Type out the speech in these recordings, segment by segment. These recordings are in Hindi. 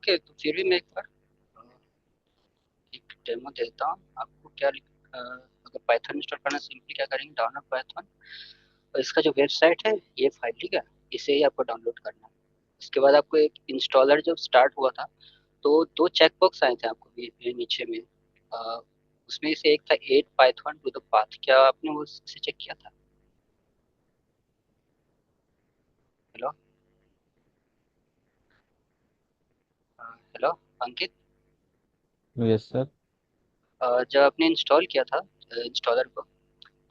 ओके, तो फिर भी मैं एक बार एक डेमो देता हूँ आपको। अगर पाइथन इंस्टॉल करना, सिंपली क्या करेंगे, डाउनलोड पाइथन, और इसका जो वेबसाइट है ये फाइल, ठीक है, इसे ही आपको डाउनलोड करना है। इसके बाद आपको एक इंस्टॉलर जब स्टार्ट हुआ था तो दो चेकबॉक्स आए थे आपको नीचे में। अ, उसमें से एक था add python to the path, क्या आपने वो उसे चेक किया था? Hello, hello Ankit. Yes sir. जब आपने इंस्टॉल किया था इंस्टॉलर को,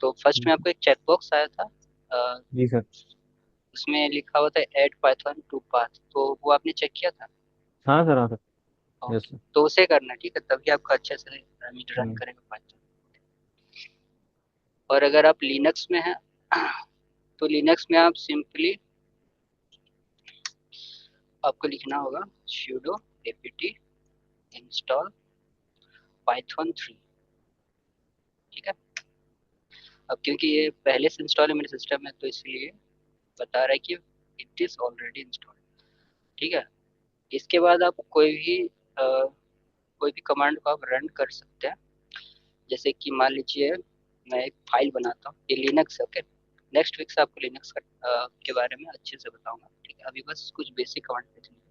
तो फर्स्ट में आपको एक चेकबॉक्स आया था। अ, जी सर। उसमें लिखा हुआ था ऐड पाइथन टू पाथ, तो वो आपने चेक किया था? हाँ सर, हाँ सर। Yes okay, sir. तो उसे करना है, ठीक है, तभी आपका अच्छे से रन हम्म। करेगा पाइथन। और अगर आप लिनक्स में हैं तो लिनक्स में आप सिंपली आपको लिखना होगा sudo apt install python 3, ठीक है। अब क्योंकि ये पहले से इंस्टॉल है मेरे सिस्टम में, तो इसलिए बता रहा है कि इट इज ऑलरेडी इंस्टॉल, ठीक है। इसके बाद आप कोई भी कमांड को आप रन कर सकते हैं। जैसे कि मान लीजिए मैं एक फाइल बनाता हूँ, ये लिनक्स है, ओके। नेक्स्ट वीक से आपको लिनक्स के बारे में अच्छे से बताऊंगा, ठीक है। अभी बस कुछ बेसिक कमांड देखेंगे।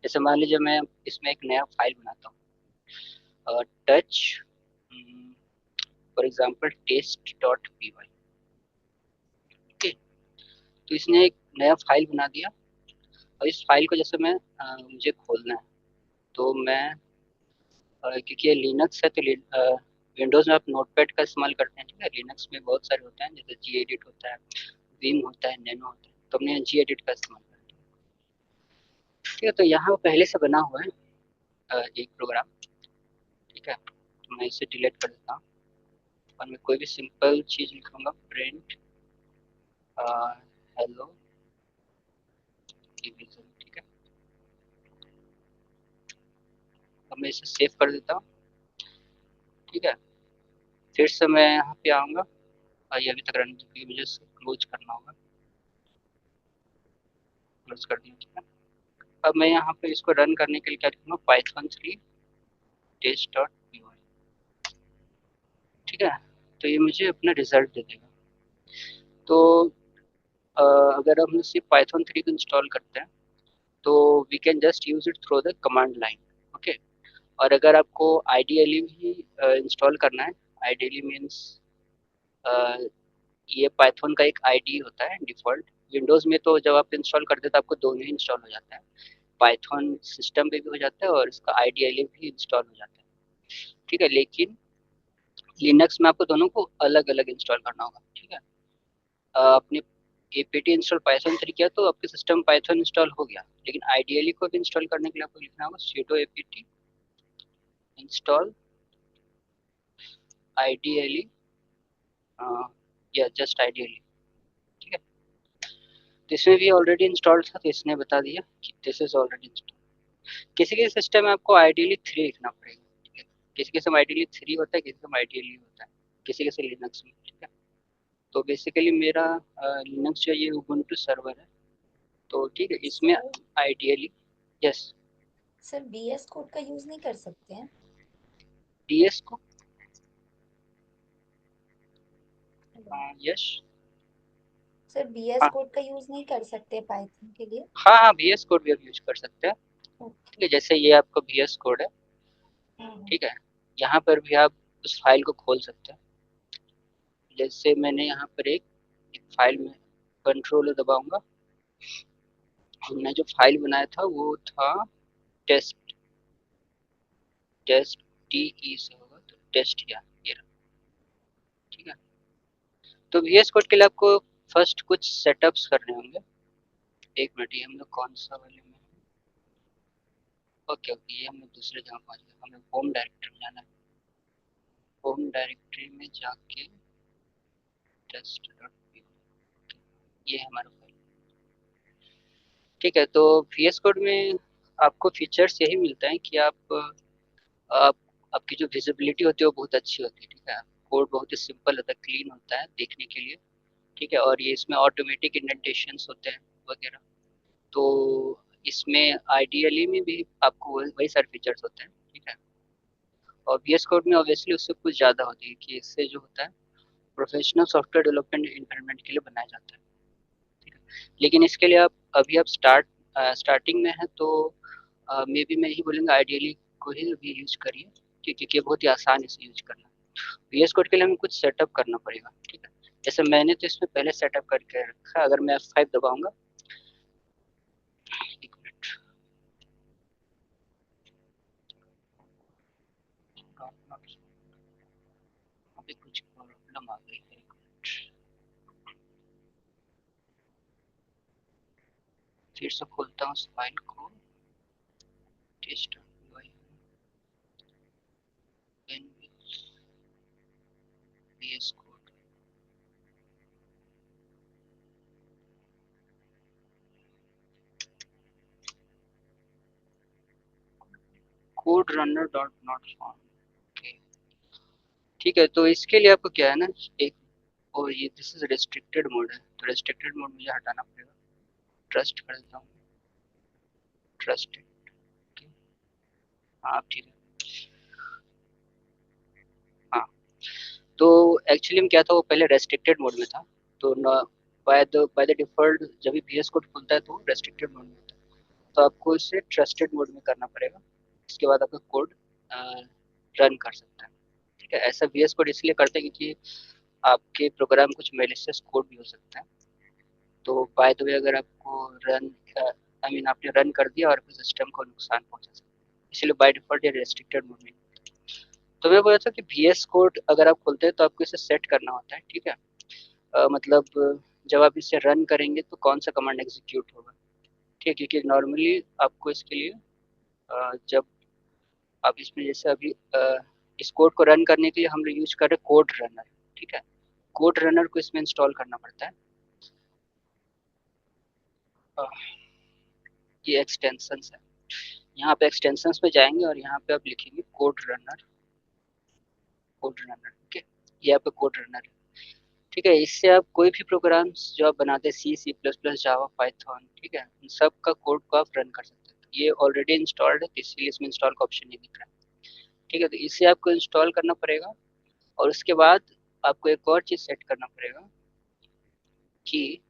जैसे मान लीजिए मैं इसमें एक नया फाइल बनाता हूँ, touch for example test.py, okay. तो इसने एक नया फाइल बना दिया, और इस फाइल को जैसे मुझे खोलना है, तो मैं क्योंकि ये लिनक्स है, तो विंडोज़ में आप नोटपैड का इस्तेमाल करते हैं, ठीक है। लिनक्स में बहुत सारे होते हैं, जैसे जी एडिट होता है, विम होता है, नैनो होता है, तो हमने जी एडिट का इस्तेमाल किया, ठीक है। तो यहाँ पहले से बना हुआ है एक प्रोग्राम, ठीक है। तो मैं इसे डिलीट कर देता हूँ, और मैं कोई भी सिंपल चीज़ लिखूंगा, प्रिंट हेलो डिवीजन, ठीक है। अब मैं इसे सेव कर देता हूँ, ठीक है। फिर से मैं यहाँ पे आऊँगा, और ये अभी तक रन, क्योंकि मुझे क्लोज करना होगा, क्लोज कर दिया, ठीक है। अब मैं यहाँ पे इसको रन करने के लिए क्या लिखूंगा, python 3 test.py, ठीक है। तो ये मुझे अपना रिजल्ट दे देगा। तो अगर हम सिर्फ python 3 को इंस्टॉल करते हैं, तो we can just use it through the command line, okay. और अगर आपको आइडियली भी इंस्टॉल करना है, आइडियली मीन्स ये पाइथन का एक आईडी होता है डिफ़ॉल्ट। विंडोज़ में तो जब आप इंस्टॉल करते हैं तो आपको दोनों ही इंस्टॉल हो जाता है, पाइथन सिस्टम पे भी हो जाता है और इसका आईडीएलए भी इंस्टॉल हो जाता है, ठीक है। लेकिन लिनक्स में आपको दोनों को अलग अलग इंस्टॉल करना होगा, ठीक है। आपने एपीटी इंस्टॉल पाइथन 3 किया तो आपके सिस्टम पाइथन इंस्टॉल हो गया, लेकिन आइडियली को भी इंस्टॉल करने के लिए आपको लिखना होगा sudo apt इंस्टॉल आइडियली, या जस्ट आइडियली, ठीक है। तो इसमें भी ऑलरेडी इंस्टॉल्ड था, तो इसने बता दिया कि दिस इज ऑलरेडी इंस्टॉल्ड। किसी किसी सिस्टम में आपको आइडियली 3 लिखना पड़ेगा, ठीक है। किसी किसी में आइडियली 3 होता है, किसी में आइडियली होता है, किसी किसी लिनक्स में, ठीक है। तो बेसिकली मेरा लिनक्स जो है ये उबुंटू सर्वर है, तो ठीक है, इसमें sir ideally, yes. Sir VS code का यूज नहीं कर सकते हैं? डीएस को, हेलो यस। सर, बीएस हाँ कोड का यूज नहीं कर सकते पाइथन के लिए? हाँ हाँ, वी एस कोड भी आप यूज कर सकते हैं, ओके। ठीक है। जैसे ये आपका वी एस कोड है, हाँ। ठीक है। यहाँ पर भी आप उस फाइल को खोल सकते हैं। जैसे मैंने यहाँ पर एक फाइल में कंट्रोल दबाऊंगा, हमने जो फाइल बनाया था वो था टेस्ट, टेस्ट टी ई से होगा, तो टेस्ट किया ये रहा, ठीक है। तो वी एस कोड के लिए आपको फर्स्ट कुछ सेटअप्स करने होंगे। एक मिनट, ये हम लोग कौन सा वाले में, ओके ओके, ये हम लोग दूसरे जगह पहुँच गए, हमें होम डायरेक्टरी में जाना है। होम डायरेक्टरी में जाके टेस्ट डॉट पी, ये है हमारा फाइल, ठीक है। तो वी एस कोड में आपको फीचर्स यही मिलता है कि आप आपकी जो विजिबिलिटी होती है वो बहुत अच्छी होती है, ठीक है। कोड बहुत ही सिंपल होता है, क्लीन होता है देखने के लिए, ठीक है। और ये इसमें ऑटोमेटिक इंडेंटेशंस होते हैं वगैरह। तो इसमें आइडियली में भी आपको वही सारे फीचर्स होते हैं, ठीक है। और VS कोड में ऑब्वियसली उससे कुछ ज़्यादा होती है कि इससे जो होता है प्रोफेशनल सॉफ्टवेयर डेवलपमेंट इन्वायरमेंट के लिए बनाया जाता है, ठीक है। लेकिन इसके लिए आप अभी आप स्टार्टिंग में है तो मे बी मैं यही बोलूँगा आइडियली को ही अभी यूज़ करिए, क्योंकि ये बहुत ही आसान है इसे यूज़ करना। VS कोड के लिए हमें कुछ सेटअप करना पड़ेगा, ठीक है। जैसे मैंने तो इसमें पहले सेटअप करके रखा है। अगर मैं F5 दबाऊँगा, एक मिनट, अभी कुछ प्रॉब्लम आ गई है, एक मिनट, फिर से खोलता हूँ उस फाइल को, test VS code. Code runner dot not found, okay, ठीक है। तो इसके लिए आपको क्या है ना, एक, और ये दिस इज रेस्ट्रिक्टेड मोड है, तो रेस्ट्रिक्टेड मोड मुझे हटाना पड़ेगा। ट्रस्ट कर देता हूँ, ट्रस्ट, हाँ ठीक है। हाँ, तो एक्चुअली में क्या था, वो पहले रेस्ट्रिक्टेड मोड में था, तो बाय द डिफॉल्ट जब भी VS कोड खुलता है तो रेस्ट्रिक्टेड मोड में होता है, तो आपको इसे ट्रस्टेड मोड में करना पड़ेगा। इसके बाद आपका कोड रन कर सकता है, ठीक है। ऐसा VS कोड इसलिए करते हैं क्योंकि आपके प्रोग्राम कुछ मेलिशियस कोड भी हो सकता है, तो बाय द वे अगर आपको रन आई मीन आपने रन कर दिया और सिस्टम को नुकसान पहुंचा सकता है, इसलिए बाय डिफॉल्ट ये रेस्ट्रिक्टेड मोड में। तो मैं बोल रहा था कि VS कोड अगर आप खोलते हैं तो आपको इसे सेट करना होता है, ठीक है। मतलब जब आप इसे रन करेंगे तो कौन सा कमांड एग्जीक्यूट होगा, ठीक है, क्योंकि नॉर्मली आपको इसके लिए जब आप इसमें जैसे अभी इस कोड को रन करने के लिए हम लोग यूज कर रहे हैं कोड रनर, ठीक है। कोड रनर को इसमें इंस्टॉल करना पड़ता है। अ, ये एक्सटेंशंस है, यहाँ पे एक्सटेंशंस पे जाएंगे और यहाँ पे आप लिखेंगे कोड रनर, कोड रनर, ठीक है। ये आपका कोड रनर है, ठीक है। इससे आप कोई भी प्रोग्राम्स जो आप बनाते हैं C++, जावा, पाइथन, ठीक है, इन सब का कोड को आप रन कर सकते हैं। ये ऑलरेडी इंस्टॉल्ड है, तो इसीलिए इसमें इंस्टॉल का ऑप्शन नहीं दिख रहा है, ठीक है। तो इसे आपको इंस्टॉल करना पड़ेगा, और उसके बाद आपको एक और चीज़ सेट करना पड़ेगा कि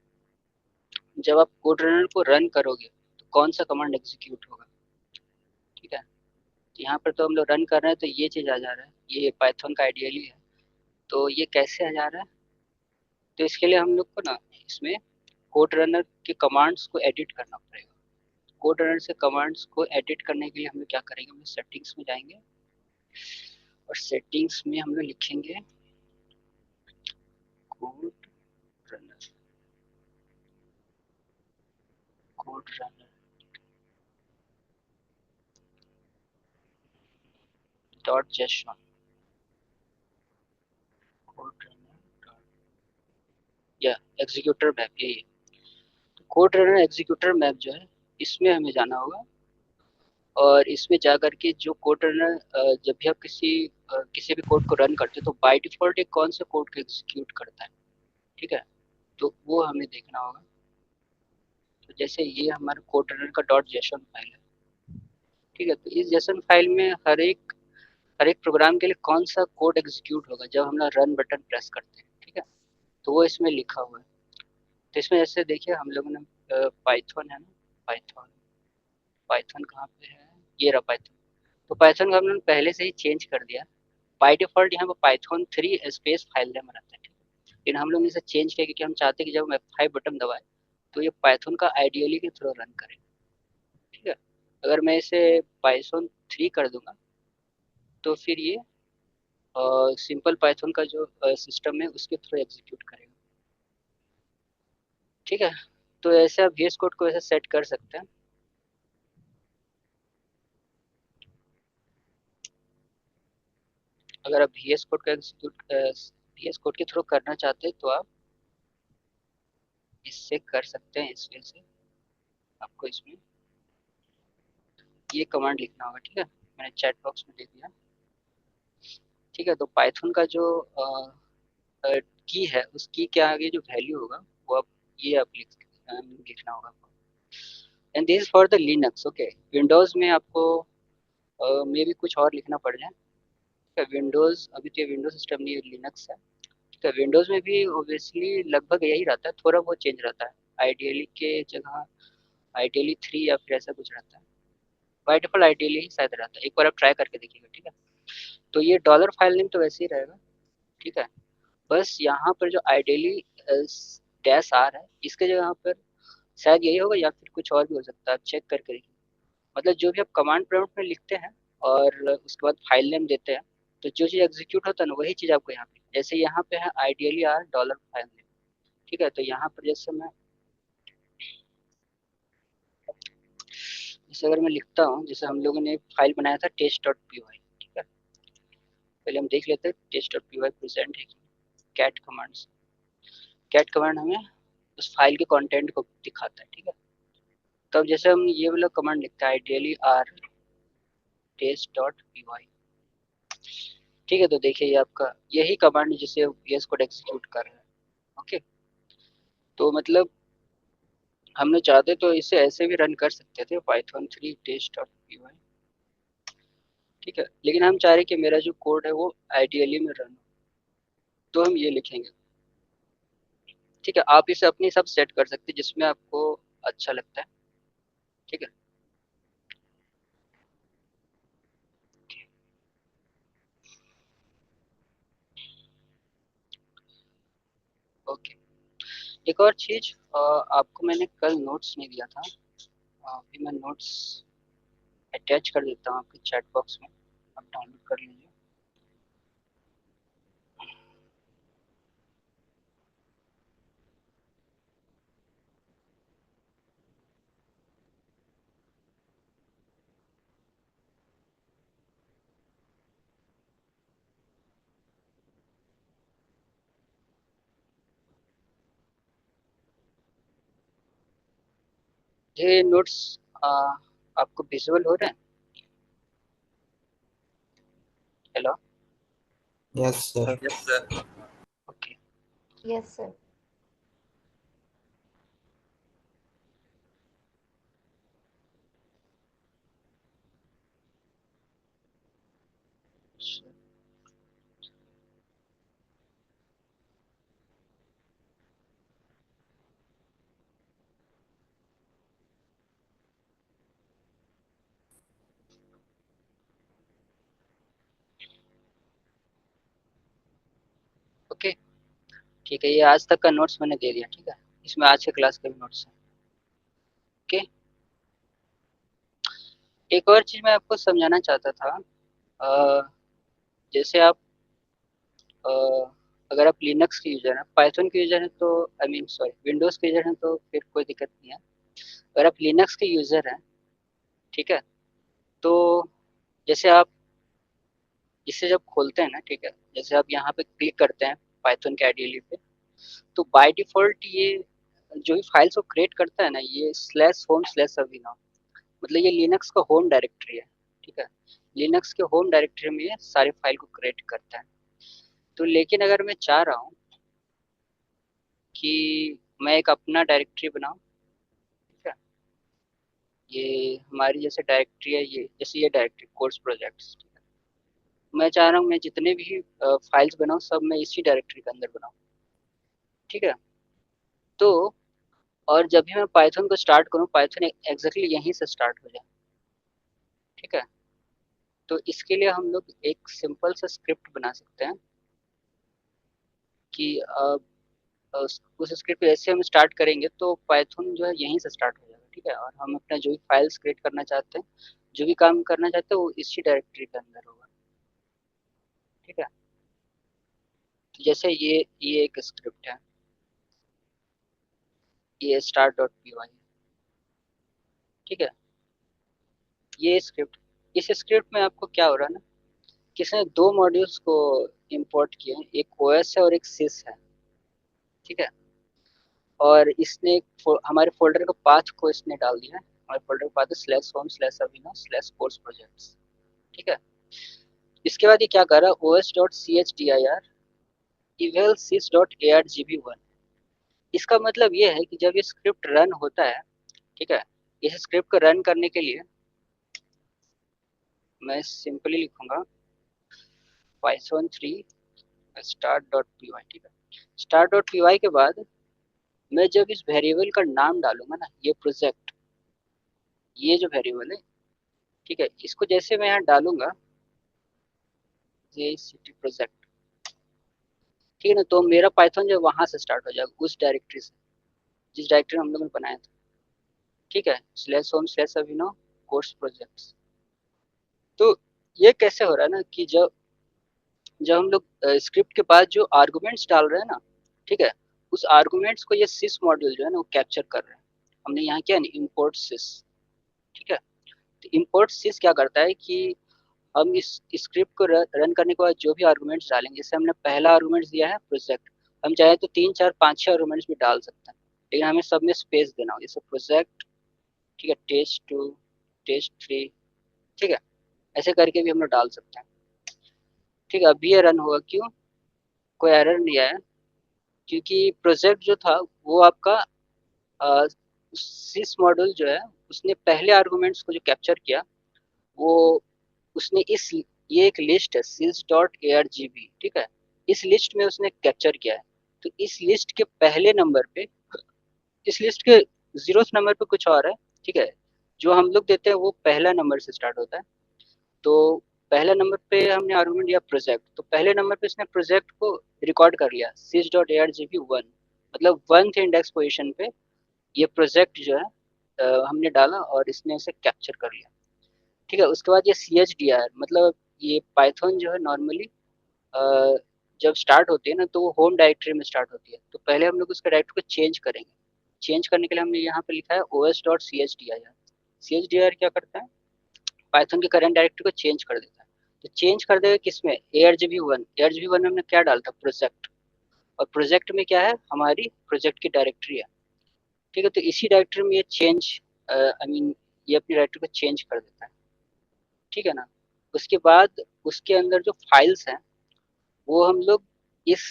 जब आप कोड रनर को रन करोगे तो कौन सा कमांड एग्जीक्यूट होगा, ठीक है। तो यहाँ पर तो हम लोग रन कर रहे हैं तो ये चीज़ आ जा रहा है, ये पाइथन का आइडियली है, तो ये कैसे आ जा रहा है, तो इसके लिए हम लोग को ना इसमें कोड रनर के कमांड्स को एडिट करना पड़ेगा। कोड रनर से कमांड्स को एडिट करने के लिए हम लोग क्या करेंगे, हम लोग सेटिंग्स में जाएंगे और सेटिंग्स में हम लोग लिखेंगे code runner, code runner dot JSON, code runner या एग्जीक्यूटर मैप, यही है। तो कोड रनर एग्जीक्यूटर मैप जो है, इसमें हमें जाना होगा, और इसमें जा करके जो कोड रनर जब भी आप किसी भी कोड को रन करते हैं तो बाय डिफॉल्ट एक कौन से कोड को एग्जीक्यूट करता है, ठीक है, तो वो हमें देखना होगा। तो जैसे ये हमारा कोड रनर का डॉट जेसन फाइल है, ठीक है। तो इस जेसन फाइल में हर एक प्रोग्राम के लिए कौन सा कोड एग्जीक्यूट होगा जब हम लोग रन बटन प्रेस करते हैं, ठीक है, तो वो इसमें लिखा हुआ है। तो इसमें जैसे देखिए हम लोगों ने पाइथन है ना, पाइथन, पाइथन कहाँ पे है, ये रहा पाइथन। तो पाइथन को हम लोगों ने पहले से ही चेंज कर दिया, बाय डिफॉल्ट यहाँ पे पाइथन 3 स्पेस फाइल नेम रहता है, ठीक है। लेकिन हम लोग ने इसे चेंज किया क्योंकि हम चाहते हैं कि जब हम F5 बटन दबाए तो ये पाइथन का आइडियली के थ्रू रन करे, ठीक है। अगर मैं इसे पाइथन 3 कर दूंगा तो फिर ये सिंपल पाइथन का जो सिस्टम है उसके थ्रू एग्जीक्यूट करेगा, ठीक है। तो ऐसे आप VS कोड को ऐसे सेट कर सकते हैं। अगर आप VS कोड का एग्जीक्यूट VS कोड के थ्रू करना चाहते हैं तो आप इससे कर सकते हैं। इस वजह से आपको इसमें ये कमांड लिखना होगा, ठीक है, मैंने चैट बॉक्स में दे दिया, ठीक है। तो पाइथन का जो की है उस की के आगे जो वैल्यू होगा वो आप ये आप लिखना होगा आपको। And this is for the Linux. Okay, Windows में आपको मे भी कुछ और लिखना पड़ जाए। विंडोज अभी तो विंडोज सिस्टम नहीं, लिनक्स है। तो विंडोज में भी ऑब्वियसली लगभग यही रहता है, थोड़ा बहुत चेंज रहता है। आइडियली के जगह आइडियली 3 या फिर ऐसा कुछ रहता है। बाय डिफॉल्ट आइडियली ही शायद रहता है, एक बार आप ट्राई करके देखिएगा, ठीक है। तो ये डॉलर फाइल नेम तो वैसे ही रहेगा, ठीक है। बस यहाँ पर जो आइडियली डैश आर है, इसके जगह पर शायद यही होगा या फिर कुछ और भी हो सकता है, आप चेक करके देखिए। मतलब जो भी आप कमांड प्रॉम्प्ट में लिखते हैं और उसके बाद फाइल नेम देते हैं, तो जो चीज़ एग्जीक्यूट होता है ना, वही चीज़ आपको यहाँ पे, जैसे यहाँ पे है ideally R dollar file name, ठीक है। तो यहाँ पर जैसे अगर मैं लिखता हूँ, जैसे हम लोगों ने एक फाइल बनाया था test.py, ठीक है। पहले हम देख लेते हैं test.py प्रेजेंट है कि कैट कमांड। कैट कमांड हमें उस फाइल के कंटेंट को दिखाता है, ठीक है। तब जैसे हम ये वाला कमांड लिखते हैं आइडियली आर test.py, ठीक है। तो देखिए ये आपका यही कमांड है जिसे VS कोड एग्जीक्यूट कर रहा है। ओके, तो मतलब हमने चाहते तो इसे ऐसे भी रन कर सकते थे पाइथन 3 test.py, ठीक है। लेकिन हम चाह रहे कि मेरा जो कोड है वो आइडियली में रन हो, तो हम ये लिखेंगे, ठीक है। आप इसे अपनी सब सेट कर सकते हैं जिसमें आपको अच्छा लगता है, ठीक है। ओके, एक और चीज, आपको मैंने कल नोट्स नहीं दिया था, अभी मैं नोट्स अटैच कर देता हूँ आपके चैट बॉक्स में, आप डाउनलोड कर लीजिए। ये नोट्स आपको विजुअल हो रहे हैं? Hello. Yes sir. Okay, yes sir. Okay, ठीक है। ये आज तक का नोट्स मैंने दे दिया, ठीक है। इसमें आज के क्लास के भी नोट्स हैं। ओके, एक और चीज मैं आपको समझाना चाहता था। जैसे आप अ, अगर आप लिनक्स के यूजर हैं, पाइथन के यूजर हैं, तो आई मीन सॉरी विंडोज के यूजर हैं, तो फिर कोई दिक्कत नहीं है। अगर आप लिनक्स के यूजर हैं, ठीक है, तो जैसे आप इसे जब खोलते हैं ना, ठीक है, जैसे आप यहाँ पे क्लिक करते हैं पाइथन के आइडियली पे, तो बाय डिफॉल्ट ये जो भी फाइल्स को क्रिएट करता है ना, ये स्लैश होम स्लैश अविनव, मतलब ये लिनक्स का होम डायरेक्टरी है, ठीक है। लिनक्स के होम डायरेक्टरी में ये सारे फाइल को क्रिएट करता है। तो लेकिन अगर मैं चाह रहा हूँ कि मैं एक अपना डायरेक्टरी बनाऊँ, ठीक है, ये हमारी जैसे डायरेक्टरी है, ये जैसे ये डायरेक्टरी कोर्स प्रोजेक्ट्स, ठीक है। मैं चाह रहा हूँ मैं जितने भी फाइल्स बनाऊँ सब मैं इसी डायरेक्टरी के अंदर बनाऊँ, ठीक है। तो और जब भी मैं पाइथन को स्टार्ट करूँ, पाइथन एग्जैक्टली यहीं से स्टार्ट हो जाए, ठीक है। तो इसके लिए हम लोग एक सिंपल सा स्क्रिप्ट बना सकते हैं कि उस स्क्रिप्ट को ऐसे हम स्टार्ट करेंगे तो पाइथन जो है यहीं से स्टार्ट हो जाएगा, ठीक है। और हम अपना जो भी फाइल्स क्रिएट करना चाहते हैं, जो भी काम करना चाहते हैं, वो इसी डायरेक्टरी के अंदर होगा, ठीक है। तो जैसे ये एक स्क्रिप्ट है, ये स्टार्ट डॉट पी वाई, ठीक है। ये स्क्रिप्ट, इस स्क्रिप्ट में आपको क्या हो रहा है ना, किसने दो मॉड्यूल्स को इंपोर्ट किए हैं, एक ओएस है और एक सिस है, ठीक है। और इसने एक हमारे फोल्डर का पाथ को इसने डाल दिया है, हमारे फोल्डर का पाथ स्लैश होम स्लैश अविनो स्लैश कोर्स प्रोजेक्ट्स, ठीक है। इसके बाद ये क्या कर रहा है, os dot C H D I R eval sys dot A R G B one. इसका मतलब ये है कि जब ये स्क्रिप्ट रन होता है, ठीक है, इस स्क्रिप्ट को रन करने के लिए मैं सिंपली लिखूंगा python 3 start.py। ठीक है, start.py के बाद मैं जब इस वेरिएबल का नाम डालूंगा ना, ये प्रोजेक्ट, ये जो वेरिएबल है, ठीक है, इसको जैसे मैं यहाँ डालूंगा ये सिटी प्रोजेक्ट, ठीक है ना, तो मेरा पाइथन जो वहां से स्टार्ट हो जाएगा, उस डायरेक्टरी से जिस डायरेक्टरी हम लोगों ने बनाया था। ठीक है, /home/अभिनव कोर्स प्रोजेक्ट्स। तो ये कैसे हो रहा है ना कि जब जब हम लोग स्क्रिप्ट के बाद जो आर्गुमेंट्स डाल रहे हैं ना, ठीक है, उस आर्गुमेंट्स को ये सिस मॉड्यूल जो है ना वो कैप्चर कर रहे हैं। हमने यहाँ किया ना इम्पोर्ट सिस। ठीक है, तो इम्पोर्ट सिस क्या करता है कि हम इस स्क्रिप्ट को रन करने के बाद जो भी आर्गुमेंट्स डालेंगे, जैसे हमने पहला आर्गुमेंट्स दिया है प्रोजेक्ट, हम चाहे तो 3 4 5 6 आर्गुमेंट्स भी डाल सकते हैं, लेकिन हमें सब में स्पेस देना हो, जैसे प्रोजेक्ट, ठीक है, टेस्ट 2, टेस्ट 3, ठीक है, ऐसे करके भी हम लोग डाल सकते हैं। ठीक है, अभी ये रन होगा, क्यों, कोई एरर नहीं आया, क्योंकि प्रोजेक्ट जो था वो आपका सिस मॉड्यूल जो है उसने पहले आर्गुमेंट्स को जो कैप्चर किया, वो उसने इस, ये एक लिस्ट है sys.argb, ठीक है, इस लिस्ट में उसने कैप्चर किया है। तो इस लिस्ट के पहले नंबर पे, इस लिस्ट के 0th नंबर पे कुछ और है, ठीक है, जो हम लोग देते हैं वो पहला नंबर से स्टार्ट होता है। तो पहला नंबर पे हमने आर्गुमेंट दिया प्रोजेक्ट, तो पहले नंबर पे इसने प्रोजेक्ट को रिकॉर्ड कर लिया sys.argb1, मतलब 1th इंडेक्स पोजीशन पे ये प्रोजेक्ट जो है हमने डाला और इसने इसे कैप्चर कर लिया। ठीक है, उसके बाद ये CHDR, मतलब ये पाइथन जो है नॉर्मली जब स्टार्ट होती है ना तो वो होम डायरेक्टरी में स्टार्ट होती है, तो पहले हम लोग उसका डायरेक्टरी को चेंज करेंगे। चेंज करने के लिए हमने यहाँ पे लिखा है os.chdr। CHDR क्या करता है, पाइथन की करंट डायरेक्टरी को चेंज कर देता है। तो चेंज कर देगा किसमें, argv1 में हमने क्या डाला था, प्रोजेक्ट, और प्रोजेक्ट में क्या है, हमारी प्रोजेक्ट की डायरेक्टरी है। ठीक है, तो इसी डायरेक्टरी में ये चेंज, आई मीन ये अपनी डायरेक्टरी को चेंज कर देता है। ठीक है ना, उसके बाद उसके अंदर जो फाइल्स हैं वो हम लोग इस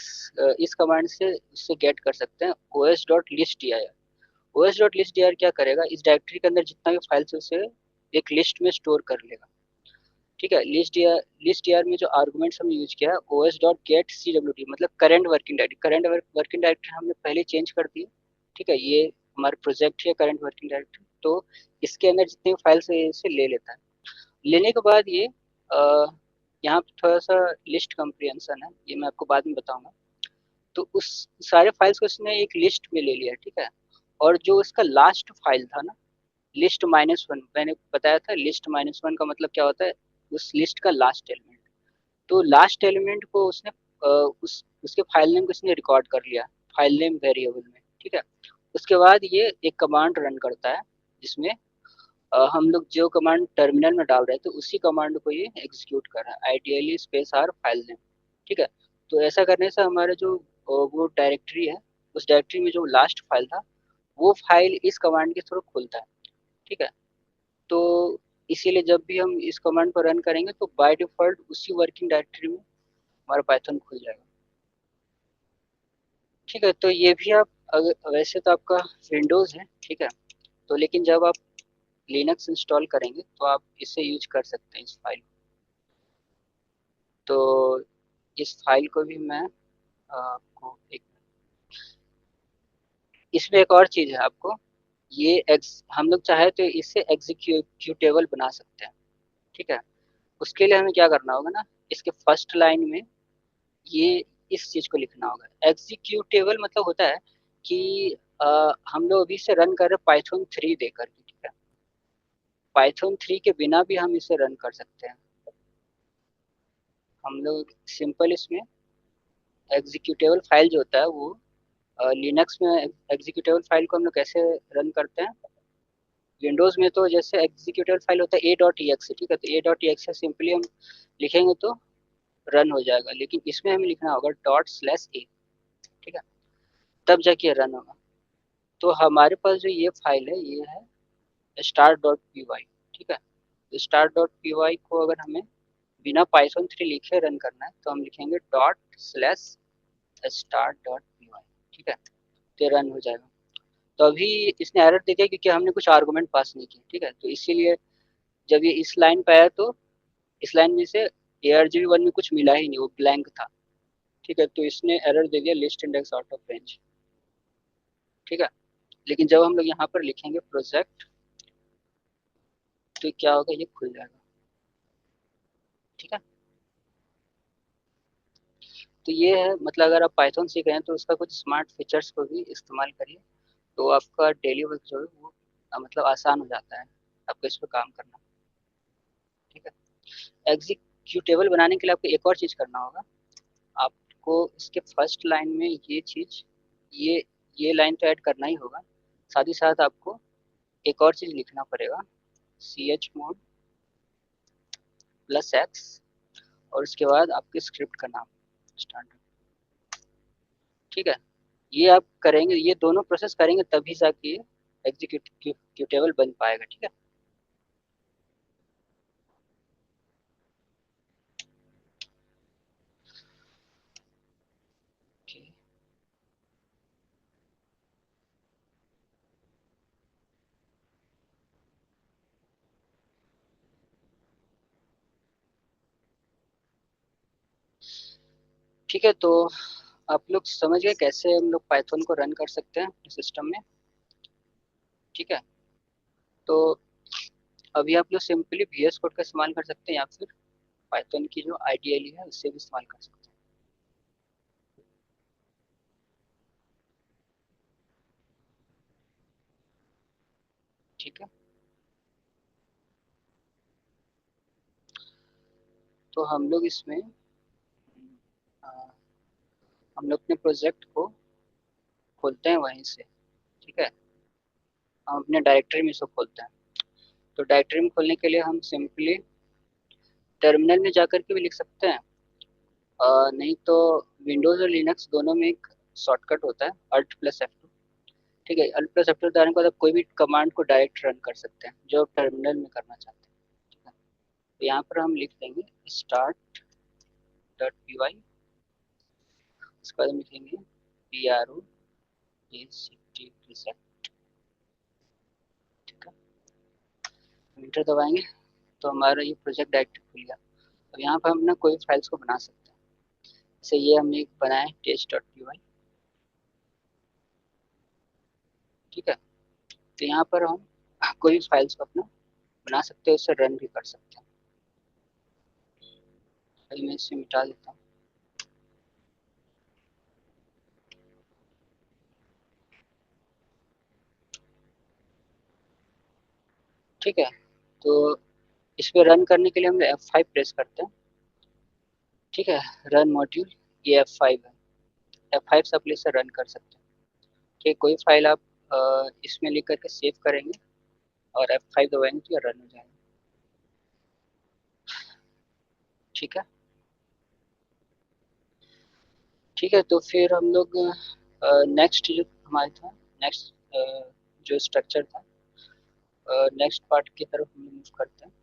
इस कमांड से उससे गेट कर सकते हैं, os.listdir। os.listdir क्या करेगा, इस डायरेक्टरी के अंदर जितना भी फाइल्स है उसे एक लिस्ट में स्टोर कर लेगा। ठीक है, लिस्ट में जो आर्गुमेंट्स हमने यूज किया है os.getCWD, मतलब current working directory, current working directory हमने पहले चेंज कर दी। ठीक है, ये हमारा प्रोजेक्ट है करंट वर्किंग डायरेक्टरी, तो इसके अंदर जितने फाइल्स है इसे ले लेता है। लेने के बाद ये यहाँ पे थोड़ा सा लिस्ट कंप्रीहेंशन है, ये मैं आपको बाद में बताऊंगा। तो उस सारे फाइल्स को उसने एक लिस्ट में ले लिया। ठीक है, और जो उसका लास्ट फाइल था ना, list-1, मैंने बताया था list-1 का मतलब क्या होता है, उस लिस्ट का लास्ट एलिमेंट। तो लास्ट एलिमेंट को उसने उसके फाइल नेम को उसने रिकॉर्ड कर लिया फाइल नेम वेरिएबल में। ठीक है, उसके बाद ये एक कमांड रन करता है जिसमें हम लोग जो कमांड टर्मिनल में डाल रहे थे उसी कमांड को ये एग्जीक्यूट कर रहा है, ideally space are file name. ठीक है, तो ऐसा करने से हमारे जो वो डायरेक्टरी है, उस डायरेक्टरी में जो लास्ट फाइल था वो फाइल इस कमांड के थ्रू खुलता है। ठीक है, तो इसीलिए जब भी हम इस कमांड को रन करेंगे तो बाय डिफॉल्ट उसी वर्किंग डायरेक्टरी में हमारा पाइथन खुल जाएगा। ठीक है, तो ये भी आप अगर, वैसे तो आपका विंडोज़ है, ठीक है, तो लेकिन जब आप लिनक्स इंस्टॉल करेंगे तो आप इसे यूज कर सकते हैं, इस फाइल। तो इस फाइल को भी मैं आपको एक, इसमें एक और चीज़ है आपको, ये हम लोग चाहे तो इसे एग्जीक्यूटेबल बना सकते हैं। ठीक है, उसके लिए हमें क्या करना होगा ना, इसके फर्स्ट लाइन में ये इस चीज़ को लिखना होगा। एग्जीक्यूटेबल मतलब होता है कि हम लोग अभी से रन कर रहे पाइथन 3 देकर के। ठीक है, पाइथन 3 के बिना भी हम इसे रन कर सकते हैं। हम लोग सिंपल इसमें एग्जीक्यूटेबल फाइल जो होता है वो लिनक्स में एग्जीक्यूटेबल फाइल को हम लोग कैसे रन करते हैं, विंडोज़ में तो जैसे एग्जीक्यूटेबल फाइल होता है a.exe। ठीक है, तो a.exe सिंपली हम लिखेंगे तो रन हो जाएगा, लेकिन इसमें हमें लिखना होगा ./a। ठीक है, तब जाके रन होगा। तो हमारे पास जो ये फाइल है ये है start.py। ठीक है, तो start.py को अगर हमें बिना पाइथन 3 लिखे रन करना है तो हम लिखेंगे ./start.py। ठीक है, तो रन हो जाएगा। तो अभी इसने एरर दे दिया क्योंकि हमने कुछ आर्गुमेंट पास नहीं किए, ठीक है। तो इसीलिए जब ये इस लाइन पे आया तो इस लाइन में से ARGB1 में कुछ मिला ही नहीं, वो ब्लैंक था, ठीक है। तो इसने एरर दे दिया list index out of range, ठीक है। लेकिन जब हम लोग यहाँ पर लिखेंगे प्रोजेक्ट तो क्या होगा, ये खुल जाएगा, ठीक है। तो ये है, मतलब अगर आप पाइथन सीख रहे हैं तो उसका कुछ स्मार्ट फीचर्स को भी इस्तेमाल करिए, तो आपका डेली वर्क जो है वो मतलब आसान हो जाता है आपको इस पर काम करना, ठीक है। एग्जीक्यूटेबल बनाने के लिए आपको एक और चीज़ करना होगा, आपको इसके फर्स्ट लाइन में ये चीज़, ये ये लाइन तो ऐड करना ही होगा, साथ ही साथ आपको एक और चीज़ लिखना पड़ेगा, chmod +x और उसके बाद आपके स्क्रिप्ट का नाम स्टार्ट, ठीक है। ये आप करेंगे, ये दोनों प्रोसेस करेंगे तभी जाके ये एग्जीक्यूटेबल बन पाएगा, ठीक है। Okay. ठीक है, तो आप लोग समझ गए कैसे हम लोग पाइथन को रन कर सकते हैं सिस्टम में, ठीक है। तो अभी आप लोग सिंपली VS कोड का इस्तेमाल कर सकते हैं या फिर पाइथन की जो IDLE है उससे भी इस्तेमाल कर सकते हैं, ठीक है। तो हम लोग इसमें अ, हम लोग अपने प्रोजेक्ट को खोलते हैं वहीं से, ठीक है। हम अपने डायरेक्टरी में इसको खोलते हैं, तो डायरेक्टरी में खोलने के लिए हम सिंपली टर्मिनल में जाकर के भी लिख सकते हैं, नहीं तो विंडोज़ और लिनक्स दोनों में एक शॉर्टकट होता है Alt+F2, ठीक है। Alt+F2 दबाने के बाद आप कोई भी कमांड को डायरेक्ट रन कर सकते हैं जो आप टर्मिनल में करना चाहते हैं, ठीक है। तो यहाँ पर हम लिख देंगे start.py, उसके बाद हम लिखेंगे PROJCT reset, ठीक है। एंटर दबाएंगे तो हमारा ये प्रोजेक्ट डायरेक्टरी खुल गया। अब यहाँ पर हम ना कोई फाइल्स को बना सकते हैं, जैसे ये हमने एक बनाया test.py, ठीक है। तो यहाँ पर हम कोई भी फाइल्स को अपना बना सकते हैं, उससे रन भी कर सकते हैं। पहले मैं इसे मिटा देता हूँ, ठीक है। तो इस पे रन करने के लिए हम F5 प्रेस करते हैं, ठीक है। रन मॉड्यूल, ये F5 है, F5 से आप इसे रन कर सकते हैं, ठीक है। कोई फाइल आप इसमें लिख करके सेव करेंगे और F5 दबाएंगे तो ये रन हो जाएगा, ठीक है। ठीक है, तो फिर हम लोग नेक्स्ट जो हमारे था, नेक्स्ट जो स्ट्रक्चर था, नेक्स्ट पार्ट की तरफ हम मूव करते हैं,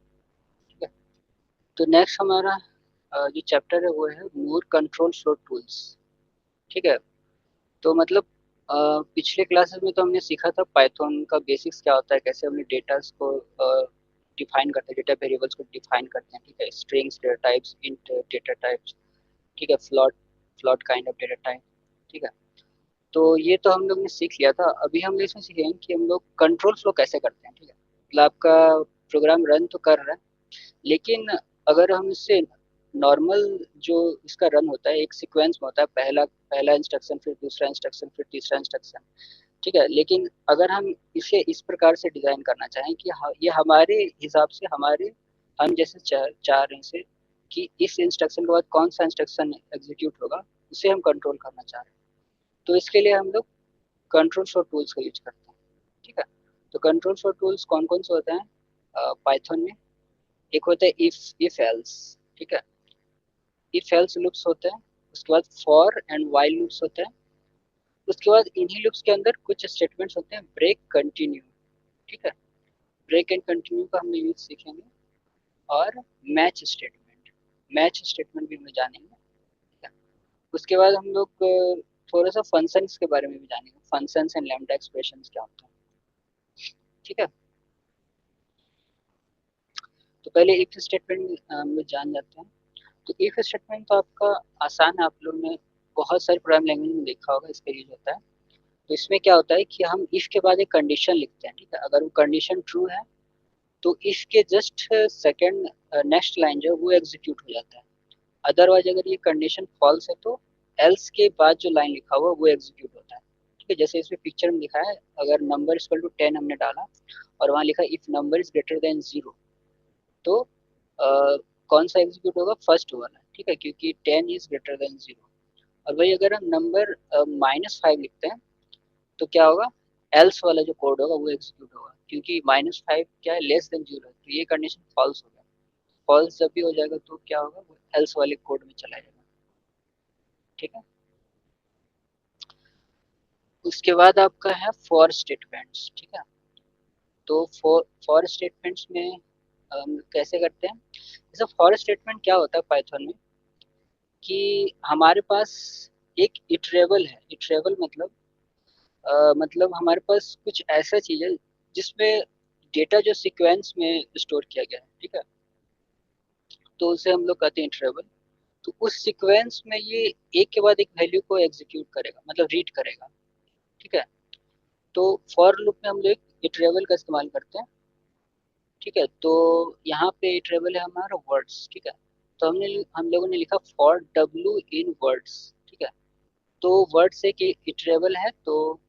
ठीक है। तो नेक्स्ट हमारा जो चैप्टर है वो है मोर कंट्रोल फ्लो टूल्स, ठीक है। तो मतलब पिछले क्लासेस में तो हमने सीखा था पाइथन का बेसिक्स क्या होता है, कैसे हमने डेटास को डिफाइन करते हैं, डेटा वेरिएबल्स को डिफाइन करते हैं, ठीक है। Strings data types, int data types, ठीक है। Float float kind of data type, ठीक है। तो ये तो हम लोग ने सीख लिया था, अभी हम लोग इसमें सीखेंगे कि हम लोग कंट्रोल फ्लो कैसे करते हैं, ठीक है। मतलब आपका प्रोग्राम रन तो कर रहा है, लेकिन अगर हम इससे नॉर्मल जो इसका रन होता है एक सीक्वेंस में होता है, पहला पहला इंस्ट्रक्शन, फिर दूसरा इंस्ट्रक्शन, फिर तीसरा इंस्ट्रक्शन, ठीक है। लेकिन अगर हम इसे इस प्रकार से डिज़ाइन करना चाहें कि ये हमारे हिसाब से, हमारे हम जैसे चाह रहे हैं से कि इस इंस्ट्रक्शन के बाद कौन सा इंस्ट्रक्शन एग्जीक्यूट होगा, उसे हम कंट्रोल करना चाह रहे हैं, तो इसके लिए हम लोग कंट्रोल फ्लो टूल्स का यूज करते हैं, ठीक है। तो कंट्रोल फ्लो टूल्स कौन कौन से होते हैं पाइथन में, एक होता है इफ एल्स, ठीक है। इफ एल्स लूप्स होते हैं, उसके बाद फॉर एंड व्हाइल लूप्स होते हैं, उसके बाद इन्हीं लूप्स के अंदर कुछ स्टेटमेंट्स होते हैं ब्रेक कंटिन्यू, ठीक है। ब्रेक एंड कंटिन्यू का हम यूज सीखेंगे, और मैच स्टेटमेंट भी हम जानेंगे, ठीक है। उसके बाद हम लोग थोड़ा सा फंक्शंस के बारे में भी जानेंगे, फंक्शंस एंड लैम्डा एक्सप्रेशंस क्या होता है। ठीक है, तो पहले इफ स्टेटमेंट हम लोग जान जाते हैं। तो इफ स्टेटमेंट तो आपका आसान है, आप लोग ने बहुत सारे प्रोग्राम लैंग्वेज में देखा होगा, इसका यूज होता है। तो इसमें क्या होता है कि हम इफ के बाद एक कंडीशन लिखते हैं, ठीक है। अगर वो कंडीशन ट्रू है तो इफ के जस्ट सेकंड नेक्स्ट लाइन जो है वो एग्जीक्यूट हो जाता है। अदरवाइज अगर ये कंडीशन फॉल्स है तो एल्स के बाद जो लाइन लिखा हुआ वो एग्जीक्यूट होता है। ठीक है, जैसे इसमें पिक्चर में लिखा है, अगर नंबर इक्वल टू 10 हमने डाला और वहाँ लिखा if number is greater than 0, तो कौन सा एग्जीक्यूट होगा, फर्स्ट वाला। ठीक है, क्योंकि 10 इज ग्रेटर देन 0। और वही अगर हम नंबर -5 लिखते हैं तो क्या होगा, एल्स वाला जो कोड होगा वो एग्जीक्यूट होगा, क्योंकि -5 क्या है, लेस देन 0 है। तो ये कंडीशन फॉल्स हो गया। फॉल्स जब भी हो जाएगा तो क्या होगा, वो एल्स वाले कोड में चला जाएगा। ठीक है, उसके बाद आपका है फॉर स्टेटमेंट्स। ठीक है, तो फॉर स्टेटमेंट्स में हम कैसे करते हैं, जैसे फॉर स्टेटमेंट क्या होता है पाइथन में कि हमारे पास एक इटरेबल है। इटरेबल मतलब मतलब हमारे पास कुछ ऐसा चीज़ है जिसमें डेटा जो सीक्वेंस में स्टोर किया गया है। ठीक है, तो उसे हम लोग कहते हैं इटरेबल। तो उस सीक्वेंस में ये एक के बाद एक वैल्यू को एग्जीक्यूट करेगा, मतलब रीड करेगा। ठीक है, तो फॉर लूप में हम लोग इटरेबल का इस्तेमाल करते हैं। ठीक है, तो यहाँ पे इटरेबल है हमारा वर्ड्स। ठीक है, तो हम लोगों ने लिखा फॉर डब्ल्यू इन वर्ड्स। ठीक है, तो वर्ड्स एक इटरेबल है, तो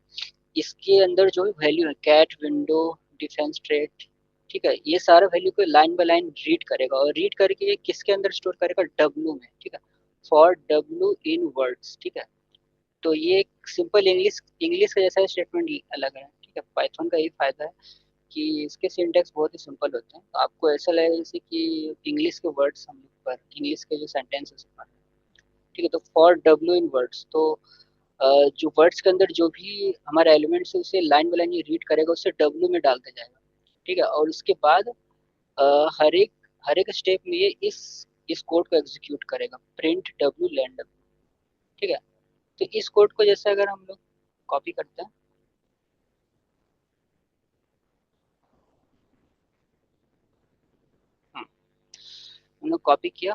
इसके अंदर जो वैल्यू है, कैट, विंडो, डिफेंस ट्रेट, ठीक है, ये सारा वैल्यू को लाइन बाय लाइन रीड करेगा और रीड करके ये किसके अंदर स्टोर करेगा, डब्ल्यू में। ठीक है, फॉर डब्ल्यू इन वर्ड्स। ठीक है, तो ये एक सिंपल इंग्लिश इंग्लिश का जैसा स्टेटमेंट अलग है। ठीक है, पाइथन का ये फायदा है कि इसके सिंटैक्स बहुत ही सिंपल होते हैं। तो आपको ऐसा लगेगा जैसे कि इंग्लिश के वर्ड्स हम लोग पर इंग्लिश के जो सेंटेंसेस पढ़ रहे हैं। ठीक है, तो फॉर डब्ल्यू इन वर्ड्स, तो जो वर्ड्स के अंदर जो भी हमारा एलिमेंट्स है उसे लाइन बाय लाइन ये रीड करेगा, उसे डब्ल्यू में डालते जाएगा। ठीक है, और उसके बाद हर एक स्टेप में ये इस कोड को एग्जीक्यूट करेगा, प्रिंट डब्ल्यू लैंड डब्ल्यू। ठीक है, तो इस कोड को जैसे अगर हम लोग कॉपी करते हैं, हम लोग कॉपी किया।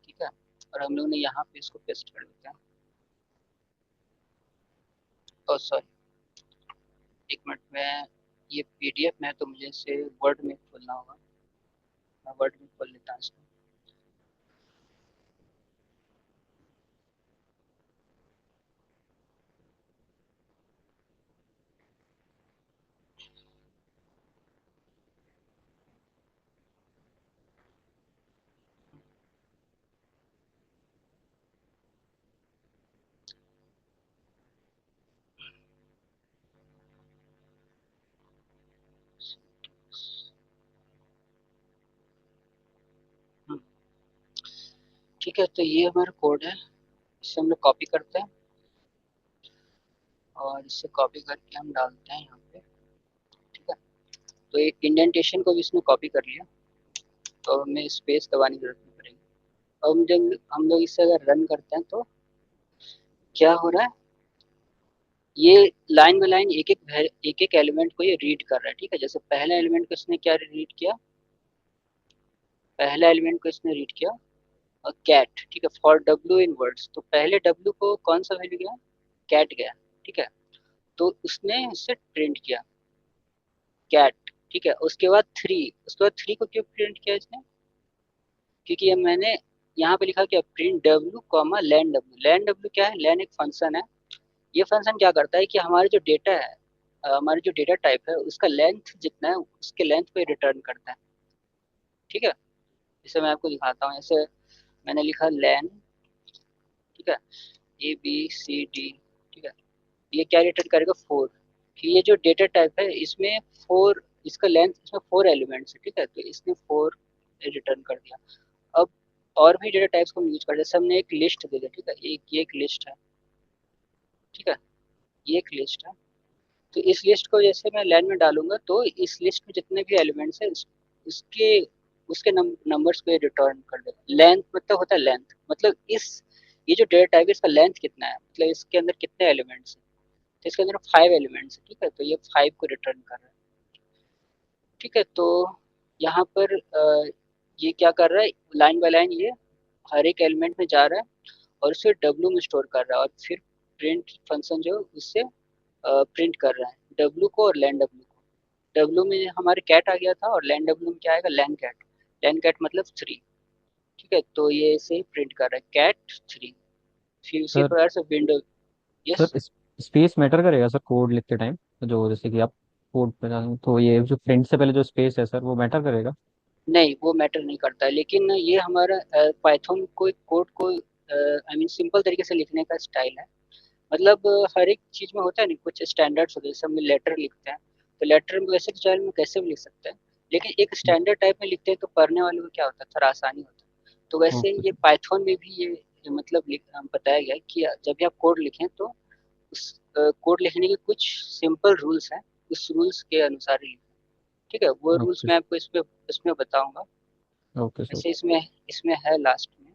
ठीक है, और हम लोग ने यहाँ पे इसको पेस्ट कर देते हैं। ओ सॉरी, एक मिनट में, ये पीडीएफ में है तो मुझे इसे वर्ड में खोलना होगा। मैं वर्ड में खोल लेता हूँ इसको। हम्म, ठीक है, तो ये हमारा कोड है, इसे हम लोग कॉपी करते हैं और इसे कॉपी करके हम डालते हैं यहाँ पे। ठीक है, तो एक इंडेंटेशन को भी इसने कॉपी कर लिया, तो हमें स्पेस दबाने की जरूरत नहीं पड़ेगी। अब जब हम लोग इसे अगर रन करते हैं तो क्या हो रहा है, ये लाइन बाय लाइन एक एक एलिमेंट को ये रीड कर रहा है। ठीक है, जैसे पहला एलिमेंट को इसने क्या रीड किया, पहला एलिमेंट को इसने रीड किया कैट। ठीक है, फॉर डब्ल्यू इन वर्ड्स, तो पहले डब्ल्यू को कौन सा वैल्यू गया, कैट गया। ठीक है, तो उसने इससे प्रिंट किया कैट। ठीक है, उसके बाद थ्री को क्यों प्रिंट किया इसने, क्योंकि ये मैंने यहाँ पे लिखा क्या, print W comma land W. Land W क्या है, लैंड एक फंक्शन है। ये फंक्शन क्या करता है कि हमारे जो डेटा है, हमारे जो डेटा टाइप है उसका लेंथ जितना है उसके लेंथ को रिटर्न करता है। ठीक है, इसे मैं आपको दिखाता हूँ। ऐसे मैंने लिखा लैन, ठीक है, ABCD। ठीक है, ये क्या रिटर्न करेगा, 4। कि ये जो डेटा टाइप है इसमें 4, इसका लेंथ, इसमें 4 एलिमेंट्स है। ठीक है, तो इसने 4 रिटर्न कर दिया। अब और भी डेटा टाइप्स को हम यूज करते हैं, सबने एक लिस्ट दे दिया। ठीक है, ये एक लिस्ट है। ठीक है, ये एक लिस्ट है, तो इस लिस्ट को जैसे मैं लाइन में डालूंगा तो इस लिस्ट में जितने भी एलिमेंट्स हैं उसके उसके नंबर्स को रिटर्न कर देगा। लेंथ मतलब होता है लेंथ, मतलब इस ये जो डेटा टाइप है इसका लेंथ कितना है, मतलब इसके अंदर कितने एलिमेंट्स हैं, तो इसके अंदर 5 एलिमेंट्स है, ठीक है, तो ये 5 को रिटर्न कर रहा है। ठीक है, तो यहाँ पर ये क्या कर रहा है, लाइन बाय लाइन ये हर एक एलिमेंट में जा रहा है और उसे डब्ल्यू में स्टोर कर रहा है और फिर प्रिंट फंक्शन जो उससे प्रिंट कर रहा है डब्ल्यू को और लैन डब्ल्यू को। डब्ल्यू में हमारे कैट आ गया था और लैन डब्ल्यू में क्या आएगा, लैन कैट। लैन कैट मतलब 3। ठीक है, तो ये ऐसे ही प्रिंट कर रहा है कैट 3। फिर उसी सर प्रकार से window. Sir yes. Space matter करेगा सर कोड लिखते टाइम, जो जैसे कि आप कोड पे तो ये जो प्रिंट से पहले जो स्पेस है सर वो मैटर करेगा? नहीं, वो मैटर नहीं करता है, लेकिन ये हमारा पाइथन को एक कोड को आई मीन सिंपल तरीके से लिखने का स्टाइल है। मतलब हर एक चीज़ में होता है ना कुछ स्टैंडर्ड्स होते हैं, जैसे हम लेटर लिखते हैं तो लेटर में वैसे स्टाइल में कैसे भी लिख सकते हैं, लेकिन एक स्टैंडर्ड टाइप में लिखते हैं तो पढ़ने वाले को क्या होता है, थोड़ा आसानी होता है। तो वैसे ओके ये सर। पाइथन में भी ये मतलब बताया गया है कि जब भी आप कोड लिखें तो उस कोड लिखने के कुछ सिंपल रूल्स हैं, उस रूल्स के अनुसार ही लिखें। ठीक है, वो रूल्स ओके मैं आपको इसमें बताऊंगा। Okay sir. वैसे इसमें इसमें है लास्ट में।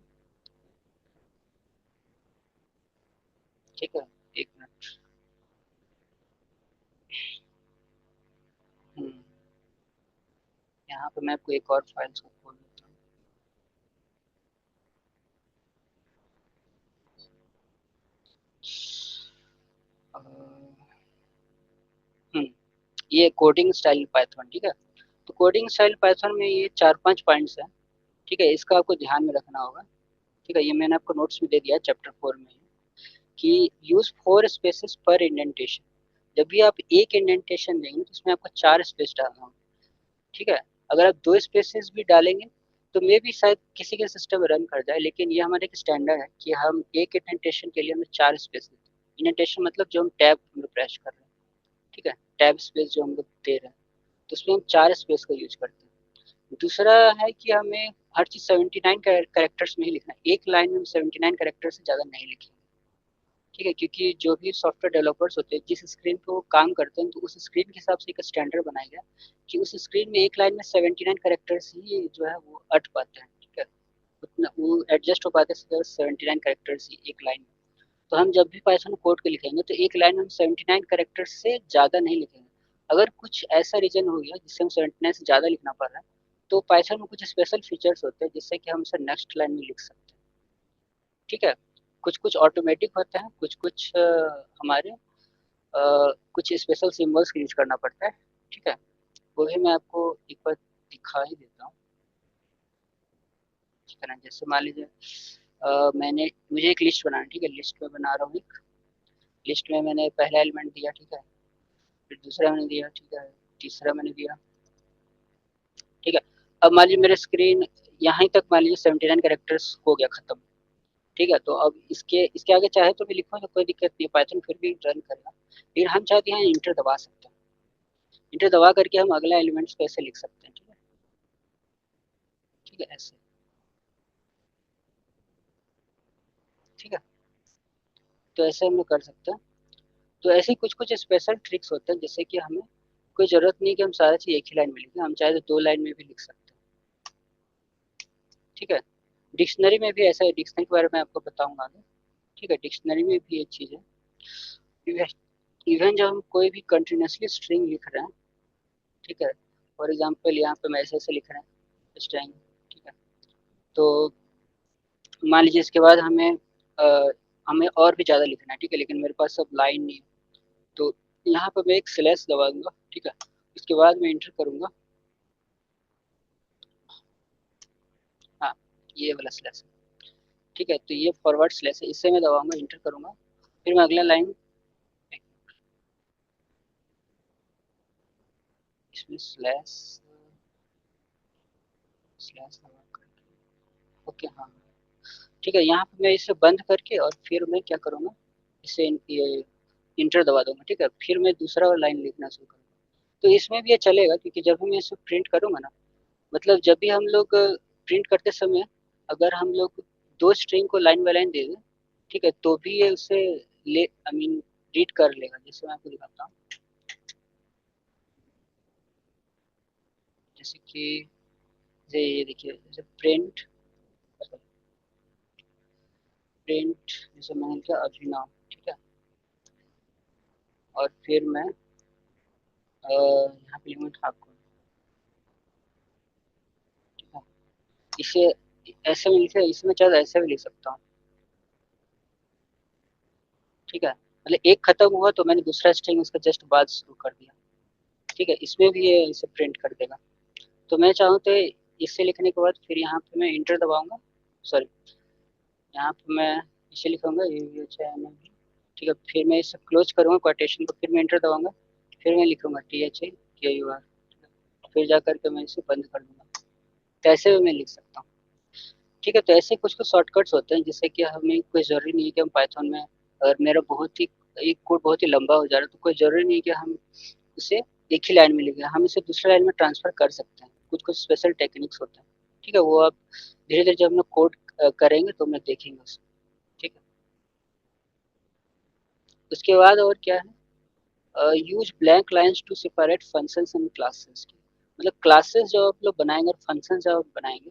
ठीक है, एक मिनट। हम्म, यहाँ पे मैं आपको एक और फाइल्स को खोल देता हूँ। अ, हम्म, ये कोडिंग स्टाइल पाइथन। ठीक है, तो कोडिंग स्टाइल पाइथन में ये 4-5 पॉइंट्स हैं। ठीक है, इसका आपको ध्यान में रखना होगा। ठीक है, ये मैंने आपको नोट्स में दे दिया है चैप्टर 4 में कि यूज 4 स्पेसेस पर इंडेंटेशन। जब भी आप एक इंडेंटेशन देंगे तो उसमें आपको 4 स्पेस डालना होगा। ठीक है, अगर आप 2 स्पेसेस भी डालेंगे तो मे भी शायद किसी के सिस्टम रन कर जाए, लेकिन ये हमारा एक स्टैंडर्ड है कि हम एक इंडेंटेशन के लिए हमें 4 स्पेस देते हैं। इंडेंटेशन मतलब जो हम टैब में प्रेस कर रहे हैं। ठीक है, टैब स्पेस जो हम लोग दे रहे हैं तो उसमें हम 4 स्पेस का यूज करते हैं। दूसरा है कि हमें हर चीज़ 79 कैरेक्टर्स में ही लिखना है। एक लाइन में हम 79 कैरेक्टर से ज़्यादा नहीं लिखेंगे। ठीक है, क्योंकि जो भी सॉफ्टवेयर डेवलपर्स होते हैं जिस स्क्रीन पे वो काम करते हैं तो उस स्क्रीन के हिसाब से एक स्टैंडर्ड बनाया गया कि उस स्क्रीन में एक लाइन में 79 कैरेक्टर्स ही जो है वो अट पाते हैं। ठीक है, उतना वो एडजस्ट हो पाते हैं 79 कैरेक्टर्स ही एक लाइन में। तो हम जब भी पाइथन कोड के लिखेंगे तो एक लाइन में हम 79 कैरेक्टर्स से ज़्यादा नहीं लिखेंगे। अगर कुछ ऐसा रीजन हो गया जिससे हम 79 से ज़्यादा लिखना पड़ रहा है तो पाइथन में कुछ स्पेशल फीचर्स होते हैं जिससे कि हम उसे नेक्स्ट लाइन में लिख सकते हैं। ठीक है, कुछ कुछ ऑटोमेटिक होते हैं, कुछ कुछ हमारे कुछ स्पेशल सिंबल्स यूज करना पड़ता है। ठीक है, वो भी मैं आपको एक बार दिखा ही देता हूँ। ठीक है ना, जैसे मान लीजिए मैंने मुझे एक लिस्ट बनाना है। ठीक है, लिस्ट में बना रहा हूँ एक। लिस्ट में मैंने पहला एलिमेंट दिया। ठीक है, फिर दूसरा मैंने दिया। ठीक है, तीसरा मैंने दिया। ठीक है, अब मान लीजिए मेरे स्क्रीन यहाँ तक मान लीजिए 79 कैरेक्टर्स हो गया खत्म। ठीक है, तो अब इसके इसके आगे चाहे तो मैं लिखूँ तो कोई दिक्कत नहीं, पाइथन फिर भी रन करेगा। लेकिन हम चाहते हैं इंटर दबा सकते हैं। इंटर दबा करके हम अगला एलिमेंट्स को ऐसे लिख सकते हैं। ठीक है, ठीक है, ऐसे। ठीक है, तो ऐसे हम लोग कर सकते हैं। तो ऐसे कुछ कुछ स्पेशल ट्रिक्स होते हैं जैसे कि हमें कोई ज़रूरत नहीं कि हम सारा चीज़ एक ही लाइन में लिखें, हम चाहे तो 2 लाइन में भी लिख सकते हैं। ठीक है, डिक्शनरी में भी ऐसा है, डिक्शनरी के बारे में आपको बताऊंगा आगे। ठीक है, डिक्शनरी में भी एक चीज़ है। इवन जब हम कोई भी कंटिन्यूसली स्ट्रिंग लिख रहे हैं। ठीक है, फॉर एग्जांपल यहाँ पे हम ऐसे ऐसे लिख रहे हैं स्ट्रिंग। ठीक है, तो मान लीजिए इसके बाद हमें और भी ज़्यादा लिखना है। ठीक है, लेकिन मेरे पास सब लाइन नहीं है तो यहाँ पर मैं एक स्लैश दबा दूंगा। ठीक है, उसके बाद मैं इंटर करूँगा। हाँ, ये वाला स्लैश है। ठीक है, तो ये फॉरवर्ड स्लैश है, इससे मैं दबाऊंगा, इंटर करूँगा, फिर मैं अगला लाइन इसमें स्लैश स्लैश दबा करके। ओके, हाँ। ठीक है, यहाँ पे मैं इसे बंद करके और फिर मैं क्या करूँगा, इसे ये इंटर दबा दूंगा। ठीक है, फिर मैं दूसरा लाइन लिखना शुरू करूँगा। तो इसमें भी ये चलेगा क्योंकि जब भी मैं इसे प्रिंट करूँगा ना, मतलब जब भी हम लोग प्रिंट करते समय अगर हम लोग 2 स्ट्रिंग को लाइन बाय लाइन दे दें, ठीक है, तो भी ये उसे ले आई मीन रीड कर लेगा। जैसे मैं आपको दिखाता हूँ, जैसे कि ये देखिए, जैसे प्रिंट प्रिंट जैसे मैंने लिखा अभिनव, ठीक है, और फिर मैं यहाँ पे लिखूंगा ठाकुर, ठीक है। इसे ऐसे में लिखे, इसमें चाहे ऐसे भी लिख सकता हूँ, ठीक है। मतलब एक खत्म हुआ तो मैंने दूसरा स्ट्रिंग उसका जस्ट बाद शुरू कर दिया, ठीक है। इसमें भी ये इसे प्रिंट कर देगा। तो मैं चाहूँ तो इसे लिखने के बाद फिर यहाँ पे मैं इंटर दबाऊंगा, सॉरी यहाँ पे मैं इसे लिखूंगा UHIN, ठीक है। फिर मैं इसे क्लोज करूँगा कोटेशन को, फिर मैं इंटर दबाऊंगा, फिर मैं लिखूंगा THAKUR, फिर जा करके मैं इसे बंद कर दूंगा। तो ऐसे भी मैं लिख सकता हूँ, ठीक है। तो ऐसे कुछ कुछ शॉर्टकट्स होते हैं जिससे कि हमें कोई ज़रूरी नहीं है कि हम पाइथन में, अगर मेरा बहुत ही एक कोड बहुत ही लंबा हो जा रहा है तो कोई ज़रूरी नहीं है कि हम उसे एक ही लाइन में लिखें, हम इसे दूसरे लाइन में ट्रांसफ़र कर सकते हैं। कुछ कुछ स्पेशल टेक्निक्स होते हैं, ठीक है। वो आप धीरे धीरे जब हम लोग कोड करेंगे तो हम लोग देखेंगे उसे, ठीक है। उसके बाद और क्या है, use blank lines to separate functions and classes. मतलब क्लासेस जो आप लोग बनाएंगे और फंक्शन जब आप बनाएंगे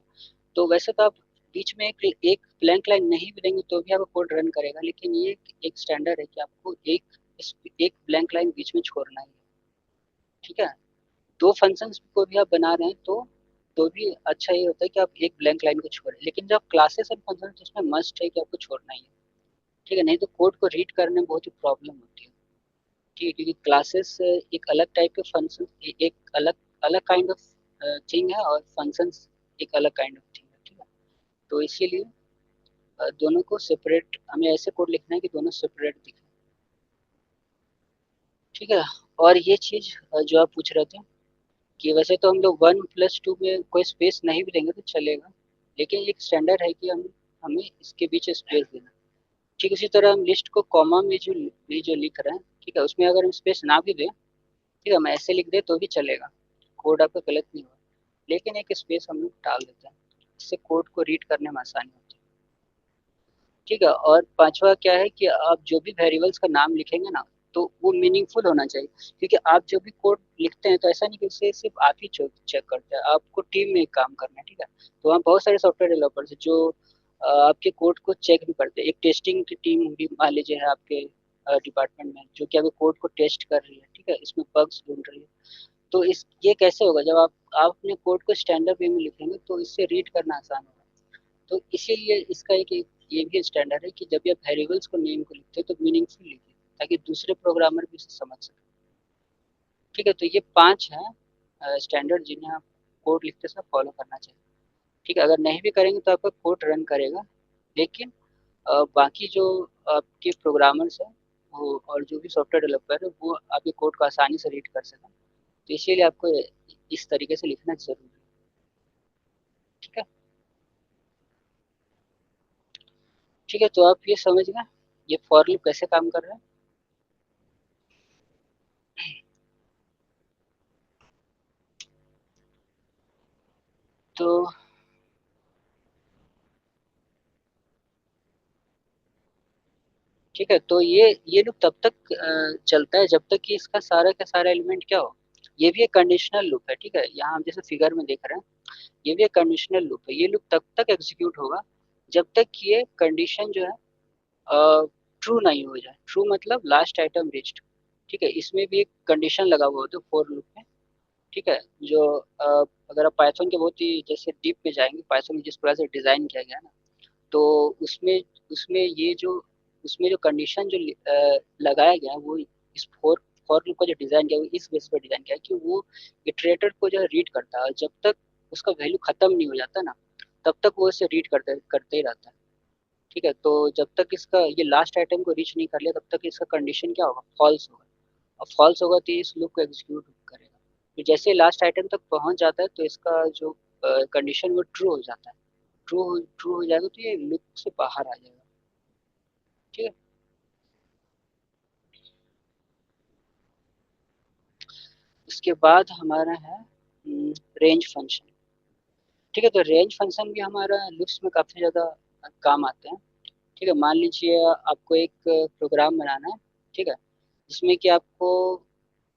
तो वैसे तो आप बीच में एक ब्लैंक लाइन नहीं भी देंगे तो भी आपका कोड रन करेगा, लेकिन ये एक स्टैंडर्ड है कि आपको एक ब्लैंक लाइन बीच में छोड़ना है, ठीक है। दो फंक्शंस को भी आप बना रहे हैं तो भी अच्छा ये होता है कि आप एक ब्लैंक लाइन को छोड़ें, लेकिन जब क्लासेस एंड फंक्शन तो उसमें मस्ट है कि आपको छोड़ना ही है, ठीक है। नहीं तो कोड को रीड करने में बहुत ही प्रॉब्लम होती है, ठीक है, क्योंकि क्लासेस एक अलग टाइप के फंक्शन, एक अलग अलग काइंड ऑफ थिंग है, और फंक्शंस एक अलग काइंड ऑफ थिंग है, ठीक है। तो इसीलिए दोनों को सेपरेट हमें ऐसे कोड लिखना है कि दोनों सेपरेट दिखे, ठीक है। और ये चीज़ जो आप पूछ रहे थे कि वैसे तो हम लोग 1+2 में कोई स्पेस नहीं भी देंगे तो चलेगा, लेकिन एक स्टैंडर्ड है कि हम हमें इसके बीच स्पेस देना, ठीक। उसी तरह हम लिस्ट को कॉमा में जो लिख रहे हैं, ठीक है, उसमें अगर हम स्पेस ना भी दें, ठीक है, हम ऐसे लिख दें तो भी चलेगा, कोड आपका गलत नहीं होगा, लेकिन एक स्पेस हम लोग डाल देते हैं, इससे कोड को रीड करने में आसानी होती है, ठीक है। और पांचवा क्या है कि आप जो भी वेरिएबल्स का नाम लिखेंगे ना तो वो मीनिंगफुल होना चाहिए, क्योंकि आप जो भी कोड लिखते हैं तो ऐसा नहीं कि उसे सिर्फ आप ही चेक करते हैं, आपको टीम में काम करना है, ठीक है। तो वहाँ बहुत सारे सॉफ्टवेयर डेवलपर्स हैं जो आपके कोड को चेक भी करते हैं। एक टेस्टिंग की टीम भी मान लीजिए है आपके डिपार्टमेंट में, जो कि आपके कोड को टेस्ट कर रही है, ठीक है, इसमें बग्स ढूंढ रही है। तो इस ये कैसे होगा, जब आप अपने कोड को स्टैंडर्ड वे में लिखेंगे तो इससे रीड करना आसान होगा। तो इसीलिए इसका एक ये भी स्टैंडर्ड है कि जब भी आप वेरिएबल्स को नेम को लिखते हो तो मीनिंगफुल लिखिए, ताकि दूसरे प्रोग्रामर भी इसे समझ सकें, ठीक है। तो ये 5 हैं स्टैंडर्ड जिन्हें आप कोड लिखते समय फॉलो करना चाहिए, ठीक है। अगर नहीं भी करेंगे तो आपका कोड रन करेगा, लेकिन बाकी जो आपके प्रोग्रामर्स हैं वो और जो भी सॉफ्टवेयर डेवलपर है वो आपके कोड को आसानी से रीड कर सकें, तो इसीलिए आपको इस तरीके से लिखना ज़रूरी है, ठीक है। ठीक है, तो आप ये समझ गए ये फॉर लूप कैसे काम कर रहा है। तो ठीक है, तो ये लूप तब तक चलता है जब तक कि इसका सारा का सारा एलिमेंट क्या हो। ये भी एक कंडीशनल लूप है, ठीक है। यहाँ हम जैसे फिगर में देख रहे हैं ये भी एक कंडीशनल लूप है। ये लूप तब तक एग्जीक्यूट होगा जब तक ये कंडीशन जो है ट्रू नहीं हो जाए। ट्रू मतलब लास्ट आइटम रिच्ड, ठीक है। इसमें भी एक कंडीशन लगा हुआ होता है फॉर लूप में, ठीक है। जो अगर आप पाइथन के बहुत ही जैसे डीप में जाएंगे, पाइथन में जिस प्रकार से डिज़ाइन किया गया है ना, तो उसमें उसमें ये जो उसमें जो कंडीशन जो लगाया गया है वो इस फॉर लूप का जो डिज़ाइन किया है वो इस बेस पर डिज़ाइन किया है कि वो इटरेटर को जो है रीड करता है, और जब तक उसका वैल्यू ख़त्म नहीं हो जाता ना तब तक वो इसे रीड करते करते ही रहता है, ठीक है। तो जब तक इसका ये लास्ट आइटम को रीच नहीं कर लिया तब तक इसका कंडीशन क्या होगा, फॉल्स होगा। और फॉल्स होगा तो ये इस लूप को एग्जीक्यूट करेगा। तो जैसे लास्ट आइटम तक पहुंच जाता है तो इसका जो कंडीशन वो ट्रू हो जाता है। ट्रू हो जाएगा तो ये लूप से बाहर आ जाएगा, ठीक है। उसके बाद हमारा है रेंज फंक्शन, ठीक है। तो रेंज फंक्शन भी हमारा लूप्स में काफ़ी ज़्यादा काम आते हैं, ठीक है। मान लीजिए आपको एक प्रोग्राम बनाना है, ठीक है, जिसमें कि आपको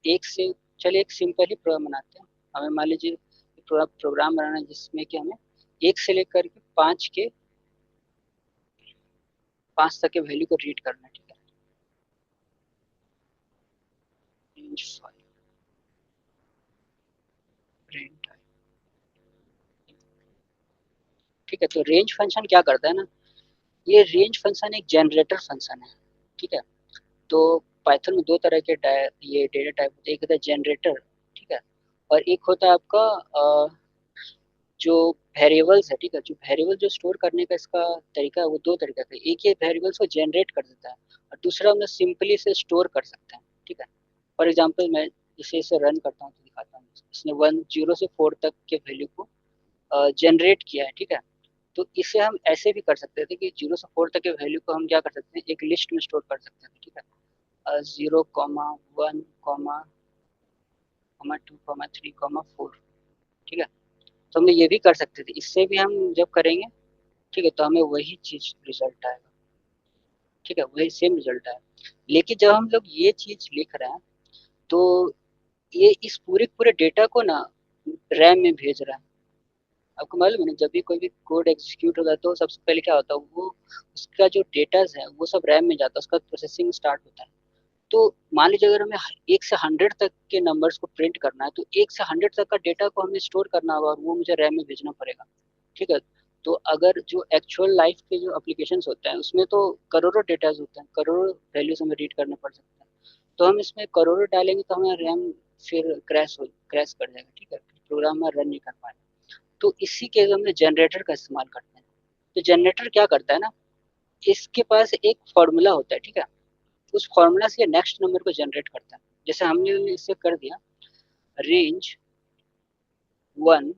एक से चलिए एक सिंपल ही प्रोग्राम बनाते हैं। हमें मान लीजिए प्रोग्राम बनाना है जिसमें कि हमें एक से लेकर के 5 तक के वैल्यू को रीड करना है, ठीक है। रेंज 5 प्रिंट, ठीक है। तो रेंज फंक्शन क्या करता है ना, ये रेंज फंक्शन एक जनरेटर फंक्शन है, ठीक है। तो पाइथन में दो तरह के ये डेटा टाइप होते हैं, एक होता है जनरेटर, ठीक है, और एक होता है आपका जो वेरिएबल्स है, ठीक है। जो वेरिएबल जो स्टोर करने का इसका तरीका है वो दो तरीका का है। एक ये वेरिएबल्स को जनरेट कर देता है और दूसरा हम सिंपली इसे स्टोर कर सकते हैं, ठीक है। फॉर एग्जांपल मैं इसे रन करता हूँ तो दिखाता हूँ। इसने 10 से 4 तक के वैल्यू को जनरेट किया है, ठीक है। तो इसे हम ऐसे भी कर सकते थे कि 0 से 4 तक के वैल्यू को हम क्या कर सकते हैं, एक लिस्ट में स्टोर कर सकते थे, ठीक है। 0, 1, 2, 3, 4, ठीक है। तो हम ये भी कर सकते थे, इससे भी हम जब करेंगे, ठीक है, तो हमें वही चीज रिजल्ट आएगा, ठीक है, वही सेम रिजल्ट आएगा। लेकिन जब हम लोग ये चीज लिख रहे हैं तो ये इस पूरे पूरे डेटा को ना रैम में भेज रहा है। आपको मालूम है ना, जब भी कोई भी कोड एग्जीक्यूट होता है तो सबसे पहले क्या होता है, वो उसका जो डेटाज है वो सब रैम में जाता है, उसका प्रोसेसिंग स्टार्ट होता है। तो मान लीजिए अगर हमें 1 से 100 तक के नंबर्स को प्रिंट करना है तो 1 से 100 तक का डेटा को हमें स्टोर करना होगा और वो मुझे रैम में भेजना पड़ेगा, ठीक है। तो अगर जो एक्चुअल लाइफ के जो एप्लीकेशंस होते हैं उसमें तो करोड़ों डेटाज होते हैं, करोड़ों वैल्यूज हमें रीड करने पड़ सकते हैं। तो हम इसमें करोड़ों डालेंगे तो हमें रैम फिर क्रैश कर जाएगा, ठीक है, प्रोग्राम में रन नहीं कर पाएगा। तो इसी के लिए हमने जनरेटर का इस्तेमाल करते हैं। तो जनरेटर क्या करता है ना, इसके पास एक फॉर्मूला होता है, ठीक है। उस फॉर्मूला से नेक्स्ट नंबर को जनरेट करता है। जैसे हमने इससे कर दिया रेंज 1,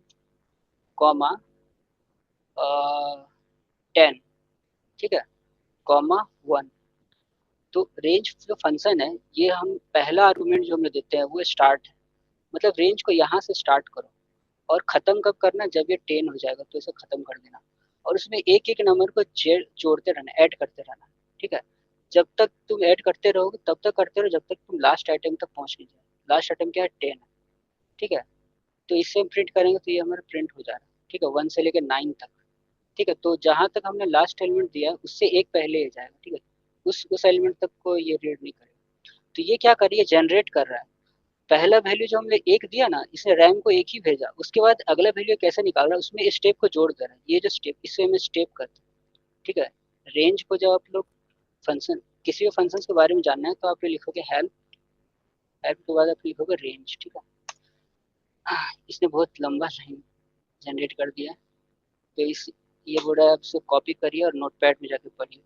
10, ठीक है, कॉमा 1। तो रेंज जो फंक्शन है ये हम पहला आर्गुमेंट जो हम देते हैं वो स्टार्ट है, मतलब रेंज को यहाँ से स्टार्ट करो और ख़त्म कब करना, जब ये 10 हो जाएगा तो इसे ख़त्म कर देना। और उसमें एक एक नंबर को जोड़ते रहना, ऐड करते रहना, ठीक है। जब तक तुम ऐड करते रहोगे तब तक करते रहो जब तक तुम लास्ट आइटम तक पहुँच नहीं जाए। लास्ट आइटम क्या है, 10 है, ठीक है। तो इससे हम प्रिंट करेंगे तो ये हमारा प्रिंट हो जा रहा है, ठीक है, 1 से लेकर 9 तक, ठीक है। तो जहाँ तक हमने लास्ट एलिमेंट दिया है उससे एक पहले ही जाएगा, ठीक है, उस एलिमेंट तक को ये रीड नहीं करेगा। तो ये क्या कर रही है, जनरेट कर रहा है। पहला वैल्यू जो हमने एक दिया ना, इसने रैम को एक ही भेजा, उसके बाद अगला वैल्यू कैसे निकाल रहा है, उसमें स्टेप को जोड़ दे रहा है। ये जो स्टेप, इससे हमें स्टेप करते हैं, ठीक है। रेंज को जब आप लोग फंक्शन, किसी भी फंक्शन के बारे में जानना है तो आप लिखोगे हेल्प, हेल्प के बाद आप लिखोगे रेंज, ठीक है। इसने बहुत लंबा लाइन जनरेट कर दिया। तो इस ये बोल रहा है आपसे कॉपी करिए और नोटपैड में जाके पढ़िए।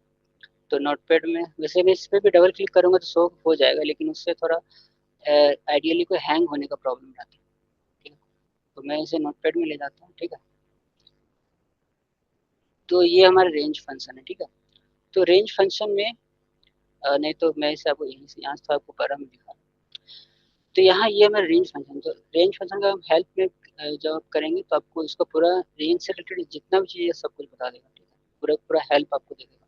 तो नोटपैड में वैसे मैं इस पर भी डबल क्लिक करूँगा तो शो हो जाएगा, लेकिन उससे थोड़ा आइडियली कोई हैंग होने का प्रॉब्लम रहता है, ठीक है। तो मैं इसे नोटपैड में ले जाता हूँ, ठीक है। तो ये हमारा रेंज फंक्शन है, ठीक है। तो रेंज फंक्शन में नहीं तो मैं इसे आपको यहीं से यहाँ से आपको बड़ा में दिखा। तो यहाँ ये हमारा रेंज फंक्शन, तो रेंज फंक्शन का हम हेल्प में जब आप करेंगे तो आपको इसका पूरा रेंज से रिलेटेड जितना भी चीज़ है सब कुछ बता देगा, ठीक है, पूरा पूरा हेल्प आपको दे देगा।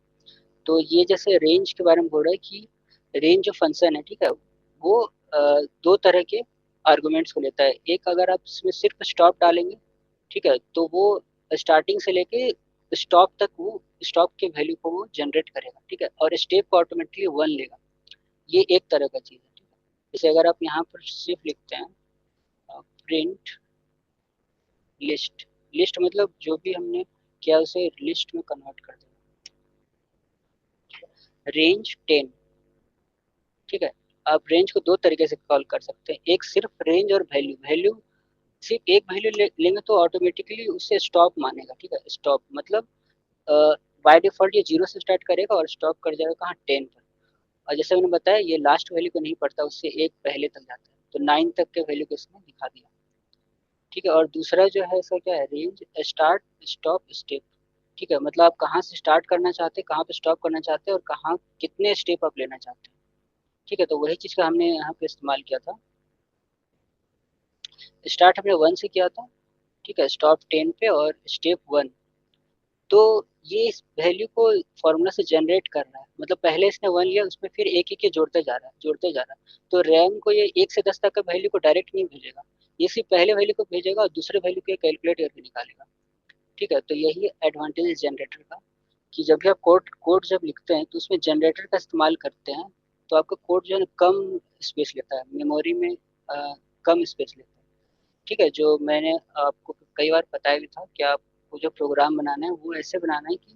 तो ये जैसे रेंज के बारे में बोल रहा है कि रेंज जो फंक्शन है, ठीक है, वो दो तरह के आर्गुमेंट्स को लेता है। एक, अगर आप इसमें सिर्फ स्टॉप डालेंगे, ठीक है, तो वो स्टार्टिंग से लेके स्टॉप तक वो स्टॉप के वैल्यू को वो जनरेट करेगा, ठीक है, और स्टेप को ऑटोमेटिकली 1 लेगा। ये एक तरह का चीज़ है, ठीक है। जैसे अगर आप यहाँ पर सिर्फ लिखते हैं प्रिंट लिस्ट, लिस्ट मतलब जो भी हमने किया उसे लिस्ट में कन्वर्ट कर देगा। रेंज 10, ठीक है। आप रेंज को दो तरीके से कॉल कर सकते हैं, एक सिर्फ रेंज और वैल्यू। वैल्यू सिर्फ एक वैल्यू लेंगे तो ऑटोमेटिकली उससे स्टॉप मानेगा, ठीक है। स्टॉप मतलब बाय डिफॉल्ट ये 0 से स्टार्ट करेगा और स्टॉप कर जाएगा कहाँ, 10 पर। और जैसे मैंने बताया ये लास्ट वैल्यू को नहीं पढ़ता, उससे एक पहले तक जाता है, तो 9 तक के वैल्यू को इसने दिखा दिया, ठीक है। और दूसरा जो है इसका क्या है, रेंज स्टार्ट स्टॉप स्टेप, ठीक है, मतलब आप कहाँ से स्टार्ट करना चाहते हैं, कहाँ पे स्टॉप करना चाहते हैं और कहाँ कितने स्टेप आप लेना चाहते हैं, ठीक है। तो वही चीज़ का हमने यहाँ पे इस्तेमाल किया था। स्टार्ट हमने 1 से किया था, ठीक है, स्टॉप 10 पे और स्टेप 1। तो ये इस वैल्यू को फॉर्मूला से जनरेट कर रहा है, मतलब पहले इसने 1 लिया, उसमें फिर एक एक के जोड़ते जा रहा है, जोड़ते जा रहा है। तो रैम को ये 1 से 10 तक का वैल्यू को डायरेक्ट नहीं भेजेगा, ये सिर्फ पहले वैल्यू को भेजेगा और दूसरे वैल्यू को कैलकुलेट करके निकालेगा, ठीक है। तो यही एडवांटेज है जनरेटर का। कि जब भी आप कोड कोड जब लिखते हैं तो उसमें जनरेटर का इस्तेमाल करते हैं, तो आपका कोड जो है ना कम स्पेस लेता है मेमोरी में, कम स्पेस लेता है। ठीक है, जो मैंने आपको कई बार बताया भी था कि आपको जो प्रोग्राम बनाना है वो ऐसे बनाना है कि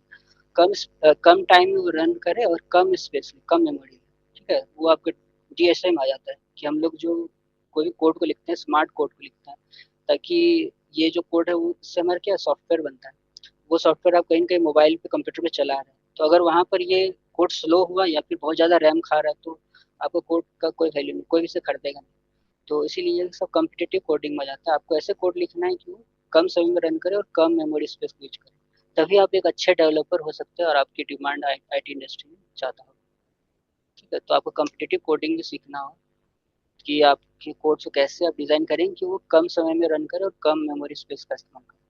कम टाइम में वो रन करे और कम स्पेस में, कम मेमोरी में। ठीक है, वो आपके डीएसएम आ जाता है कि हम लोग जो कोई भी कोड को लिखते हैं, स्मार्ट कोड को लिखते हैं, ताकि ये जो कोड है वो इससे हमारा क्या सॉफ्टवेयर बनता है। वो सॉफ्टवेयर आप कहीं न कहीं मोबाइल पे, कंप्यूटर पे चला रहे हैं, तो अगर वहाँ पर ये कोड स्लो हुआ या फिर बहुत ज़्यादा रैम खा रहा है, तो आपको कोड का कोई वैल्यू नहीं, कोई भी इसे खरीदेगा नहीं। तो इसीलिए ये सब कॉम्पिटिटिव कोडिंग में जाता है। आपको ऐसे कोड लिखना है कि वो कम समय में रन करे और कम मेमोरी स्पेस यूज़ करे। तभी आप एक अच्छे डेवलपर हो सकते हैं और आपकी डिमांड आईटी इंडस्ट्री में ज़्यादा हो। ठीक है, तो आपको कॉम्पिटिटिव कोडिंग भी सीखना हो कि आपके कोड को कैसे आप डिज़ाइन करेंगे कि वो कम समय में रन करे और कम मेमोरी स्पेस का इस्तेमाल करे।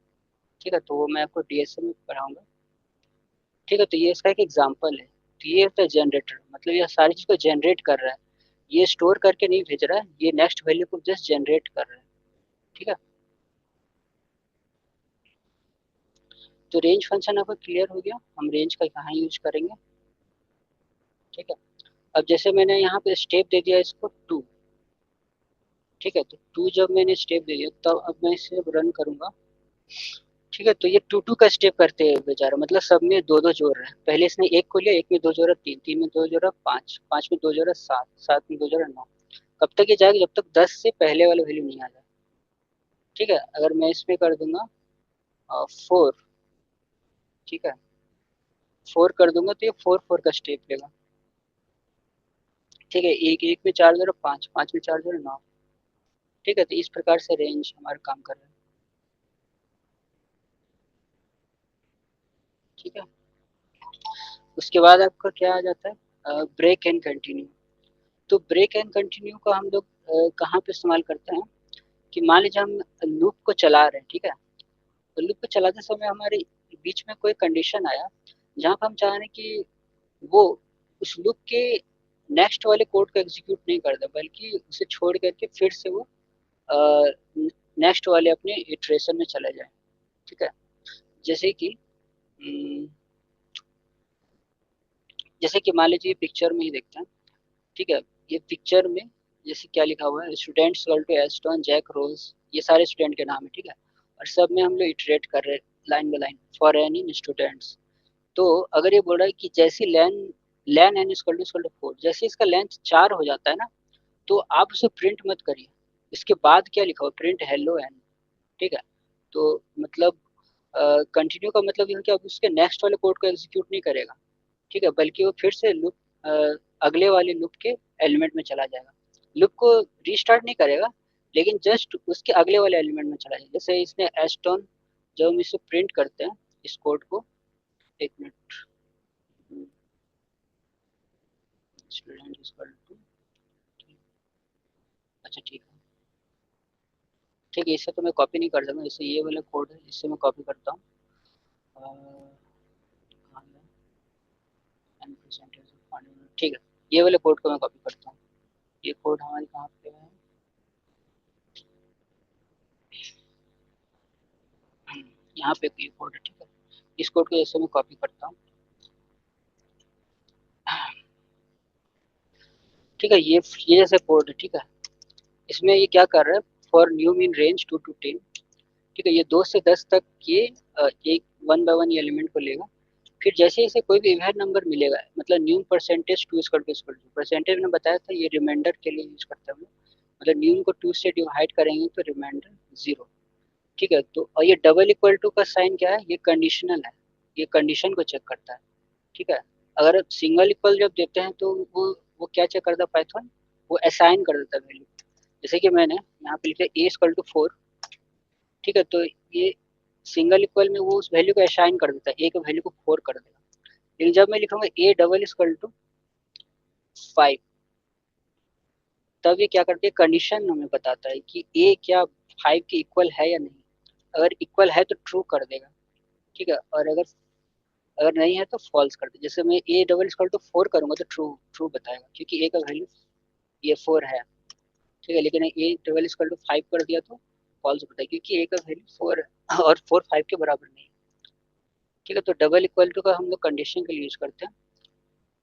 ठीक है, तो वो मैं आपको डीएसए में पढ़ाऊँगा। ठीक है, तो ये इसका एक एग्जांपल है। तो ये होता है जनरेटर, मतलब ये सारी चीज़ को जनरेट कर रहा है। ये स्टोर करके नहीं भेज रहा है, ये नेक्स्ट वैल्यू को जस्ट जनरेट कर रहा है। ठीक है? तो रेंज फंक्शन आपका क्लियर हो गया, हम रेंज का कहाँ यूज़ करेंगे। ठीक है? अब जैसे मैंने यहाँ पे स्टेप दे दिया इसको 2। ठीक है? तो 2 जब मैंने स्टेप दे दिया तब अब मैं इसे रन करूँगा। ठीक है? तो ये 2-2 का स्टेप करते हैं बेचारा, मतलब सब में 2-2 जोड़ रहा है। पहले इसने 1 को लिया, 1 में 2 जोड़ा 3, 3 में 2 जोड़ा 5, 5 में 2 जोड़ा 7, 7 में 2 जोड़ा 9। कब तक ये जाएगा? जब तक 10 से पहले वाला वैल्यू नहीं आ जाए। ठीक है? अगर मैं इसमें कर दूँगा 4, ठीक है? 4 कर दूँगा तो ये 4-4 का स्टेप लेगा। ठीक है? 1 में 4 जोड़ा 5, 5 में 4 जोड़ा 9। ठीक है? तो इस प्रकार से रेंज हमारा काम कर रहा है। ठीक है? उसके बाद आपका क्या आ जाता है, ब्रेक एंड कंटिन्यू। तो ब्रेक एंड कंटिन्यू का हम लोग कहाँ पे इस्तेमाल करते हैं कि मान लीजिए हम लूप को चला रहे हैं, ठीक है? तो लूप को चलाते समय हमारे बीच में कोई कंडीशन आया, जहाँ पे हम चाह रहे हैं कि वो उस लूप के नेक्स्ट वाले कोड को एग्जीक्यूट नहीं कर दे, बल्कि उसे छोड़ करके फिर से वो नेक्स्ट वाले अपने इटरेशन में चला जाए। ठीक है? जैसे कि उम, जैसे कि मान लीजिए पिक्चर में ही देखते हैं। ठीक है? ये पिक्चर में जैसे क्या लिखा हुआ है, students equal to Aston, Jack, Rose, ये सारे स्टूडेंट के नाम है। ठीक है? और सब में हम लोग इटरेट कर रहे हैं line by line for any students. तो अगर ये बोल रहा है कि जैसे लेन लेन एन इक्वल टू 4, जैसे इसका लेंथ 4 हो जाता है ना, तो आप उसे प्रिंट मत करिए। इसके बाद क्या लिखा हुआ, प्रिंट हेलो एन। ठीक है? तो मतलब कंटिन्यू का मतलब ये है कि अब उसके नेक्स्ट वाले कोड को एग्जीक्यूट नहीं करेगा। ठीक है? बल्कि वो फिर से लूप, अगले वाले लूप के एलिमेंट में चला जाएगा। लूप को रीस्टार्ट नहीं करेगा, लेकिन जस्ट उसके अगले वाले एलिमेंट में चला जाएगा। जैसे इसने एस्टोन, जब हम इसे प्रिंट करते हैं इस कोड को, एक मिनट, स्टूडेंट इक्वल टू, अच्छा ठीक है, ठीक है, इसे तो मैं कॉपी नहीं कर सकता, जैसे ये वाला कोड है इससे मैं कॉपी करता हूँ। ठीक है, ये वाले कोड को मैं कॉपी करता हूँ। ये कोड हमारे कहाँ पे है, यहाँ पे ये कोड है। ठीक है, इस कोड को जैसे मैं कॉपी करता हूँ। ठीक है, ये जैसे कोड है। ठीक है, इसमें ये क्या कर रहा है, for new mean range 2 to 10। ठीक है, ये 2 से 10 तक ये एक 1 बाय 1 ये एलिमेंट को लेगा। फिर जैसे इसे कोई भी इवन नंबर मिलेगा, मतलब new percentage 2 equal to, percentage मैंने बताया था ये रिमाइंडर के लिए यूज करते हैं हम लोग। मतलब न्यू को 2 से डिवाइड करेंगे तो रिमाइंडर 0। ठीक है, तो और ये डबल इक्वल टू का साइन क्या है, ये कंडीशनल है, ये कंडीशन को चेक करता है। ठीक है, अगर सिंगल इक्वल जब देते हैं तो वो क्या चेक करता है पाइथन, वो असाइन कर देता है वैल्यू। जैसे कि मैंने यहाँ पे लिखा ए इक्वल टू 4। ठीक है, तो ये सिंगल इक्वल में वो उस वैल्यू को असाइन कर देता है, ए के वैल्यू को 4 कर देगा। लेकिन जब मैं लिखूंगा ए डबल इक्वल टू 5, तब ये क्या करती है, कंडीशन हमें बताता है कि ए क्या 5 के इक्वल है या नहीं। अगर इक्वल है तो ट्रू कर देगा। ठीक है, और अगर अगर नहीं है तो फॉल्स कर देगा। जैसे मैं ए डबल इक्वल टू 4 करूंगा तो ट्रू ट्रू बताएगा, क्योंकि ए का वैल्यू ये 4 है। ठीक है, लेकिन ए डबल इक्वल टू 5 कर दिया तो फॉल्स बताएगा, क्योंकि ए का वैल्यू 4 है और 4 5 के बराबर नहीं है। ठीक है। तो डबल इक्वल टू का हम लोग कंडीशन के लिए यूज करते हैं।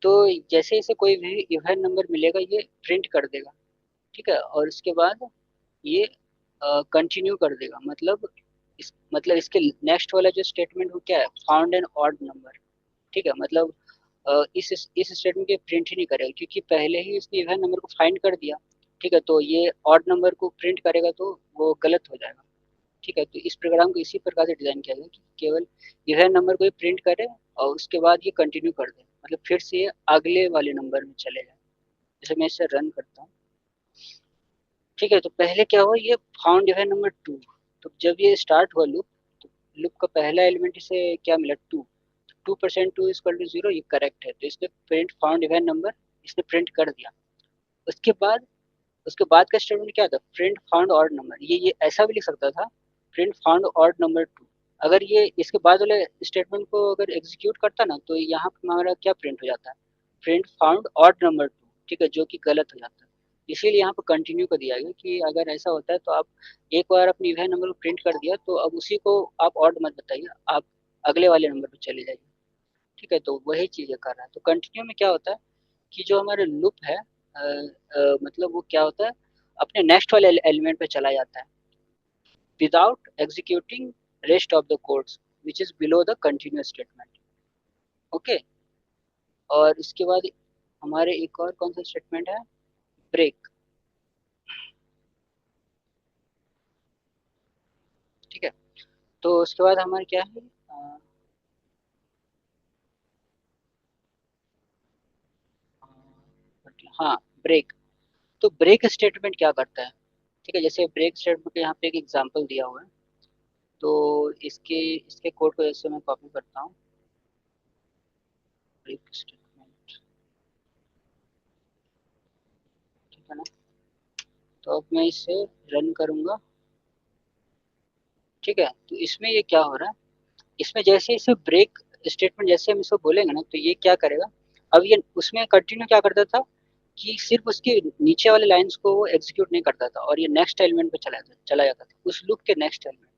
तो जैसे इसे कोई भी इवन नंबर मिलेगा ये प्रिंट कर देगा, ठीक है। और उसके बाद ये कंटिन्यू कर देगा, मतलब इसके नेक्स्ट वाला जो स्टेटमेंट वो क्या है, फाउंड एन ऑड नंबर, ठीक है। मतलब इस स्टेटमेंट के प्रिंट ही नहीं करेगा क्योंकि पहले ही इसने इवन नंबर को फाइंड कर दिया, ठीक है। तो ये ऑड नंबर को प्रिंट करेगा तो वो गलत हो जाएगा, ठीक है। तो इस प्रोग्राम को इसी प्रकार से डिजाइन किया गया कि केवल इवन नंबर को ही प्रिंट करे और उसके बाद ये कंटिन्यू कर दे, मतलब फिर से ये अगले वाले नंबर में चले जाए। जैसे मैं इसे रन करता हूँ, ठीक है। तो पहले क्या हुआ, ये फाउंड इवन नंबर 2। तो जब ये स्टार्ट हुआ लूप, तो लूप का पहला एलिमेंट इसे क्या मिला, 2। 2% 2 इक्वल टू 0, ये करेक्ट है। तो इसने प्रिंट फाउंड इवन नंबर इसने प्रिंट कर दिया। उसके बाद का स्टेटमेंट क्या था, प्रिंट फाउंड ऑड नंबर। ये ऐसा भी लिख सकता था, प्रिंट फाउंड ऑड नंबर 2। अगर ये इसके बाद वाले स्टेटमेंट को अगर एग्जीक्यूट करता ना, तो यहाँ पर हमारा क्या प्रिंट हो जाता है, प्रिंट फाउंड ऑड नंबर 2, ठीक है, जो कि गलत हो जाता है। इसीलिए यहाँ पर कंटिन्यू कर दिया गया कि अगर ऐसा होता है तो आप एक बार अपनी इवन नंबर को प्रिंट कर दिया तो अब उसी को आप ऑड मत बताइए, आप अगले वाले नंबर पर चले जाइए, ठीक है। तो वही चीज़ें कर रहा है। तो कंटिन्यू में क्या होता है कि जो हमारा लूप है मतलब वो क्या होता है, अपने नेक्स्ट वाले एलिमेंट पे चला जाता है without executing rest of the codes which is below the continue statement, okay. और इसके बाद हमारे एक और कौन सा स्टेटमेंट है, ब्रेक, ठीक है। तो उसके बाद हमारे क्या है, हाँ, ब्रेक। तो ब्रेक स्टेटमेंट क्या करता है, ठीक है। जैसे ब्रेक स्टेटमेंट यहाँ पे एक एग्जांपल दिया हुआ है, तो इसके इसके कोड को जैसे मैं कॉपी करता हूँ, ब्रेक स्टेटमेंट, ठीक है ना। तो अब मैं इसे रन करूँगा, ठीक है। तो इसमें ये क्या हो रहा है, इसमें जैसे इसे ब्रेक स्टेटमेंट जैसे हम इसको बोलेंगे ना, तो ये क्या करेगा, अब ये उसमें कंटिन्यू क्या करता था कि सिर्फ उसके नीचे वाले लाइंस को वो एग्जीक्यूट नहीं करता था और ये नेक्स्ट एलिमेंट पे चला जाता था, उस लूप के नेक्स्ट एलिमेंट।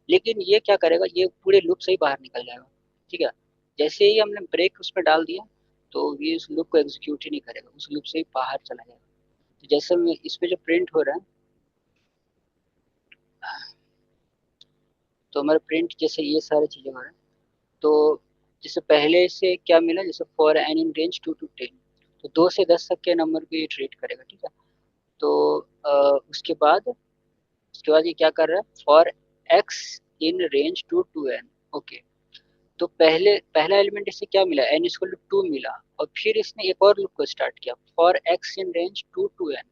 लेकिन ये क्या करेगा, ये पूरे लूप से ही बाहर निकल जाएगा, ठीक है। जैसे ही हमने ब्रेक उसमें डाल दिया तो ये उस लूप को एग्जीक्यूट ही नहीं करेगा, उस लूप से ही बाहर चला जाएगा। तो जैसे इसमें जो प्रिंट हो रहा है, तो हमारा प्रिंट जैसे ये सारी चीज़ें हो रहा है, तो जैसे पहले से क्या मिला, जैसे for N in range 2 to 10, तो 2 से 10 तक के नंबर को ये ट्रीट करेगा, ठीक है। तो उसके बाद ये क्या कर रहा है, for x in range 2 to n, okay. तो पहला एलिमेंट इससे क्या मिला, n इक्वल टू 2 मिला, और फिर इसने एक और लूप को स्टार्ट किया, for x in range 2 to n।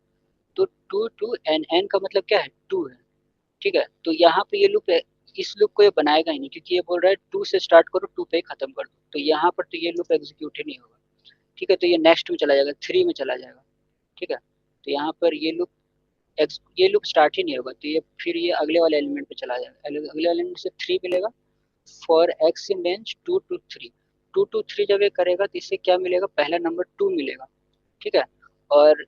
तो 2 to n, n का मतलब क्या है, 2 है, ठीक है। तो यहाँ पे ये लूप है, इस लूप को ये बनाएगा ही नहीं क्योंकि ये बोल रहा है 2 से स्टार्ट करो, 2 पे ही खत्म कर दो। तो यहाँ पर तो ये लूप एग्जीक्यूट ही नहीं होगा, ठीक है। तो ये नेक्स्ट में चला जाएगा, 3 में चला जाएगा, ठीक है। तो यहाँ पर ये लूप स्टार्ट ही नहीं होगा, तो ये फिर ये अगले वाले एलिमेंट पे चला जाएगा, अगले एलिमेंट से 3 मिलेगा, for x in range 2 to 3। 2 to 3 जब ये करेगा तो इससे क्या मिलेगा, पहला नंबर 2 मिलेगा, ठीक है। और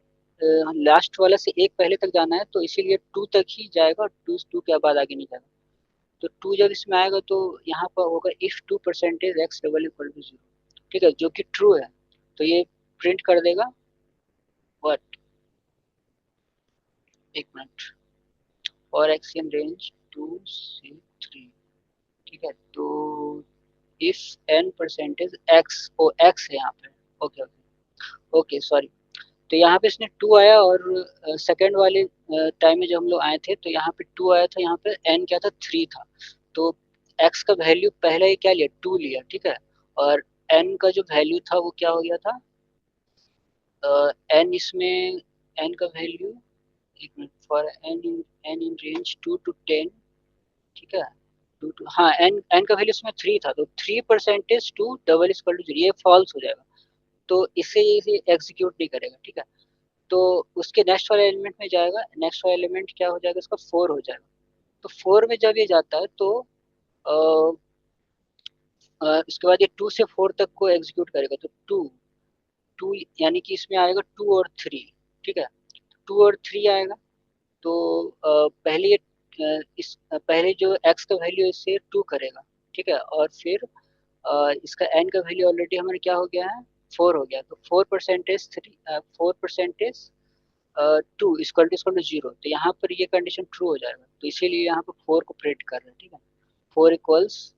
लास्ट वाला से एक पहले तक जाना है तो इसीलिए 2 तक ही जाएगा, और 2 के बाद आगे नहीं जाएगा। तो 2 जब इसमें आएगा तो यहाँ पर होगा if 2% x double equal to 0, ठीक है, जो कि ट्रू है। तो ये प्रिंट कर देगा व्हाट, एक मिनट, और एक्स इन रेंज 2 से 3, ठीक है। तो इफ n परसेंटेज एक्स, ओ एक्स है यहाँ पे, ओके ओके ओके, सॉरी। तो यहाँ पे इसने 2 आया, और सेकंड वाले टाइम में जब हम लोग आए थे तो यहाँ पे 2 आया था, यहाँ पे n क्या था, 3 था। तो x का वैल्यू पहले ही क्या लिया, 2 लिया, ठीक है। और n का जो वैल्यू था वो क्या हो गया था, n इसमें n का वैल्यू, एक minute, for n in range 2 to 10, ठीक है। 2 to, हाँ, n का वैल्यू इसमें 3 था, तो 3% 2 डबल इक्वल टू 0, ये फॉल्स हो जाएगा। तो इससे ये एग्जीक्यूट नहीं करेगा, ठीक है। तो उसके नेक्स्ट वाले एलिमेंट में जाएगा, नेक्स्ट वाला एलिमेंट क्या हो जाएगा, इसका 4 हो जाएगा। तो 4 में जब ये जाता है तो इसके बाद ये 2 से 4 तक को एग्जीक्यूट करेगा, तो 2 यानी कि इसमें आएगा 2 और 3, ठीक है। 2 और 3 आएगा, तो पहले जो x का वैल्यू है इससे 2 करेगा, ठीक है। और फिर इसका एन का वैल्यू ऑलरेडी हमारा क्या हो गया है, 4 हो गया, तो 4% 2 इक्वल टू 0, तो यहाँ पर ये कंडीशन ट्रू हो जाएगा, तो इसीलिए यहाँ पर 4 को प्रिंट कर रहे हैं, ठीक है। 4 equals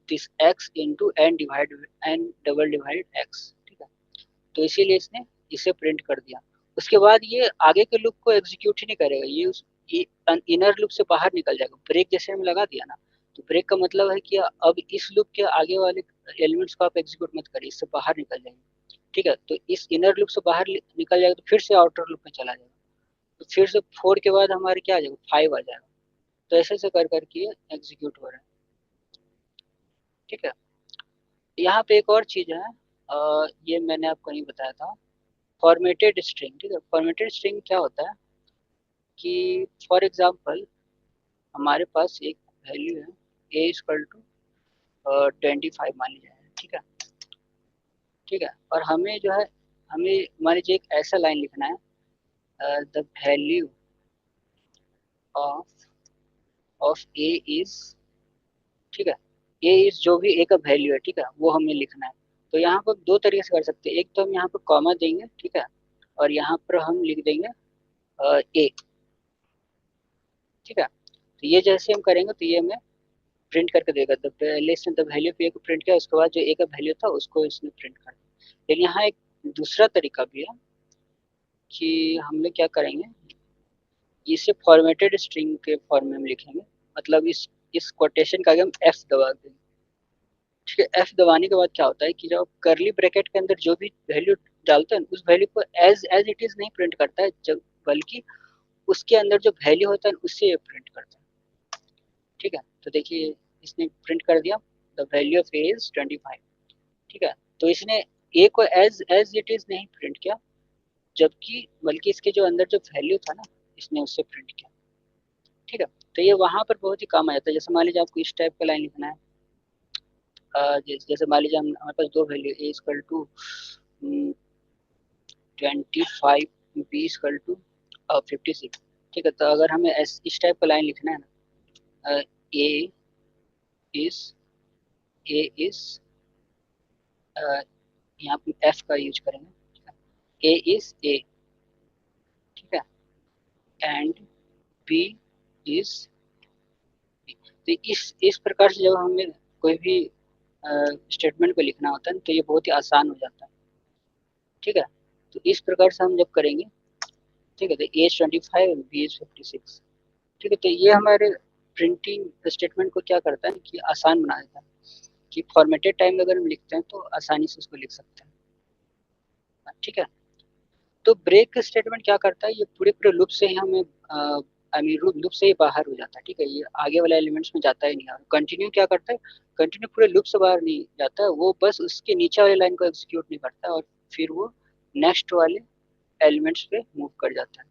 this x into n double divide x, ठीक है, तो इसीलिए इसने इसे प्रिंट कर दिया। उसके बाद ये आगे के लूप को एग्जीक्यूट ही नहीं करेगा, ये इनर लूप से बाहर निकल जाएगा। ब्रेक जैसे हम लगा दिया ना, तो ब्रेक का मतलब है कि अब इस लूप के आगे वाले एलिमेंट्स को आप एग्जीक्यूट मत करिए, इससे बाहर निकल जाएंगे, ठीक है। तो इस इनर लूप से बाहर निकल जाएगा तो फिर से आउटर लूप में चला जाएगा, तो फिर से 4 के बाद हमारे क्या आ जाएगा, 5 आ जाएगा, तो ऐसे ऐसे कर करके ये एग्जीक्यूट हो रहा है, ठीक है। यहाँ पे एक और चीज़ है, ये मैंने आपको नहीं बताया था, फॉर्मेटेड स्ट्रिंग, ठीक है। फॉर्मेटेड स्ट्रिंग क्या होता है कि फॉर एग्जांपल हमारे पास एक वैल्यू है a इक्वल टू 25 मान लीजिए, ठीक है, ठीक है, और हमें जो है, हमें मान लीजिए एक ऐसा लाइन लिखना है, the value of A is, ठीक है, ए इज जो भी ए का वैल्यू है, ठीक है, वो हमें लिखना है। तो यहाँ पर दो तरीके से कर सकते हैं, एक तो हम यहाँ पर कॉमा देंगे, ठीक है, और यहाँ पर हम लिख देंगे ए, ठीक है, तो ये जैसे हम करेंगे तो ये हमें प्रिंट करके देगा, द इसने द वैल्यू ऑफ ए को प्रिंट किया, उसके बाद जो ए का वैल्यू था उसको इसने प्रिंट कर दिया। लेकिन यहाँ एक दूसरा तरीका भी है कि हम लोग क्या करेंगे, इसे फॉर्मेटेड स्ट्रिंग के फॉर्म में हम लिखेंगे, मतलब इस कोटेशन का आगे हम एफ दबा देंगे, ठीक है। एफ दबाने के बाद क्या होता है कि जब करली ब्रैकेट के अंदर जो भी वैल्यू डालते हैं उस वैल्यू को एज एज इट इज नहीं प्रिंट करता है, जब बल्कि उसके अंदर जो वैल्यू होता है उससे प्रिंट करता है, ठीक है। तो देखिए इसने प्रिंट कर दिया the value of A is 25, ठीक है, तो इसने ए को एज एज इट इज नहीं प्रिंट किया, जबकि बल्कि इसके जो अंदर जो वैल्यू था ना इसने उससे प्रिंट किया, ठीक है। तो ये वहाँ पर बहुत ही काम आ जाता है। जैसे मान लीजिए आपको इस टाइप का लाइन लिखना है, जैसे मान लीजिए हमारे पास दो value a equal to 25, b equal to 56, ठीक है। तो अगर हमें इस टाइप का लाइन लिखना है ना, ए इज ए इज यहाँ पे एफ का यूज करेंगे, ए इज ए, ठीक है, एंड बी इज बी। तो इस प्रकार से जब हमें कोई भी स्टेटमेंट को लिखना होता है तो ये बहुत ही आसान हो जाता है, ठीक है। तो इस प्रकार से हम जब करेंगे, ठीक है, तो ए 25 और बी 56, ठीक है, तो ये हमारे प्रिंटिंग स्टेटमेंट को क्या करता है कि आसान बना देता है, कि फॉर्मेटेड टाइम में अगर हम लिखते हैं तो आसानी से उसको लिख सकते हैं, ठीक है। तो ब्रेक स्टेटमेंट क्या करता है, ये पूरे पूरे लूप से ही हमें आई मीन लूप से ही बाहर हो जाता है, ठीक है, ये आगे वाले एलिमेंट्स में जाता ही नहीं। और कंटिन्यू क्या करता है, कंटिन्यू पूरे लूप से बाहर नहीं जाता है, वो बस उसके नीचे वाले लाइन को एग्जीक्यूट नहीं करता है और फिर वो नेक्स्ट वाले एलिमेंट्स पे मूव कर जाता है,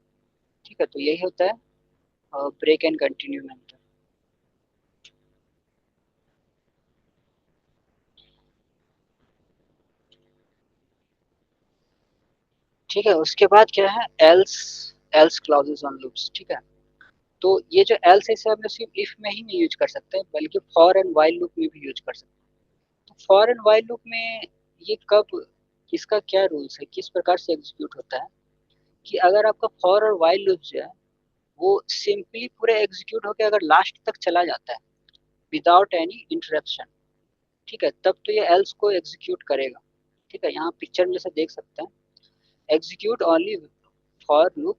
ठीक है। तो यही होता है ब्रेक एंड कंटिन्यू में अंतर, ठीक है। उसके बाद क्या है, else else clauses on loops, ठीक है। तो ये जो एल्स है इसे हम लोग सिर्फ इफ में ही नहीं यूज कर सकते हैं, बल्कि फॉर एंड व्हाइल लूप में भी यूज कर सकते हैं। तो फॉर एंड व्हाइल लूप में ये कब, इसका क्या रूल्स है, किस प्रकार से एग्जीक्यूट होता है, कि अगर आपका फॉर और व्हाइल लूप जो है वो सिंपली पूरे एग्जीक्यूट होकर अगर लास्ट तक चला जाता है विदाउट एनी इंटरप्शन, ठीक है, तब तो ये एल्स को एग्जीक्यूट करेगा, ठीक है। यहाँ पिक्चर में जैसे देख सकते हैं, execute only for loop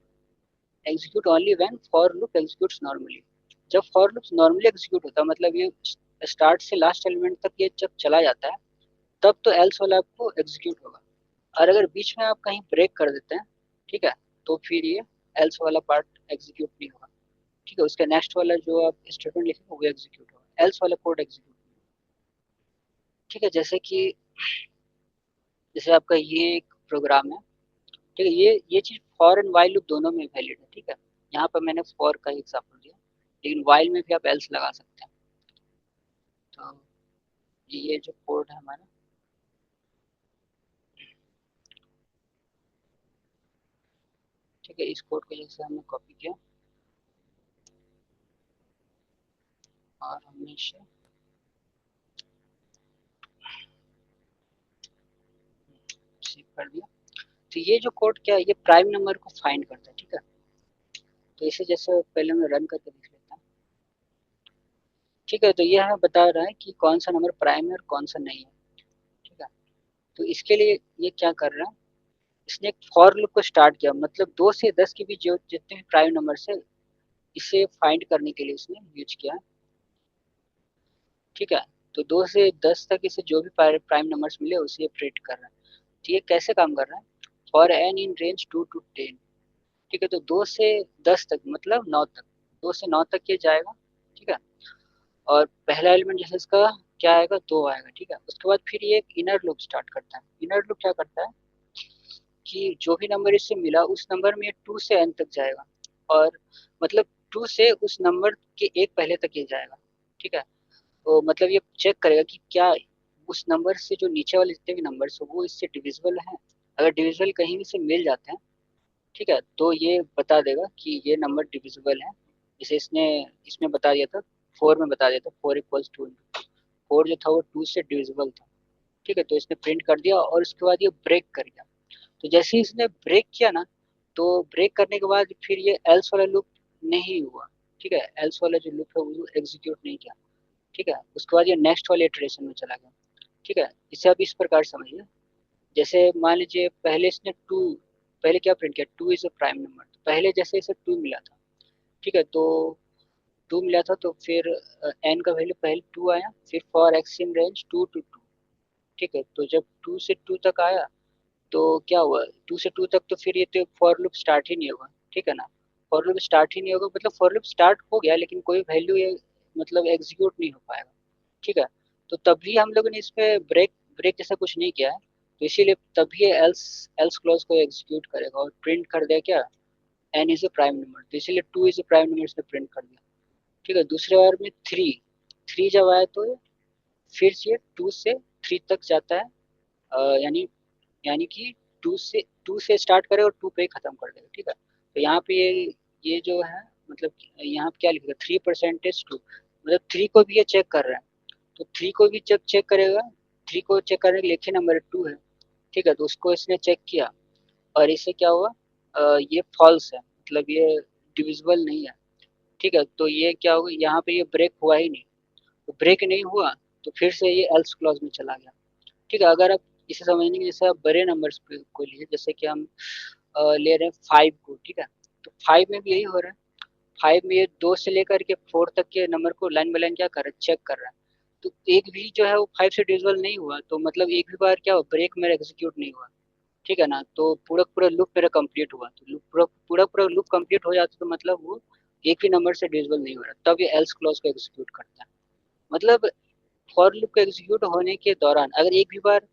execute only when for loop executes normally. जब फॉर लूप नॉर्मली एग्जीक्यूट होता है, मतलब ये स्टार्ट से लास्ट एलिमेंट तक ये जब चला जाता है, तब तो एल्स वाला आपको एग्जीक्यूट होगा। और अगर बीच में आप कहीं ब्रेक कर देते हैं, ठीक है, तो फिर ये एल्स वाला पार्ट एग्जीक्यूट नहीं होगा, ठीक है। उसका नेक्स्ट वाला जो आप स्टेटमेंट लिखेंगे वो एग्जीक्यूट होगा, एल्स वाला कोड एग्जीक्यूट, ठीक है। जैसे आपका ये एक प्रोग्राम है, ठीक है, ये चीज़ फॉर एंड वाइल लूप दोनों में वैलिड है, ठीक है। यहाँ पर मैंने फॉर का एग्जांपल दिया, लेकिन वाइल में भी आप एल्स लगा सकते हैं। तो ये जो कोड है हमारा, ठीक है, इस कोड को जैसे हमने कॉपी किया और हमने इसे कर दिया। तो ये जो कोड क्या है, ये प्राइम नंबर को फाइंड करता है, ठीक है। तो इसे जैसे पहले मैं रन करके देख लेता हूँ, ठीक है। तो ये हमें बता रहा है कि कौन सा नंबर प्राइम है और कौन सा नहीं है, ठीक है। तो इसके लिए ये क्या कर रहा है, इसने एक फॉर लूप को स्टार्ट किया, मतलब 2 से 10 के बीच जो जितने भी प्राइम नंबर है इसे फाइंड करने के लिए इसने यूज किया, ठीक है। तो 2 से 10 तक इसे जो भी प्राइम नंबर्स मिले उसे प्रिंट कर रहा है। तो ये कैसे काम कर रहा है, for N in range 2 to 10, ठीक है। तो 2 से 10 तक मतलब 9 तक, 2 से 9 तक ये जाएगा, ठीक है। और पहला एलिमेंट जैसे इसका क्या आएगा, 2 आएगा, ठीक है। उसके बाद फिर ये एक इनर लूप स्टार्ट करता है। इनर लूप क्या करता है कि जो भी नंबर इससे मिला उस नंबर में 2 से n तक जाएगा, और मतलब 2 से उस नंबर के एक पहले तक ये जाएगा, ठीक है। तो मतलब ये चेक करेगा कि क्या उस नंबर से जो नीचे वाले जितने भी नंबर्स हो वो इससे डिविजिबल हैं। अगर डिविजिबल कहीं भी से मिल जाते हैं, ठीक है, तो ये बता देगा कि ये नंबर डिविजिबल है। जैसे इसने इसमें बता दिया था, 4 में बता दिया था 4 इक्वल्स टू, 4 जो था वो 2 से डिविजिबल था, ठीक है। तो इसने प्रिंट कर दिया और उसके बाद ये ब्रेक कर गया। तो जैसे ही इसने ब्रेक किया ना, तो ब्रेक करने के बाद फिर ये एल्स वाला लूप नहीं हुआ, ठीक है। एल्स वाला जो लूप है वो एग्जीक्यूट नहीं किया, ठीक है। उसके बाद ये नेक्स्ट वाले इटरेशन में चला गया, ठीक है। इसे आप इस प्रकार समझिए, जैसे मान लीजिए पहले इसने 2, पहले क्या प्रिंट किया, 2 इज अ प्राइम नंबर। तो पहले जैसे इसे 2 मिला था, ठीक है, तो 2 मिला था तो फिर एन का वैल्यू पहले 2 आया, फिर for x in range 2 to 2, ठीक है। तो जब 2 से 2 तक आया तो क्या हुआ, 2 से 2 तक तो फिर ये तो फॉर लूप स्टार्ट ही नहीं होगा, ठीक है ना। फॉर लूप स्टार्ट ही नहीं होगा मतलब फॉर लूप स्टार्ट हो गया लेकिन कोई वैल्यू ये मतलब एग्जीक्यूट नहीं हो पाएगा, ठीक है। तो तभी हम लोगों ने इस पे ब्रेक ब्रेक जैसा कुछ नहीं किया है, तो इसीलिए तभी ये एल्स एल्स क्लॉज को एग्जीक्यूट करेगा और प्रिंट कर देगा क्या, n is a prime number. तो इसीलिए 2 इज अ प्राइम नंबर इसने प्रिंट कर दिया, ठीक है। दूसरे बार में 3 जब आया तो फिर से 2 से 3 तक जाता है, यानी यानी कि 2 से स्टार्ट करेगा और 2 पे ही खत्म कर देगा, ठीक है। तो यहाँ पे ये जो है मतलब यहाँ पे क्या लिखेगा, 3% 2, मतलब 3 को भी ये चेक कर रहा है। तो 3 को भी जब चेक करेगा, 3 को चेक करने के लिए एक ही नंबर 2 है, ठीक है। तो उसको इसने चेक किया और इससे क्या हुआ, ये फॉल्स है, मतलब ये डिविजिबल नहीं है, ठीक है। तो ये क्या होगा, यहाँ पे ये ब्रेक हुआ ही नहीं। तो ब्रेक नहीं हुआ तो फिर से ये एल्स क्लॉज में चला गया, ठीक है। अगर आप इसे समझने के जैसे आप बड़े नंबर्स को लिए, जैसे कि हम ले रहे हैं 5 को, ठीक है। तो 5 में भी यही हो रहा है, 5 में ये 2 से लेकर के 4 तक के नंबर को लाइन बाय लाइन क्या कर रहा है, चेक कर रहा है। तो एक भी जो है वो 5 से डिविजिबल नहीं हुआ, तो मतलब एक भी बार क्या हुआ, ब्रेक मेरा एग्जीक्यूट नहीं हुआ, ठीक है ना। तो पूरा पूरा लूप मेरा कंप्लीट हुआ, तो लूप पूरा पूरा लूप कंप्लीट हो जाता तो मतलब वो एक भी नंबर से डिविजिबल नहीं हो रहा, तब ये एल्स क्लॉज को एग्जीक्यूट करता है। मतलब फॉर लूप के एग्जीक्यूट होने के दौरान अगर एक भी बार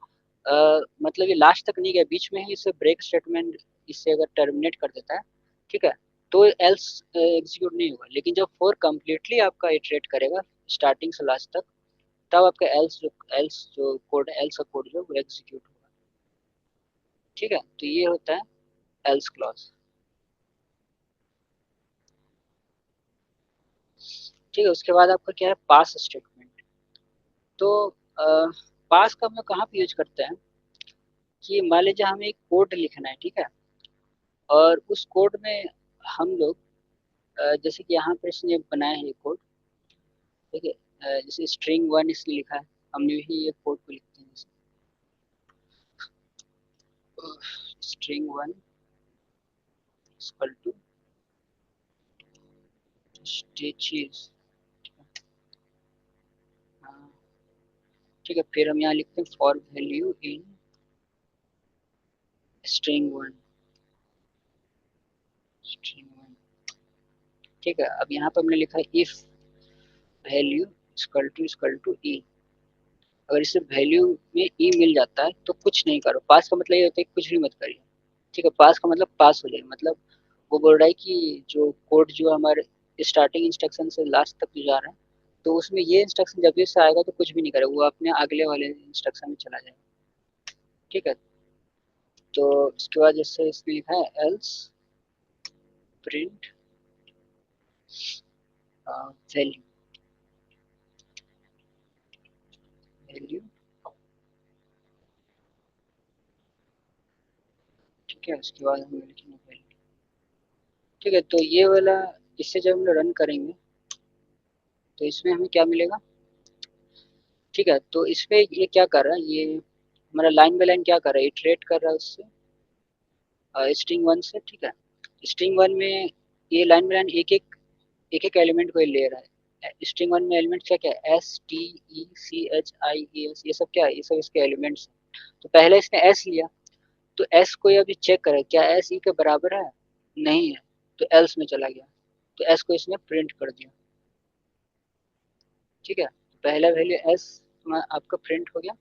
मतलब ये लास्ट तक नहीं गया, बीच में ही इसे ब्रेक स्टेटमेंट इससे अगर टर्मिनेट कर देता है, ठीक है, तो एल्स एग्जीक्यूट नहीं होगा। लेकिन जब फॉर कम्प्लीटली आपका इटरेट करेगा स्टार्टिंग से लास्ट तक, तब आपका एल्स जो कोड एल्स का कोड जो वो एग्जीक्यूट होगा, ठीक है। तो ये होता है एल्स क्लॉज, ठीक है। उसके बाद आपका क्या है, पास स्टेटमेंट। तो पास का हम लोग कहाँ पे यूज करते हैं कि मान लीजिए हमें एक कोड लिखना है, ठीक है। और उस कोड में हम लोग जैसे कि यहाँ पर इसने बनाया है ये कोड, ठीक है। जैसे स्ट्रिंग 1 इसने लिखा है, हमने भी ये कोड को लिखते हैं जैसे स्ट्रिंग 1 इक्वल टू स्टिचेस, ठीक है। फिर हम यहाँ लिखते हैं for value in string 1, string 1, ठीक है। अब यहाँ पर हमने लिखा है इफ वैल्यू इक्वल टू ई, अगर इसे वैल्यू में ई मिल जाता है तो कुछ नहीं करो। पास का मतलब ये होता है कि कुछ भी मत करिए, ठीक है। पास का मतलब पास हो जाए, मतलब वो बोल रहा है कि जो कोड जो हमारे स्टार्टिंग इंस्ट्रक्शन से लास्ट तक जो जा रहा है, तो उसमें ये इंस्ट्रक्शन जब भी से आएगा तो कुछ भी नहीं करेगा, वो अपने अगले वाले इंस्ट्रक्शन में चला जाएगा, ठीक है। तो इसके बाद जैसे इसमें लिखा है एल्स प्रिंट वैल्यू, वैल्यू ठीक है, उसके बाद हम लिखेंगे वैल्यू। ठीक है, तो ये वाला इससे जब हम रन करेंगे तो इसमें हमें क्या मिलेगा। ठीक है, तो इसमें ये क्या कर रहा है, ये हमारा लाइन बाय लाइन क्या कर रहा है, इटरेट कर रहा है उससे स्ट्रिंग वन से। ठीक है, स्ट्रिंग वन में ये लाइन बाय लाइन एक एक एलिमेंट को ये ले रहा है। स्ट्रिंग वन में एलिमेंट क्या क्या है, S T E C H I E S, ये सब क्या है, ये सब इसके एलिमेंट्स हैं। तो पहले इसने एस लिया, तो एस को ये अभी चेक करे क्या एस ई के बराबर है, नहीं है, तो एल्स में चला गया, तो एस को इसने प्रिंट कर दिया। ठीक है, पहला वैल्यू एस आपका प्रिंट हो गया।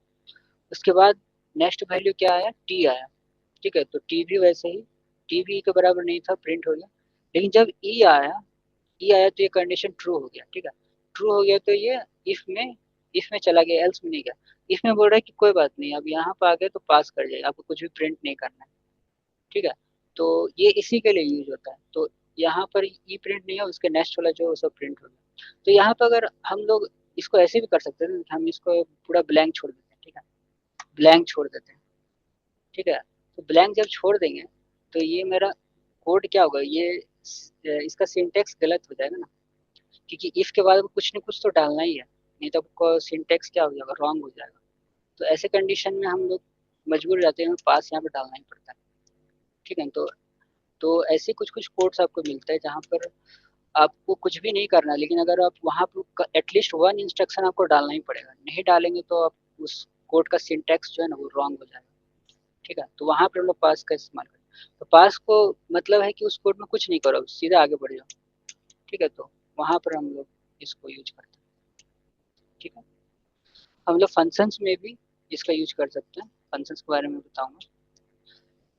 उसके बाद नेक्स्ट वैल्यू क्या आया, टी आया। ठीक है, तो टी भी वैसे ही, टी भी के बराबर नहीं था, प्रिंट हो गया। लेकिन जब ई आया, ई आया तो ये कंडीशन ट्रू हो गया। ठीक है, ट्रू हो गया तो ये इफ में चला गया, एल्स में नहीं गया। इफ में बोल रहा है कि कोई बात नहीं, अब यहाँ पर आ गए तो पास कर जाएगा, आपको कुछ भी प्रिंट नहीं करना है। ठीक है, तो ये इसी के लिए यूज होता है। तो यहाँ पर ई प्रिंट नहीं है, उसके नेक्स्ट वाला जो है वो सब प्रिंट हो गया। तो यहाँ पर अगर हम लोग इसको ऐसे भी कर सकते हैं, हम इसको पूरा ब्लैंक छोड़ देते हैं। ठीक है, ब्लैंक छोड़ देते हैं। ठीक है, तो ब्लैंक जब छोड़ देंगे तो ये मेरा कोड क्या होगा, ये इसका सिंटेक्स गलत हो जाएगा ना, क्योंकि इफ के बाद कुछ न कुछ तो डालना ही है, नहीं तो आपको सिंटेक्स क्या हो जाएगा, रॉन्ग हो जाएगा। तो ऐसे कंडीशन में हम लोग मजबूर हो जाते हैं, हमें पास यहाँ पर डालना ही पड़ता है। ठीक है, तो ऐसे कुछ कुछ कोड्स आपको मिलता है जहाँ पर आपको कुछ भी नहीं करना, लेकिन अगर आप वहाँ पर एटलीस्ट वन इंस्ट्रक्शन आपको डालना ही पड़ेगा, नहीं डालेंगे तो आप उस कोड का सिंटेक्स जो है ना वो रॉन्ग हो जाएगा। ठीक है, तो वहाँ पर हम लोग पास का इस्तेमाल करें। तो पास को मतलब है कि उस कोड में कुछ नहीं करो, सीधा आगे बढ़ जाओ। ठीक है, तो वहाँ पर हम लोग इसको यूज करते हैं। ठीक है, हम लोग फंक्शंस में भी इसका यूज कर सकते हैं, फंक्शंस के बारे में बताऊंगा।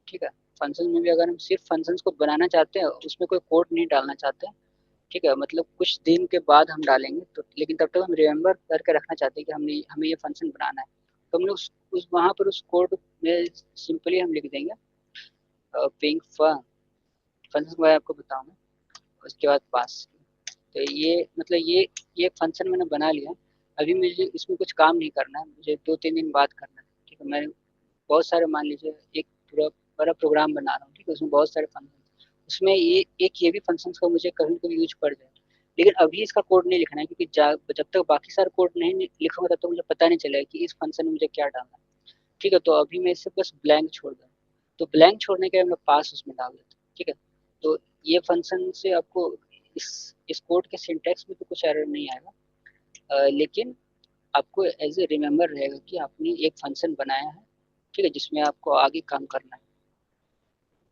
ठीक है, फंक्शन में भी अगर हम सिर्फ फंक्शंस को बनाना चाहते हैं, उसमें कोई कोड नहीं डालना चाहते हैं, ठीक है, मतलब कुछ दिन के बाद हम डालेंगे तो, लेकिन तब तक हम रिमेंबर करके रखना चाहते हैं कि हमने हमें ये फंक्शन बनाना है, तो हम लोग उस वहाँ पर उस कोड में सिंपली हम लिख देंगे पिंग फंक्शन के बारे में आपको बताऊंगा, उसके बाद पास। तो ये मतलब ये फंक्शन मैंने बना लिया। अभी मुझे इसमें कुछ काम नहीं करना है, मुझे 2-3 दिन बाद करना है। ठीक है, मैं बहुत सारे, मान लीजिए एक पूरा बड़ा प्रोग्राम बना रहा हूँ। ठीक है, उसमें बहुत सारे फंक्शन, उसमें ये भी फंक्शन का मुझे कभी कभी यूज पड़ जाए, लेकिन अभी इसका कोड नहीं लिखना है, क्योंकि जब तक बाकी सारा कोड नहीं लिखूंगा तब तक मुझे पता नहीं चलेगा कि इस फंक्शन में मुझे क्या डालना है। ठीक है, तो अभी मैं इसे बस ब्लैंक छोड़ दूँ, तो ब्लैंक छोड़ने के बाद मैं पास उसमें डाल देता हूँ। ठीक है, तो ये फंक्शन से आपको इस कोड के सिंटैक्स में तो कुछ एरर नहीं आएगा, लेकिन आपको एज ए रिमेंबर रहेगा कि आपने एक फंक्शन बनाया है। ठीक है, जिसमें आपको आगे काम करना है।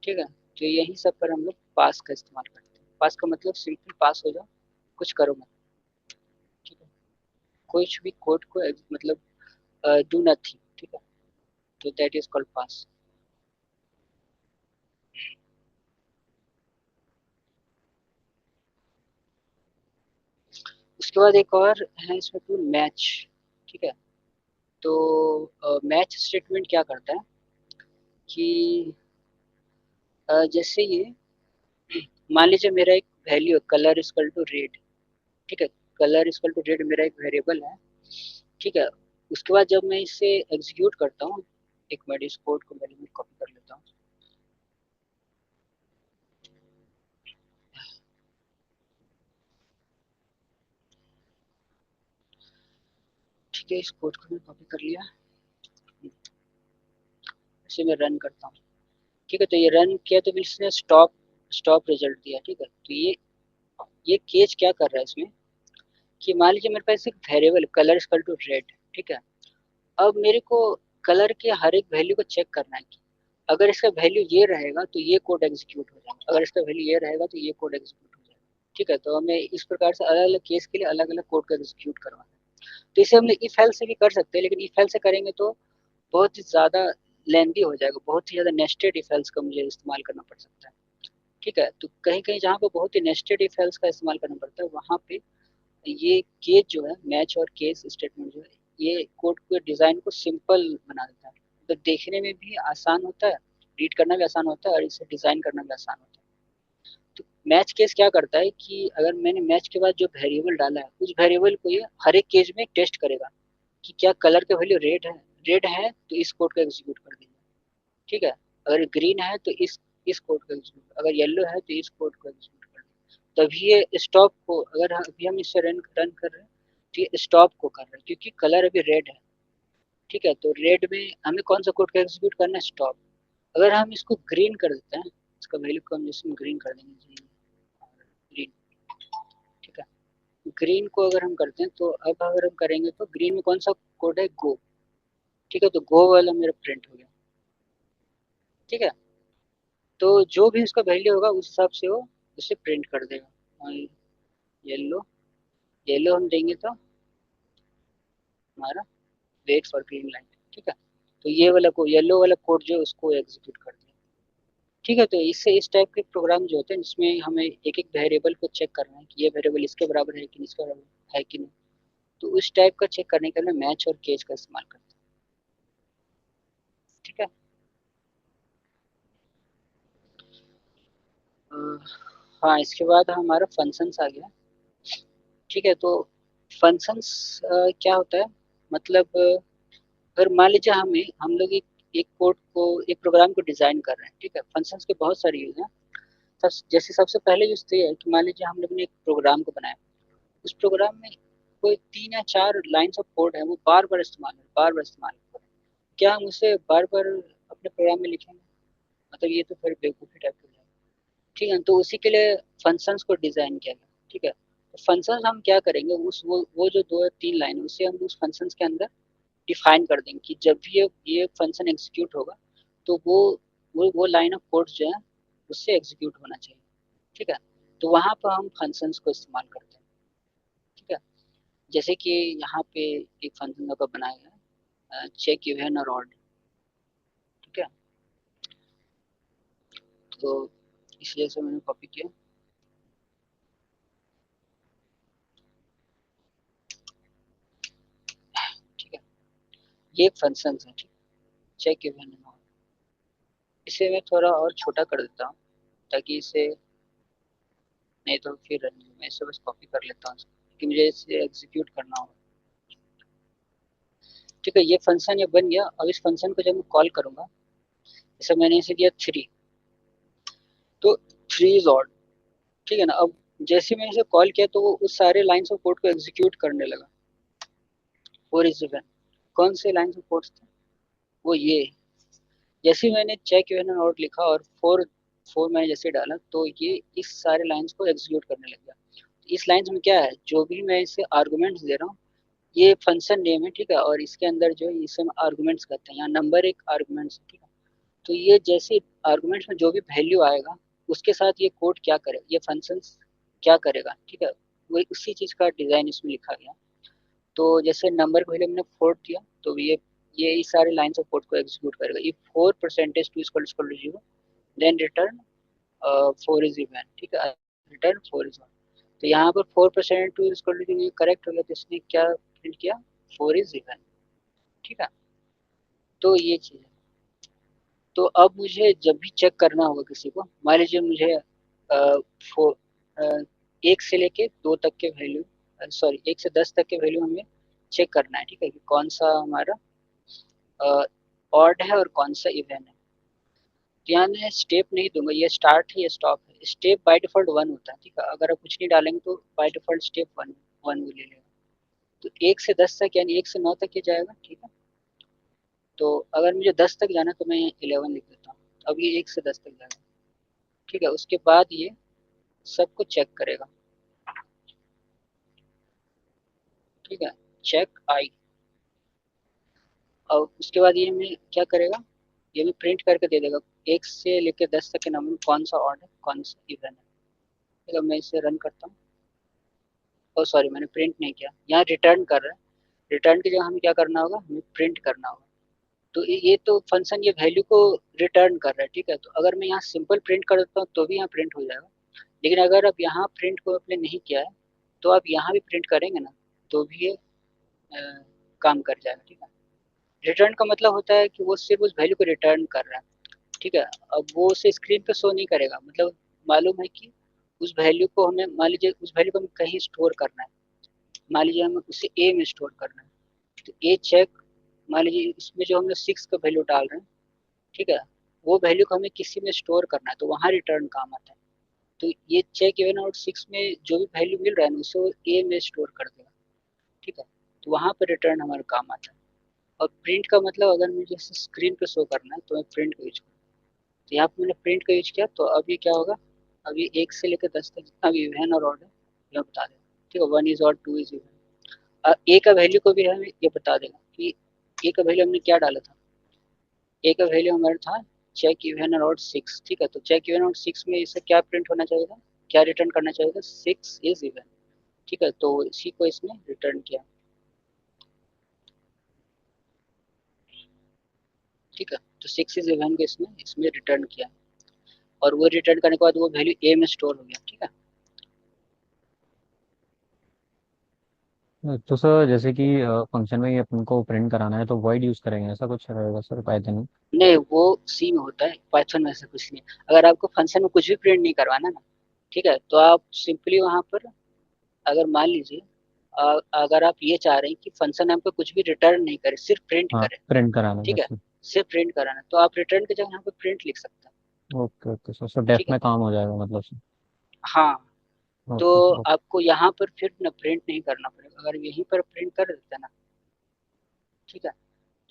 ठीक है, तो यही सब पर हम लोग पास का इस्तेमाल करते हैं। पास का मतलब सिंपल पास हो जाओ, कुछ करो मत। ठीक है, कुछ भी कोड को मतलब डू नथिंग। ठीक है, तो दैट इज कॉल्ड पास। उसके बाद एक और है इसमें टूल, मैच। ठीक है, तो मैच स्टेटमेंट क्या करता है कि जैसे ये मान लीजिए मेरा एक value colour equal to red. ठीक है, कलर इक्वल टू रेड मेरा एक वेरिएबल है। ठीक है, उसके बाद जब मैं इसे एग्जीक्यूट करता हूँ, एक मिनट इस कोड को पहले मैं कॉपी कर लेता हूँ। ठीक है, इस कोड को मैं कॉपी कर लिया, इसे मैं रन करता हूँ। ठीक है, तो ये रन किया तो इसने स्टॉप स्टॉप रिजल्ट दिया। ठीक है, तो ये केस क्या कर रहा है इसमें कि मान लीजिए मेरे पास एक variable colour equal to red. ठीक है, अब मेरे को कलर के हर एक वैल्यू को चेक करना है कि अगर इसका वैल्यू ये रहेगा तो ये कोड एग्जीक्यूट हो जाएगा, अगर इसका वैल्यू ये रहेगा तो ये कोड एग्जीक्यूट हो जाएगा। ठीक है, तो हमें इस प्रकार से अलग अलग केस के लिए अलग अलग कोड का एग्जीक्यूट करवाना है। तो इसे हम इफ एल्स से भी कर सकते हैं, लेकिन इफ एल्स से करेंगे तो बहुत ही ज़्यादा लेंदी हो जाएगा, बहुत ही ज़्यादा नेस्टेड इफ एल्स का मुझे इस्तेमाल करना पड़ सकता है। ठीक है, तो कहीं कहीं जहाँ पे बहुत ही नेस्टेड इफ एल्स का इस्तेमाल करना पड़ता है, वहाँ पे ये केस जो है, मैच और केस स्टेटमेंट जो है, ये कोड के डिज़ाइन को सिंपल बना देता है, तो देखने में भी आसान होता है, रीड करना भी आसान होता है और इसे डिज़ाइन करना भी आसान होता है। तो मैच केस क्या करता है कि अगर मैंने मैच के बाद जो वेरिएबल डाला है, उस वेरिएबल को ये हर एक केस में टेस्ट करेगा कि क्या कलर का वैल्यू रेड है तो इस कोड को एग्जीक्यूट कर देगा। ठीक है, अगर ग्रीन है तो इस कोड को एग्जीक्यूट, अगर येलो है तो इस कोड को एग्जीक्यूट कर दो। तभी ये स्टॉप को, अगर अभी हम इसे रन रन कर रहे हैं तो ये स्टॉप को कर रहे हैं क्योंकि कलर अभी रेड है। ठीक है, तो रेड में हमें कौन सा कोड को एग्जीक्यूट करना है, स्टॉप। अगर हम इसको ग्रीन कर देते हैं, इसका वैल्यू को हम इसमें ग्रीन कर देंगे, ग्रीन। ठीक है, ग्रीन को अगर हम करते हैं तो अब अगर हम करेंगे तो ग्रीन में कौन सा कोड है, गो। ठीक है, तो गो वाला मेरा प्रिंट हो गया। ठीक है, तो जो भी उसका वैल्यू होगा उस हिसाब से वो उसे प्रिंट कर देगा। और येलो, येलो हम देंगे तो हमारा वेट फॉर ग्रीन लाइट। ठीक है, तो ये वाला को येलो वाला कोड जो है उसको एग्जीक्यूट कर दिया। ठीक है, तो इससे इस टाइप के प्रोग्राम जो होते हैं जिसमें हमें एक एक वेरिएबल को चेक करना है कि ये वेरिएबल इसके बराबर है कि नहीं, इसके बराबर है कि नहीं, तो उस टाइप का चेक करने के लिए मैच और केज का इस्तेमाल करते हैं। ठीक है, अ, हाँ, इसके बाद हमारा फंक्शंस आ गया। ठीक है, तो फंक्शंस क्या होता है, मतलब अगर मान लीजिए हम लोग एक कोड को, एक प्रोग्राम को डिज़ाइन कर रहे हैं। ठीक है, फंक्शंस के बहुत सारे यूज़ हैं। जैसे सबसे पहले यूज़ तो ये है कि मान लीजिए हम लोग ने एक प्रोग्राम को बनाया, उस प्रोग्राम में कोई 3 या 4 लाइन्स ऑफ कोड है, वो बार-बार इस्तेमाल हो रहे हैं। क्या हम उसे बार-बार अपने प्रोग्राम में लिखेंगे? मतलब ये तो फिर बेवकूफ़ी टाइप की हो जाएगी। ठीक है, तो उसी के लिए फंक्शंस को डिज़ाइन किया गया। ठीक है, तो फंक्शंस हम क्या करेंगे, उस वो जो 2 या 3 लाइन है उसे हम उस फंक्शंस के अंदर डिफाइन कर देंगे कि जब भी ये फंक्शन एग्जीक्यूट होगा तो वो लाइन ऑफ कोड जो है उससे एग्जीक्यूट होना चाहिए। ठीक है, तो वहाँ पर हम फंक्शंस को इस्तेमाल करते हैं। ठीक है, जैसे कि यहाँ पे एक फंक्शन का बनाया है, चेक इवन और ऑड। ठीक है, तो इसलिए से मैंने कॉपी किया। ठीक है, ये एक फंक्शन है। ठीक, चेक इवन एंड ऑड। इसे मैं थोड़ा और छोटा कर देता हूँ ताकि इसे, नहीं तो फिर मैं इसे बस कॉपी कर लेता हूँ कि मुझे इसे एग्जीक्यूट करना होगा। ठीक है, ये फंक्शन ये बन गया। अब इस फंक्शन को जब मैं कॉल करूँगा, जैसे मैंने इसे दिया 3, तो 3 इज ऑड। ठीक है ना, अब जैसे मैंने इसे कॉल किया तो वो उस सारे लाइन्स ऑफ कोड को एग्जीक्यूट करने लगा। 4 इज इवन, कौन से लाइन्स ऑफ कोड्स थे, वो ये। जैसे ही मैंने चेक इवन एंड ऑड लिखा और 4 मैंने जैसे डाला तो ये इस सारे लाइन्स को एग्जीक्यूट करने लग गया। इस लाइन्स में क्या है, जो भी मैं इसे आर्गुमेंट्स दे रहा हूँ, ये फंक्शन नेम है। ठीक है, और इसके अंदर जो है इसे हम आर्गुमेंट्स कहते हैं, यहाँ नंबर एक आर्गुमेंट्स। ठीक है, तो ये जैसे आर्गुमेंट्स में जो भी वैल्यू आएगा उसके साथ ये कोड क्या करेगा, ये फंक्शंस क्या करेगा। ठीक है, वही उसी चीज़ का डिज़ाइन इसमें लिखा गया। तो जैसे नंबर को पहले हमने 4 दिया तो ये इस सारे लाइन्स ऑफ कोड को एग्जीक्यूट करेगा। If 4 percentage two equal to 0 then return 4 is even. ठीक है, रिटर्न 4 इज वन। तो यहाँ पर 4% टू इक्वल टू 0 करेक्ट हो गया, तो इसने क्या प्रिंट किया, 4 इज इवन। ठीक है, तो ये चीज़ है। तो अब मुझे जब भी चेक करना होगा किसी को, मान लीजिए मुझे एक से लेके 2 तक के वैल्यू, सॉरी 1 से 10 तक के वैल्यू हमें चेक करना है। ठीक है, कि कौन सा हमारा ऑड है और कौन सा इवन है। तो यहाँ मैं स्टेप नहीं दूंगा, ये स्टार्ट है ये स्टॉप है। स्टेप बाय डिफॉल्ट 1 होता है। ठीक है, अगर आप कुछ नहीं डालेंगे तो बाय डिफॉल्ट स्टेप 1 वो ले लेगा। तो 1 से 10 तक यानी 1 से 9 तक ये जाएगा। ठीक है, तो अगर मुझे 10 तक जाना तो मैं 11 लिख देता हूँ। अब ये 1 से 10 तक जाएगा। ठीक है, उसके बाद ये सबको चेक करेगा। ठीक है, चेक आई। और उसके बाद ये हमें क्या करेगा, ये हमें प्रिंट करके दे देगा 1 से लेकर 10 तक के नंबर में कौन सा ऑड है कौन सा इवन है। ठीक है, मैं इसे रन करता हूँ। ओ सॉरी, मैंने प्रिंट नहीं किया, यहाँ रिटर्न कर रहा है। रिटर्न की जगह हमें क्या करना होगा, हमें प्रिंट करना होगा। तो ये तो फंक्शन ये वैल्यू को रिटर्न कर रहा है। ठीक है, तो अगर मैं यहाँ सिंपल प्रिंट कर देता हूँ तो भी यहाँ प्रिंट हो जाएगा। लेकिन अगर आप यहाँ प्रिंट को आपने नहीं किया है तो आप यहाँ भी प्रिंट करेंगे ना तो भी ये काम कर जाएगा। ठीक है, रिटर्न का मतलब होता है कि वो सिर्फ उस वैल्यू को रिटर्न कर रहा है। ठीक है, अब वो उसे स्क्रीन पे शो नहीं करेगा, मतलब मालूम है कि उस वैल्यू को हमें, मान लीजिए उस वैल्यू को हमें कहीं स्टोर करना है। मान लीजिए हमें उसे ए में स्टोर करना है, तो ए चेक, मान लीजिए इसमें जो हम लोग 6 का वैल्यू डाल रहे हैं। ठीक है, वो वैल्यू को हमें किसी में स्टोर करना है तो वहाँ रिटर्न काम आता है। तो ये चेक इवन आउट 6 में जो भी वैल्यू मिल रहा है ना उसे वो ए में स्टोर कर देगा, ठीक है। तो वहाँ पर रिटर्न हमारा काम आता है। और प्रिंट का मतलब अगर मुझे स्क्रीन पे शो करना है तो मैं प्रिंट का यूज करूँ। तो यहाँ पे मैंने प्रिंट का यूज किया तो अब ये क्या होगा, अभी 1 से लेकर 10 तक जितना भी इवन और ऑड है यह बता देगा, ठीक है। 1 इज ऑड, 2 इज इवन। ए का वैल्यू को भी हमें ये बता देगा कि ए का वैल्यू हमने क्या डाला था। ए का वैल्यू हमारा था चेक इवन और ऑड 6, ठीक है। तो चेक इवन और 6 में इसे क्या प्रिंट होना चाहिए, क्या रिटर्न करना चाहिए, 6 इज इवन, ठीक है। तो इसी को इसमें रिटर्न किया, ठीक है। तो 6 इज इवन को इसमें इसमें रिटर्न किया और वो रिटर्न करने के बाद वो वैल्यू ए में स्टोर हो गया, ठीक है। तो सर जैसे कि फंक्शन में ही अपन को प्रिंट कराना है तो वॉइड यूज करेंगे, ऐसा कुछ रहेगा सर पाइथन में? नहीं, वो सी में होता है, पाइथन में ऐसा कुछ नहीं। अगर आपको फंक्शन में कुछ भी प्रिंट नहीं करवाना ना, ठीक है, तो आप सिंपली वहाँ पर अगर मान लीजिए अगर आप ये चाह रहे हैं कि फंक्शन हमको कुछ भी रिटर्न नहीं करे, सिर्फ प्रिंट हाँ, करे, प्रिंट कराना है ठीक है, बस। सिर्फ प्रिंट कराना, तो आप रिटर्न की जगह यहाँ पे प्रिंट लिख सकते हैं, okay okay sir, so def ठीक है। में काम हो जाएगा मतलब सर। हाँ, तो ओके सर। आपको यहाँ पर फिर ना प्रिंट नहीं करना पड़ेगा, अगर यहीं पर प्रिंट कर देते हैं ना, ठीक है,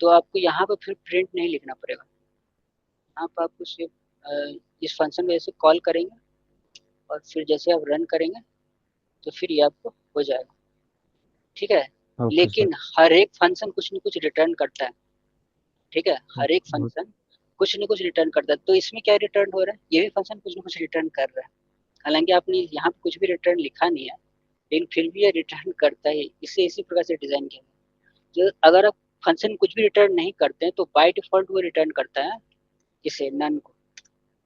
तो आपको यहाँ पर फिर प्रिंट नहीं लिखना पड़ेगा। यहाँ पर आपको सिर्फ इस फंक्शन को जैसे कॉल करेंगे और फिर जैसे आप रन करेंगे तो फिर ये आपको हो जाएगा, ठीक है। Okay sir. लेकिन हर एक फंक्शन कुछ न कुछ रिटर्न करता है, ठीक है, हर एक ओके फंक्शन कुछ न कुछ रिटर्न करता है। तो इसमें क्या रिटर्न हो रहा है, ये भी फंक्शन कुछ न कुछ रिटर्न कर रहा है। हालांकि आपने यहाँ पे कुछ भी रिटर्न लिखा नहीं है, लेकिन फिर भी ये रिटर्न करता है। इसे इसी प्रकार से डिजाइन किया गया है। जो अगर आप फंक्शन कुछ भी रिटर्न नहीं करते हैं तो बाय डिफॉल्ट वो रिटर्न करता है इसे नन को,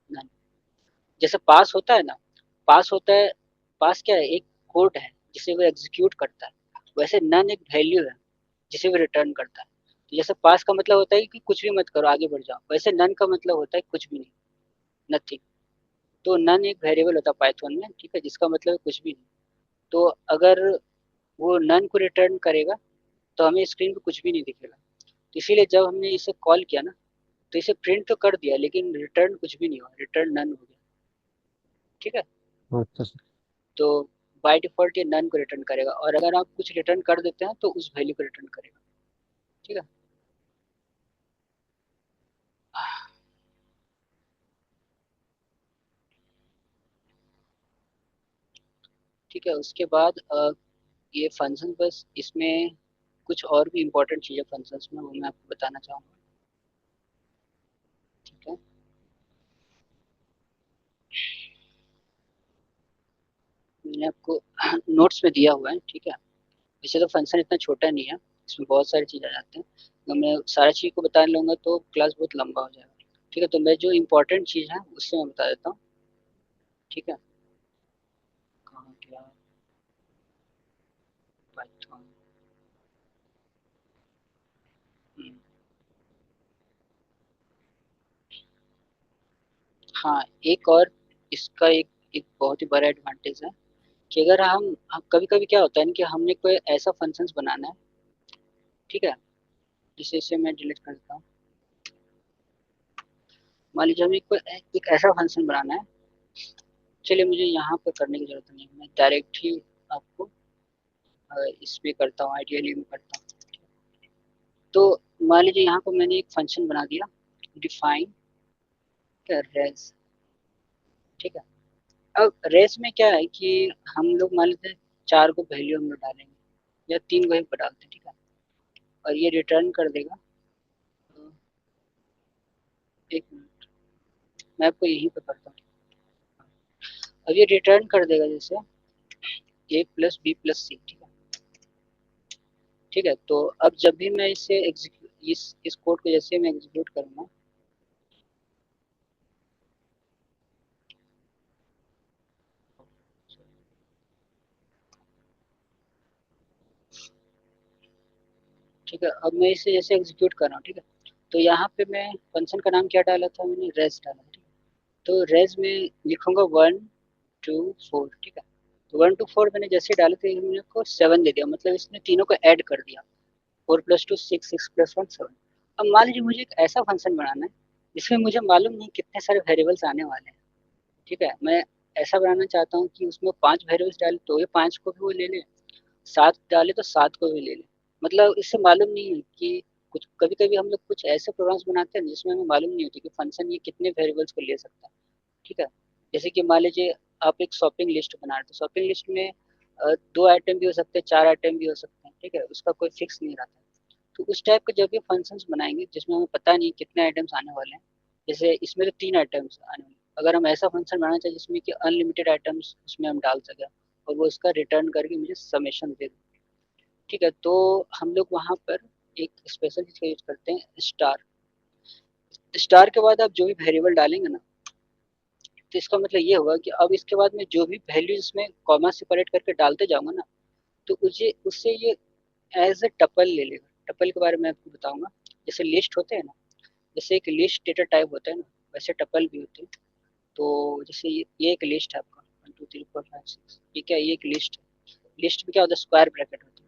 नन। जैसे पास होता है ना, पास होता है, पास क्या है, एक कोड है जिसे वो एग्जीक्यूट करता है। वैसे नन एक वैल्यू है जिसे वो रिटर्न करता है। तो जैसे पास का मतलब होता है कि कुछ भी मत करो, आगे बढ़ जाओ, वैसे नन का मतलब होता है कुछ भी नहीं, नथिंग। तो नन एक वेरिएबल होता है पाइथन में, ठीक है, जिसका मतलब है कुछ भी नहीं। तो अगर वो नन को रिटर्न करेगा तो हमें स्क्रीन पे कुछ भी नहीं दिखेगा। तो इसीलिए जब हमने इसे कॉल किया ना तो इसे प्रिंट तो कर दिया लेकिन रिटर्न कुछ भी नहीं हुआ, रिटर्न नन हो गया, ठीक है। Okay sir. तो बाय डिफॉल्ट ये नन को रिटर्न करेगा और अगर आप कुछ रिटर्न कर देते हैं तो उस वैल्यू को रिटर्न करेगा, ठीक है। ठीक है, उसके बाद ये फंक्शन, बस इसमें कुछ और भी इम्पोर्टेंट चीज़ें फंक्शंस में वो मैं आपको बताना चाहूँगा, ठीक है। मैंने आपको नोट्स में दिया हुआ है, ठीक है। वैसे तो फंक्शन इतना छोटा नहीं है, इसमें बहुत सारी चीज़ आ जाते हैं। तो मैं सारा चीज़ को बताने लूँगा तो क्लास बहुत लंबा हो जाएगा, ठीक है। तो मैं जो इम्पोर्टेंट चीज़ है उससे मैं बता देता हूँ, ठीक है। कहाँ गया पाइथन, हाँ, एक और इसका एक बहुत ही बड़ा एडवांटेज है कि अगर हम कभी-कभी क्या होता है ना कि हमने कोई ऐसा फंक्शंस बनाना है, ठीक है, जिसे इसे मैं डिलीट कर देता हूँ। मान लीजिए हमें कोई एक ऐसा फंक्शन बनाना है, चलिए मुझे यहाँ पर करने की ज़रूरत नहीं है, मैं डायरेक्ट ही आपको इस पे करता हूँ, आइडियली में करता हूँ। तो मान लीजिए यहाँ पर मैंने एक फंक्शन बना दिया, डिफाइन रेज, ठीक है। अब रेस में क्या है कि हम लोग मान लेते हैं 4 को वैल्यू हम लोग डालेंगे या 3 को एक पर डालते हैं, ठीक है, और ये रिटर्न कर देगा। तो एक मिनट, मैं आपको यहीं पे करता हूँ। अब ये रिटर्न कर देगा जैसे ए प्लस बी प्लस सी, ठीक है, ठीक है। तो अब जब भी मैं इसे एग्जीक्यूट इस कोड को जैसे मैं एग्जीक्यूट करूँगा, ठीक है, अब मैं इसे जैसे एग्जीक्यूट कर रहा हूँ, ठीक है। तो यहाँ पे मैं फंक्शन का नाम क्या डाला था, मैंने रेस डाला, ठीक है। तो रेस में लिखूंगा 1 2 4, ठीक है। तो 1 2 4 मैंने जैसे डाले थे हमने को 7 दे दिया, मतलब इसने तीनों को ऐड कर दिया, 4 + 2 6, 6 + 1 7। अब मान लीजिए मुझे एक ऐसा फंक्शन बनाना है इसमें मुझे मालूम नहीं कितने सारे वेरिएबल्स आने वाले हैं, ठीक है। मैं ऐसा बनाना चाहता हूँ कि उसमें 5 वेरिएबल्स डाले तो ये 5 को भी वो ले ले, 7 डाले तो 7 को भी ले ले। मतलब इससे मालूम नहीं है कि कुछ कभी-कभी हम लोग कुछ ऐसे प्रोग्राम्स बनाते हैं जिसमें हमें मालूम नहीं होती कि फंक्शन ये कितने वेरिएबल्स को ले सकता है, ठीक है। जैसे कि मान लीजिए आप एक शॉपिंग लिस्ट बना रहे हो, तो शॉपिंग लिस्ट में 2 आइटम भी हो सकते हैं, 4 आइटम भी हो सकते हैं, ठीक है। उसका कोई फिक्स नहीं रहता। तो उस टाइप के जब भी फंक्शंस बनाएँगे जिसमें हमें पता नहीं कितने आइटम्स आने वाले हैं, जैसे इसमें तो 3 आइटम्स आने वाले हैं। अगर हम ऐसा फंक्शन बनाना चाहें जिसमें कि अनलिमिटेड आइटम्स उसमें हम डाल सकें और वो उसका रिटर्न करके मुझे समेशन दे दे, ठीक है। तो हम लोग वहाँ पर एक स्पेशल चीज़ का यूज़ करते हैं, स्टार। स्टार के बाद आप जो भी वेरिएबल डालेंगे ना, तो इसका मतलब ये होगा कि अब इसके बाद में जो भी वैल्यू इसमें कॉमा सेपरेट करके डालते जाऊँगा ना, तो मुझे उससे ये एज़ अ टपल ले लेगा। टपल के बारे में आपको बताऊँगा। जैसे लिस्ट होते हैं ना, जैसे एक लिस्ट डेटा टाइप होता है ना, वैसे टपल भी होते हैं। तो जैसे ये एक लिस्ट है आपका 1 2 3 4 5 6, ये क्या, ये एक लिस्ट है। लिस्ट में क्या होता है, स्क्वायर ब्रैकेट होते हैं।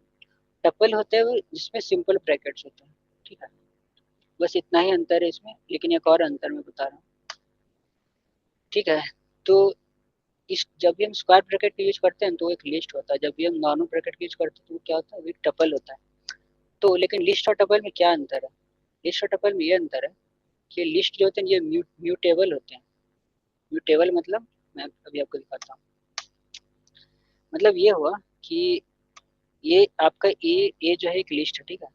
टपल होते हैं वो जिसमें सिंपल ब्रैकेट्स होते हैं, ठीक है। बस इतना ही अंतर है इसमें, लेकिन एक और अंतर मैं बता रहा हूँ, ठीक है। तो इस जब भी हम स्क्वायर ब्रैकेट का यूज़ करते हैं तो वो एक लिस्ट होता है, जब भी हम नॉर्मल ब्रैकेट का यूज़ करते हैं तो वो क्या होता है, वो एक टपल होता है। तो लेकिन लिस्ट और टपल में क्या अंतर है? लिस्ट और टपल में ये अंतर है कि लिस्ट जो होते हैं ये म्यूटेबल होते हैं। म्यूटेबल मतलब मैं अभी आपको दिखाता हूँ। मतलब ये हुआ कि ये आपका ए जो है एक लिस्ट है, ठीक है।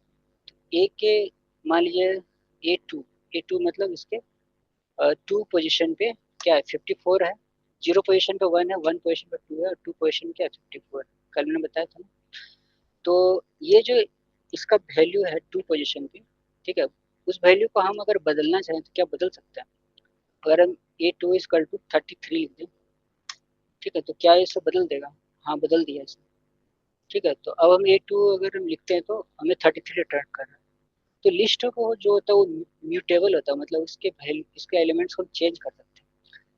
ए के मान लीजिए ए टू मतलब इसके 2 पोजीशन पे क्या है, 54 है। 0 पोजीशन पे 1 है, 1 पोजीशन पे 2 है और 2 पोजीशन क्या है, 54 है। कल मैंने बताया था ना। तो ये जो इसका वैल्यू है 2 पोजीशन पे, ठीक है। उस वैल्यू को हम अगर बदलना चाहें तो क्या बदल सकते हैं? अगर हम A2 इक्वल टू 33 लिख दें, ठीक है, तो क्या ये इसे बदल देगा? हाँ, बदल दिया इसे, ठीक है। तो अब हम A2 अगर हम लिखते हैं तो हमें 33 रिटर्न कर रहा है। तो लिस्ट को जो होता है वो म्यूटेबल होता है, मतलब उसके वैल्यू इसके एलिमेंट्स को हम चेंज कर सकते हैं।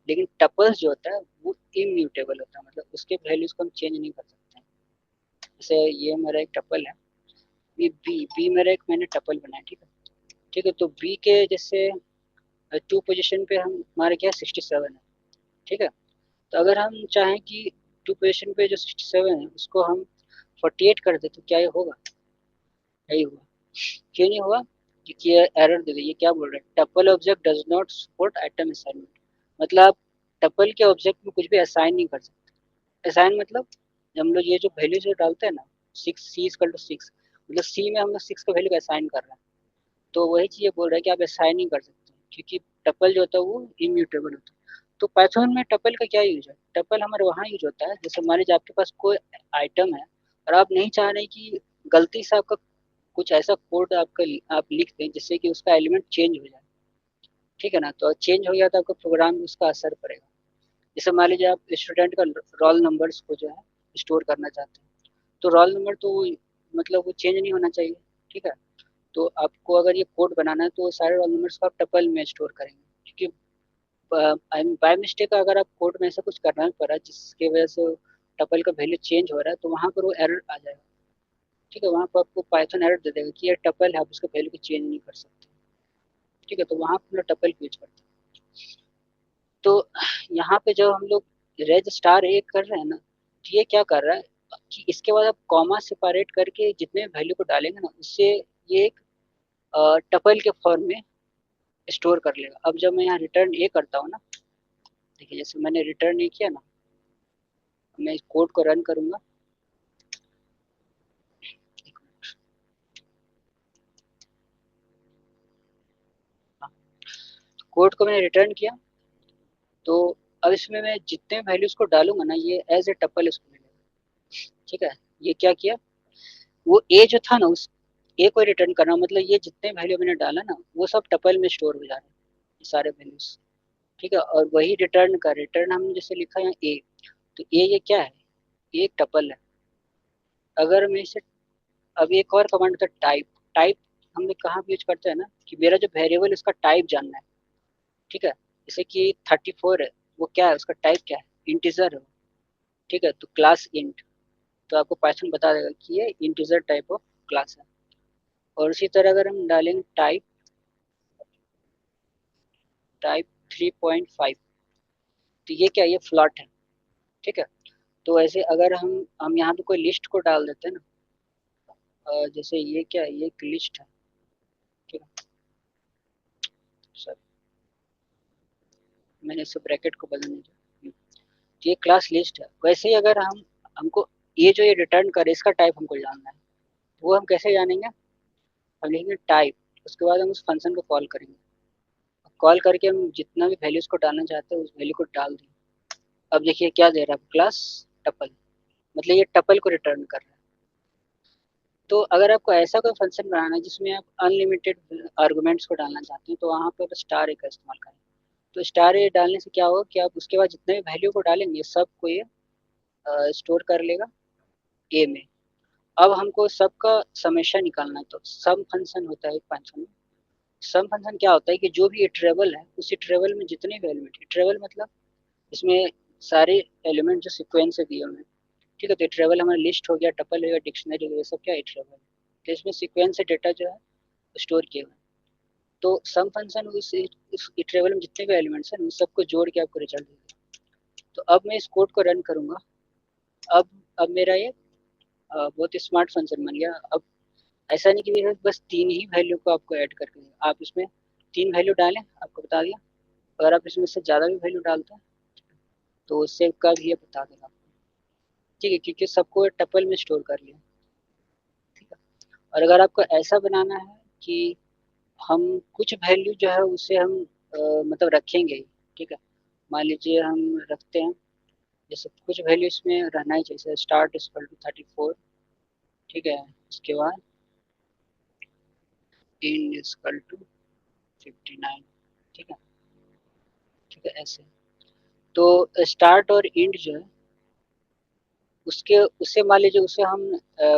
लेकिन टपल्स जो होता है वो इम्यूटेबल होता है, मतलब उसके वैल्यूज को हम चेंज नहीं कर सकते हैं। जैसे ये मेरा एक टपल है, ये बी मेरा एक मैंने टपल बनाया, ठीक है। ठीक है, तो बी के जैसे 2 पोजीशन पे हम हमारे क्या 67 है, ठीक है। तो अगर हम चाहें कि 2 पोजीशन पे जो 67 है उसको हम 48 कर दें तो क्या ये होगा? नहीं हुआ। क्यों नहीं हुआ? क्योंकि ये एरर दे रही है। ये क्या बोल रहा है, tuple object does not support item assignment. मतलब टपल के ऑब्जेक्ट में कुछ भी असाइन नहीं कर सकते। असाइन मतलब हम लोग ये जो वैल्यू जो डालते हैं ना, 6 सी इक्वल टू 6, मतलब सी में हम लोग 6 का वैल्यू असाइन कर रहे हैं। तो वही चीज़ ये बोल रहा है कि आप असाइन नहीं कर सकते क्योंकि टपल जो होता है वो इम्यूटेबल होता है। तो पाइथन में टपल का क्या यूज है? टपल हमारे वहाँ यूज होता है जैसे मान लीजिए आपके पास कोई आइटम है और आप नहीं चाह रहे कि गलती से आपका कुछ ऐसा कोड आपका आप लिख दें जिससे कि उसका एलिमेंट चेंज हो जाए, ठीक है ना। तो चेंज हो गया तो आपका प्रोग्राम में उसका असर पड़ेगा। जैसे मान लीजिए आप स्टूडेंट का रोल नंबर्स को जो है स्टोर करना चाहते हैं, तो रोल नंबर तो मतलब वो चेंज नहीं होना चाहिए, ठीक है। तो आपको अगर ये कोड बनाना है तो सारे रोल नंबर्स को आप टपल में स्टोर करेंगे, क्योंकि बाय मिस्टेक अगर आप कोड में ऐसा कुछ करना पड़ा जिसकी वजह से टपल का वैल्यू चेंज हो रहा है तो वहाँ पर वो एरर आ जाएगा, ठीक है। वहाँ पर आपको पाइथन एरर दे देगा कि ये टपल है, आप उसका वैल्यू को चेंज नहीं कर सकते, ठीक है। तो वहाँ पर हम लोग टपल यूज करते हैं। तो यहाँ पे जब हम लोग रेज स्टार ए कर रहे हैं ना, तो ये क्या कर रहा है कि इसके बाद आप कॉमा सेपरेट करके जितने वैल्यू को डालेंगे ना उससे ये एक टपल के फॉर्म में स्टोर कर लेगा। अब जब मैं यहाँ रिटर्न ए करता हूँ ना, देखिए जैसे मैंने रिटर्न ए किया ना, मैं इस कोड को रन करूँगा। हाँ, कोड को मैंने रिटर्न किया, तो अब इसमें मैं जितने वैल्यूज को डालूंगा ना ये एज ए टपल इसको मिलेगा, ठीक है। ये क्या किया, वो ए जो था ना उस ए को रिटर्न करना, मतलब ये जितने वैल्यू मैंने डाला ना वो सब टपल में स्टोर हो जा रहे हैं, ये सारे वैल्यूज, ठीक है। और वही रिटर्न का रिटर्न हमने जैसे लिखा यहाँ ए, तो ए ये क्या है, ये एक टपल है। अगर मैं इसे अब एक और कमांड होता है टाइप। टाइप हम लोग कहाँ यूज करते हैं ना कि मेरा जो वेरिएबल उसका टाइप जानना है, ठीक है। जैसे कि 34 है, वो क्या है, उसका टाइप क्या है, इंटीजर है, ठीक है। तो क्लास इंट, तो आपको पाइथन बता देगा कि ये इंटीजर टाइप ऑफ क्लास है। और उसी तरह अगर हम डालेंगे टाइप टाइप 3.5। तो ये क्या, ये फ्लॉट है, ठीक है। तो ऐसे अगर हम यहाँ पे कोई लिस्ट को डाल देते हैं ना, जैसे ये क्या है, ये एक लिस्ट है, ठीक है। सर मैंने इस ब्रैकेट को बदलने दिया, ये क्लास लिस्ट है। वैसे ही अगर हमको ये जो रिटर्न करे इसका टाइप हमको जानना है, वो हम कैसे जानेंगे, हम लिखेंगे टाइप, उसके बाद हम उस फंक्शन को कॉल करेंगे, कॉल करके हम जितना भी वैल्यूज को डालना चाहते हैं उस वैल्यू को डाल दें। अब देखिए क्या दे रहा है, क्लास टपल, मतलब ये टपल को रिटर्न कर रहा है। तो अगर आपको ऐसा कोई फंक्शन बनाना है जिसमें आप अनलिमिटेड आर्गुमेंट्स को डालना चाहते हैं, तो वहाँ पर स्टार ए का इस्तेमाल करें। तो स्टार ए डालने से क्या होगा कि आप उसके बाद जितने भी वैल्यू को डालेंगे सबको ये स्टोर कर लेगा ए में। अब हमको सबका समेशन निकालना है, तो सम फंक्शन होता है एक फंक्शन में। सम फंक्शन क्या होता है कि जो भी इटरेबल है उस इटरेबल में जितने भी एलिमेंट, इटरेबल मतलब इसमें सारे एलिमेंट जो सीक्वेंस से दिए हुए हैं, ठीक है। तो इटरेबल हमारा लिस्ट हो गया, टपल हो गया, डिक्शनरी हो गया, ये सब क्या इटरेबल है। तो इसमें सीक्वेंस से डेटा जो है स्टोर किए हुए हैं। तो सम फंक्शन उस इटरेबल में जितने भी एलिमेंट्स हैं उन सबको जोड़ के आपको रिजल्ट देगा। तो अब मैं इस कोड को रन करूँगा। अब मेरा ये बहुत स्मार्ट फंक्शन बन गया। अब ऐसा नहीं कि मेरे बस 3 ही वैल्यू को आपको ऐड करके देगा, आप इसमें 3 वैल्यू डालें, आपको बता दिया। अगर आप इसमें से ज़्यादा भी वैल्यू डालते हैं तो उससे का भी ये बता देगा आपको, ठीक है, क्योंकि सबको टपल में स्टोर कर लिया, ठीक है। और अगर आपको ऐसा बनाना है कि हम कुछ वैल्यू जो है उसे हम मतलब रखेंगे ही, ठीक है। मान लीजिए हम रखते हैं, जैसे कुछ वैल्यू इसमें रहना ही चाहिए, जैसे स्टार्ट इक्वल टू 34, ठीक है। उसके बाद इन इक्वल टू 59, ठीक है, ठीक है, ऐसे। तो स्टार्ट और इंड जो है उसके उससे मान लीजिए उसे हम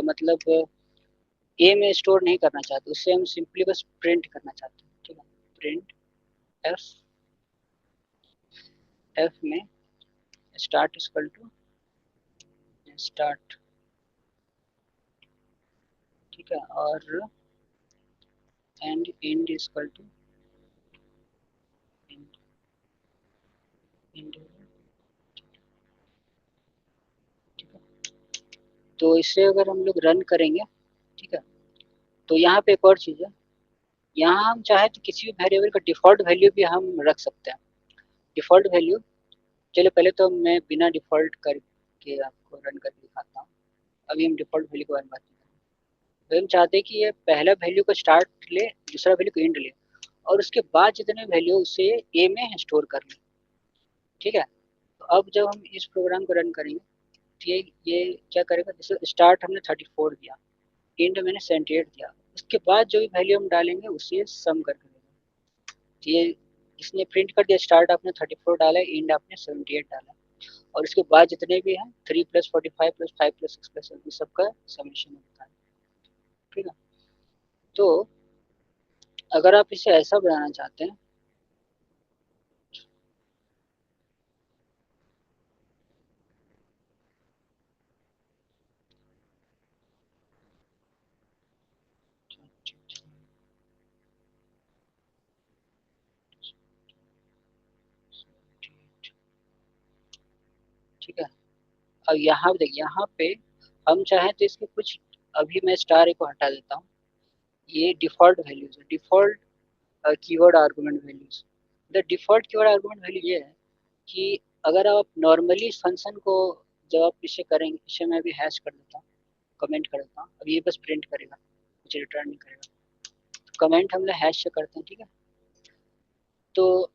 मतलब ए में स्टोर नहीं करना चाहते, उससे हम सिंपली बस प्रिंट करना चाहते हैं, ठीक है। प्रिंट एफ, एफ में स्टार्ट इक्वल टू स्टार्ट, ठीक है, और end end equal to end, end, ठीक है। तो इससे अगर हम लोग रन करेंगे, ठीक है, तो यहाँ पे एक और चीज़ है, यहाँ हम चाहे तो किसी भी वेरिएबल का डिफ़ॉल्ट वैल्यू भी हम रख सकते हैं। डिफ़ॉल्ट वैल्यू, चलिए पहले तो मैं बिना डिफ़ॉल्ट करके आपको रन करके दिखाता हूँ। अभी हम डिफ़ॉल्ट वैल्यू के बारे में बात नहीं करेंगे। तो हम चाहते हैं कि ये पहला वैल्यू को स्टार्ट ले, दूसरा वैल्यू को एंड ले, और उसके बाद जितने वैल्यू उसे ए में स्टोर कर ले, ठीक है। तो अब जब हम इस प्रोग्राम को रन करेंगे तो ये क्या करेगा, जैसे स्टार्ट हमने 34 दिया, एंड मैंने 78 दिया, उसके बाद जो भी वैल्यू हम डालेंगे उसे सम करके देगा। तो ये इसने प्रिंट कर दिया, स्टार्ट आपने 34 डाला, एंड आपने 78 डाला, और इसके बाद जितने भी हैं 3 + 45 + 5 + 6 + 7 सबका समेशन होता है, ठीक है। तो अगर आप इसे ऐसा बनाना चाहते हैं, ठीक है। अब यहाँ देखिए, यहाँ पे हम चाहें तो इसके कुछ, अभी मैं स्टार ए को हटा देता हूँ, ये डिफ़ॉल्ट वैल्यूज है, default keyword argument values. The default keyword argument value ये है कि अगर आप नॉर्मली इस फंक्शन को जब आप इसे करेंगे, इसे मैं अभी हैश कर देता हूँ, कमेंट कर देता हूँ, अब ये बस प्रिंट करेगा, कुछ रिटर्न नहीं करेगा। तो कमेंट हम लोग हैश से करते हैं, ठीक है। तो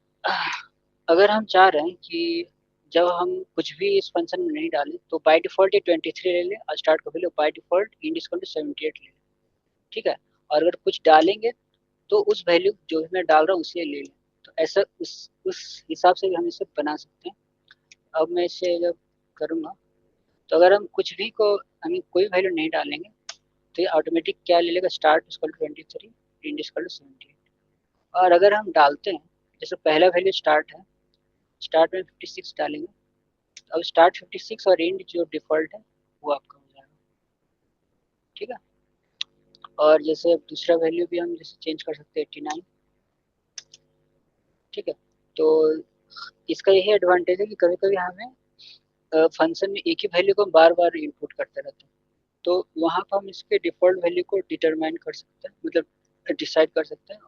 अगर हम चाह रहे हैं कि जब हम कुछ भी इस फंक्शन में नहीं डालें तो बाय डिफ़ॉल्ट ये 23 ले ले, और स्टार्ट का value by default end equal to 78 ले ले, ठीक है। और अगर कुछ डालेंगे तो उस वैल्यू जो भी मैं डाल रहा हूँ उसे ले लें। तो ऐसा उस हिसाब से भी हम इसे बना सकते हैं। अब मैं इसे जब करूँगा, तो अगर हम कुछ भी को हमें कोई वैल्यू नहीं डालेंगे तो ये ऑटोमेटिक क्या ले लेगा, start equal to 23, end equal to 78। और अगर हम डालते हैं, जैसे पहला वैल्यू स्टार्ट है, स्टार्ट में 56 डालेंगे, अब स्टार्ट 56 और एंड जो डिफ़ॉल्ट है वो आपका हो जाएगा, ठीक है। और जैसे अब दूसरा वैल्यू भी हम जैसे चेंज कर सकते हैं 89, ठीक है। तो इसका यही एडवांटेज है कि कभी कभी हमें फंक्शन में एक ही वैल्यू को बार बार इनपुट करते रहते हैं, तो वहाँ पर हम इसके डिफ़ॉल्ट वैल्यू को डिटरमाइन कर सकते हैं, मतलब डिसाइड कर सकते हैं।